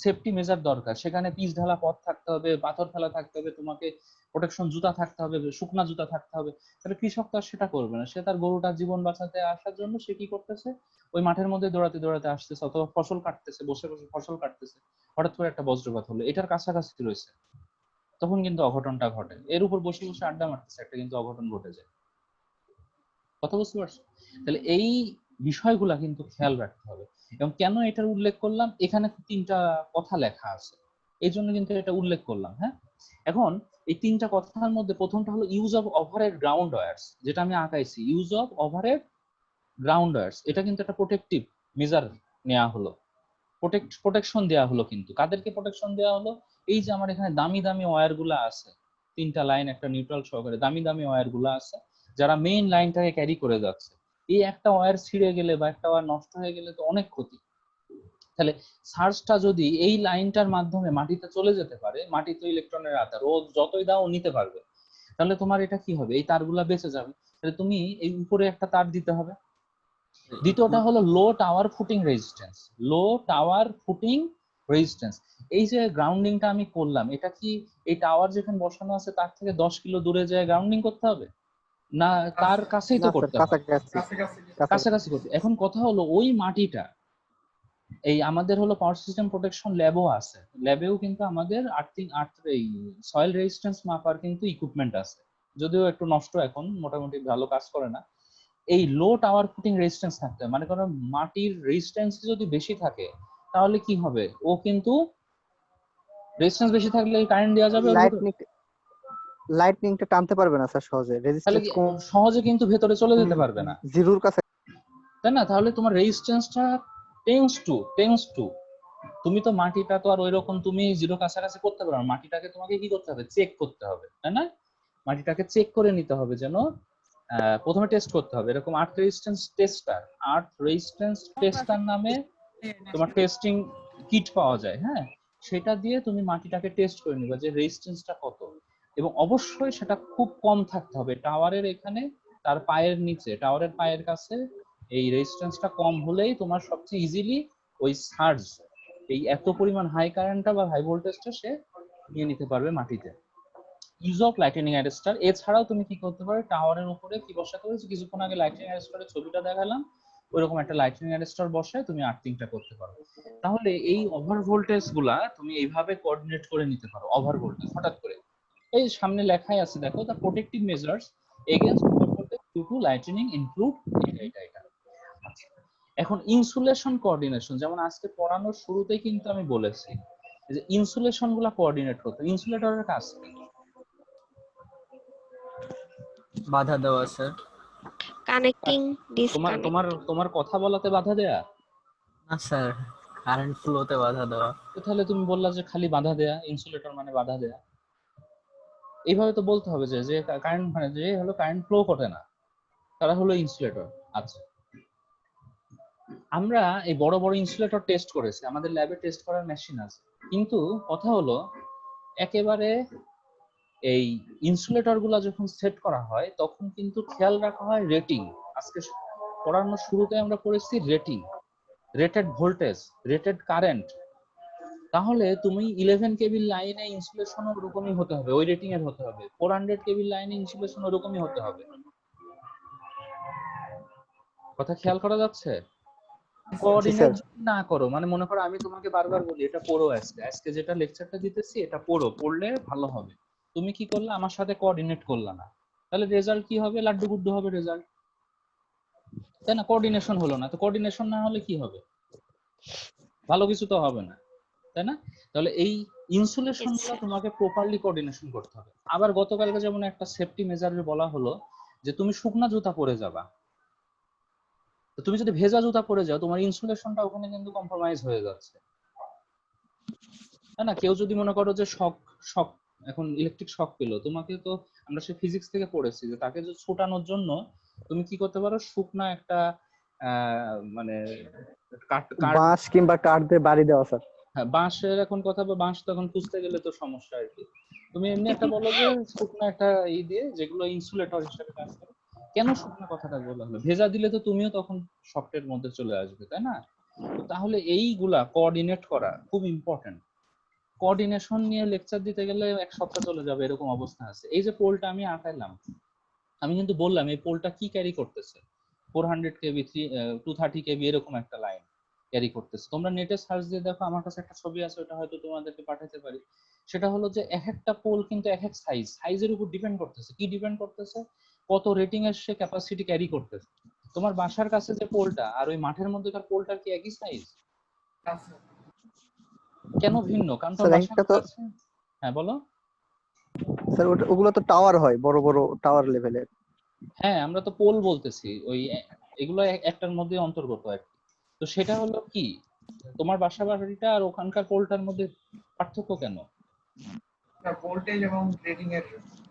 Speaker 1: সেফটি মেজার দরকার, সেখানে পিচ ঢালা পথ থাকতে হবে, পাথর ফেলা থাকতে হবে, তোমাকে প্রোটেকশন জুতা থাকতে হবে, শুকনা জুতা থাকতে হবে। তাহলে কৃষক তো আর সেটা করবে না, সে তার গরুটার জীবন বাঁচাতে আসার জন্য সে কি করতেছে, ওই মাঠের মধ্যে দৌড়াতে দৌড়াতে আসতেছে, অথবা ফসল কাটতেছে, বসে বসে ফসল কাটতেছে, হঠাৎ করে একটা বজ্রপাত হলো, এটার কাছাকাছি রয়েছে, তখন কিন্তু অঘটনটা ঘটে। এর উপর বসে বসে আড্ডা মারতেছে, একটা কিন্তু অঘটন ঘটে যায়। কথা বুঝতে পারছো? তাহলে এই বিষয়গুলা কিন্তু খেয়াল রাখতে হবে। এবং কেন এটার উল্লেখ করলাম, এখানে 3টা কথা লেখা আছে, এই জন্য কিন্তু এটা উল্লেখ করলাম। হ্যাঁ, এখন এই তিনটা কথার মধ্যে প্রথমটা হলো use of overhead ground wires, যেটা আমি আঁকাইছি, use of overhead ground wires, এটা কিন্তু একটা প্রোটেক্টিভ মেজার নেওয়া হলো, প্রোটেকশন দেওয়া হলো। কিন্তু কাদেরকে প্রোটেকশন দেওয়া হলো? এই যে আমার এখানে দামি দামি ওয়্যার গুলা আছে, তিনটা লাইন একটা নিউট্রাল সহকারে দামি দামি ওয়্যার গুলা আছে, যারা মেইন লাইনটাকে ক্যারি করে যাচ্ছে। এই একটা ওয়্যার ছিঁড়ে গেলে বা একটা ওয়্যার নষ্ট হয়ে গেলে তো অনেক ক্ষতি। তাহলে সার্জটা যদি এই লাইনটার মাধ্যমে মাটিতে চলে যেতে পারে, মাটি তো ইলেকট্রনের আধার, ও যতই দাও নিতে পারবে, তাহলে তোমার এটা কি হবে? এই তারগুলা বেঁচে যাবে। তাহলে তুমি এই উপরে একটা তার দিতে হবে। দ্বিতীয়টা হলো লো টাওয়ার ফুটিং রেজিস্ট্যান্স, লো টাওয়ার ফুটিং রেজিস্ট্যান্স। এই যে গ্রাউন্ডিংটা আমি করলাম, এটা কি এই টাওয়ার যেখানে বসানো আছে তার থেকে 10 কিলো দূরে যায় গ্রাউন্ডিং করতে হবে না, তার কাছেই তো
Speaker 4: না স্যার,
Speaker 1: করতে হবে,
Speaker 4: কাছাকাছি
Speaker 1: কাছাকাছি করতে। এখন কথা হলো ওই মাটিটা, এই আমাদের হলো পাওয়ার সিস্টেম প্রোটেকশন ল্যাবও আছে, ল্যাবেও কিন্তু আমাদের এই সয়েল রেজিস্ট্যান্স মাপার কিন্তু ইকুইপমেন্ট আছে, যদিও একটু নষ্ট এখন, মোটামুটি ভালো কাজ করে না। এই লো টাওয়ার ফুটিং রেজিস্ট্যান্স থাকতে হয়, মানে করো মাটির রেজিস্ট্যান্স যদি বেশি থাকে তাহলে কি হবে? ও কিন্তু রেজিস্ট্যান্স বেশি থাকলে কারেন্ট দেওয়া যাবে ওর ভিতরে,
Speaker 4: লাইটনিংটা টানতে পারবে না স্যার সহজে,
Speaker 1: তাহলে
Speaker 4: রেজিস্ট্যান্স
Speaker 1: কি
Speaker 4: কম,
Speaker 1: সহজে কিন্তু ভেতরে চলে যেতে পারবে না,
Speaker 4: জিরোর কাছে।
Speaker 1: তাই না? তাহলে তোমার রেজিস্ট্যান্সটা টেন্স টু তুমি তো মাটিটা তো আর ওইরকম তুমি জিরো কাছাকাছি করতে পারো না, মাটিটাকে তোমাকে কি করতে হবে? চেক করতে হবে, তাই না? মাটিটাকে চেক করে নিতে হবে, যেন প্রথমে টেস্ট করতে হবে। এরকম আর্থ রেজিস্ট্যান্স টেস্টার নামে তোমার টেস্টিং কিট পাওয়া যায়, হ্যাঁ, সেটা দিয়ে তুমি মাটিটাকে টেস্ট করে নিবা যে রেজিস্ট্যান্সটা কত, এবং অবশ্যই সেটা খুব কম থাকতে হবে। টাওয়ারের এখানে তার পায়ের নিচে, টাওয়ারের পায়ের কাছে এই রেজিস্ট্যান্সটা কম হলেই তোমার সবচেয়ে ইজিলি ওই সার্জ, এই এত পরিমাণ হাই কারেন্টটা বা হাই ভোল্টেজটা সে নিয়ে নিতে পারবে মাটিতে। ইউজ অফ লাইটনিং অ্যারেস্টার, এছাড়াও তুমি কি করতে পারো? টাওয়ারের উপরে কি বসাতে পারো? কিছুক্ষণ আগে লাইটনিং অ্যারেস্টারের ছবিটা দেখালাম, ওইরকম একটা লাইটনিং অ্যারেস্টার বসায় তুমি আর্থিংটা করতে পারো। তাহলে এই ওভার ভোল্টেজ গুলা তুমি এইভাবে কোঅর্ডিনেট করে নিতে পারো। ওভার ভোল্টেজ হঠাৎ করে এই সামনে লেখাই আছে, দেখো, the protective measures against over voltage due to lightning include এটা। আচ্ছা, এখন ইনসুলেশন কোঅর্ডিনেশন, যেমন আজকে পড়ানোর শুরুতেই কিন্তু আমি বলেছি যে ইনসুলেশন গুলা কোঅর্ডিনেট করতে। ইনসুলেটরের কাজ কি?
Speaker 2: বাধা দেওয়া স্যার।
Speaker 7: কানেক্টিং
Speaker 1: তোমার
Speaker 7: ডিসকানেক্ট।
Speaker 1: তোমার তোমার কথা বলাতে বাধা দেয়া?
Speaker 2: না স্যার, কারেন্ট ফ্লোতে বাধা দেওয়া।
Speaker 1: তো তাহলে তুমি বললা যে খালি বাধা দেয়া, ইনসুলেটর মানে বাধা দেয়া, এইভাবে তো বলতে হবে যে যে কারেন্ট মানে যে হলো কারেন্ট ফ্লো করে না, তারা হলো ইনসুলেটর। আচ্ছা, আমরা এই বড় বড় ইনসুলেটর টেস্ট করেছি, আমাদের ল্যাবে টেস্ট করার মেশিন আছে, কিন্তু কথা হলো একেবারে এই ইনসুলেটর গুলা যখন সেট করা হয় তখন কিন্তু খেয়াল রাখা হয় রেটিং। আজকে পড়ানোর শুরুতে আমরা পড়েছি rating, rated voltage, rated current. তাহলে তুমি 11 কেবির লাইনে ইনসুলেশন ওরকমই হতে হবে, ওই রেটিং এর হতে হবে। 400 কেবির লাইনে ইনসুলেশন ওরকমই হতে হবে। কথা খেয়াল করা যাচ্ছে? কোঅর্ডিনেট না করো, মানে মনে করো আমি তোমাকে বারবার বলি এটা পড়ো, আজকে যেটা লেকচারটা দিতেছি এটা পড়ো, পড়লে ভালো হবে। তুমি কি করলে? আমার সাথে কোঅর্ডিনেট করলা না, তাহলে রেজাল্ট কি হবে? লাড্ডু গুড্ডু হবে রেজাল্ট, তাই না? কোঅর্ডিনেশন হলো না, তো কোঅর্ডিনেশন না হলে কি হবে? ভালো কিছু তো হবে না, তাই না? তাহলে এই ইনসুলেশনগুলো তোমাকে প্রপারলি কোঅর্ডিনেশন করতে হবে। আবার গতকালকে যেমন একটা সেফটি মেজারে বলা হলো যে তুমি শুকনা জুতা পরে যাবা, তো তুমি যদি ভেজা জুতা পরে যাও তোমার ইনসুলেশনটা ওখানে কিন্তু কম্প্রোমাইজ হয়ে যাচ্ছে, তাই না? কেউ যদি মনে করো যে শক এখন ইলেকট্রিক শক পেলো, তোমাকে তো আমরা সে ফিজিক্স থেকে পড়েছি যে তাকে যে ছোটানোর জন্য তুমি কি করতে পারো? শুকনা একটা মানে
Speaker 4: বাঁশ কিংবা কাঠ দিয়ে বাড়ি দেওয়া স্যার।
Speaker 1: হ্যাঁ, বাঁশের এখন কথা, বা বাঁশ তো এখন খুঁজতে গেলে তো সমস্যা আর কি। তুমি এমনি একটা বলো যে শুকনো একটা এই দিয়ে, যেগুলো ইনসুলেটর হিসেবে কাজ করে। কেন শুকনো কথাটা বলা হলো? ভেজা দিলে তো তুমিও তখন শক্টের মধ্যে চলে আসবে, তাই না? তাহলে এইগুলা কোঅর্ডিনেট করা খুব ইম্পর্টেন্ট। কোঅর্ডিনেশন নিয়ে লেকচার দিতে গেলে এক সপ্তাহ চলে যাবে, এরকম অবস্থা আছে। এই যে পোলটা আমি আঁকাইলাম, আমি কিন্তু বললাম এই পোলটা কি ক্যারি করতেছে, 400 কেবি 230 কেবি এরকম একটা লাইন ক্যারি করতেছে। তোমরা নেটে সার্চ দিয়ে দেখো, আমার কাছে একটা ছবি আছে, ওটা হয়তো তোমাদেরকে পাঠাতে পারি। সেটা হলো যে এক একটা পোল কিন্তু এক এক সাইজের উপর ডিপেন্ড করতেছে। কি ডিপেন্ড করতেছে? কত রেটিং এর সে ক্যাপাসিটি ক্যারি করতেছে। তোমার বাসার কাছে যে পোলটা আর ওই মাঠের মধ্যেকার পোলটা কি একই সাইজ? কেন ভিন্ন? কারণ তোমার বাসার কাছে, হ্যাঁ বলো।
Speaker 4: স্যার ওগুলো তো টাওয়ার হয়, বড় বড় টাওয়ার লেভেলের।
Speaker 1: হ্যাঁ, আমরা তো পোল বলতেছি, ওই এগুলো একটার মধ্যে অন্তর্গত আর কি। তো সেটা হলো কি, তোমার বাসা বাড়িটা আর ওখানকার পোলটার মধ্যে পার্থক্য কেন?
Speaker 5: ভোল্টেজ এবং রেটিং এর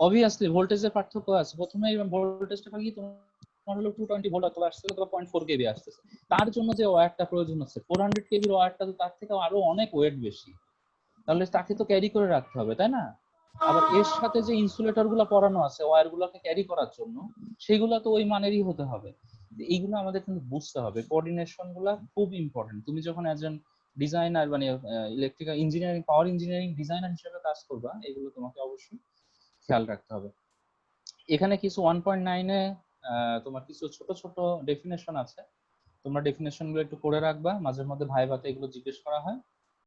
Speaker 1: অবভিয়াসলি ভোল্টেজের পার্থক্য আছে। প্রথমে ভোল্টেজটা কি তোমার হলো 220 ভোল্ট অথবা আসছে অথবা 0.4 কেভি আসতেছে, তার জন্য যে ওয়্যারটা প্রয়োজন হচ্ছে 400 কেভির ওয়্যারটা তো তার থেকে আরো অনেক ওয়েট বেশি, তাহলে তাকে তো ক্যারি করে রাখতে হবে, তাই না? আবার এর সাথে যে ইনসুলেটর গুলো পরানো আছে ওয়্যার গুলোকে ক্যারি করার জন্য, সেগুলো তো ওই মানেরই হতে হবে। এইগুলো আমাদের কিন্তু বুঝতে হবে, কোঅর্ডিনেশন গুলা খুব ইম্পর্টেন্ট। তুমি যখন একজন ডিজাইনার মানে ইলেকট্রিক্যাল ইঞ্জিনিয়ারিং, পাওয়ার ইঞ্জিনিয়ারিং ডিজাইনার হিসেবে কাজ করবা, এগুলো তোমাকে অবশ্যই খেয়াল রাখতে হবে। এখানে কিছু 1.9 এ তোমার কিছু ছোট ছোট ডেফিনেশন আছে, তোমরা ডেফিনেশন গুলো একটু করে রাখবা, মাঝে মধ্যে ভাইভাতে এগুলো জিজ্ঞেস করা হয়।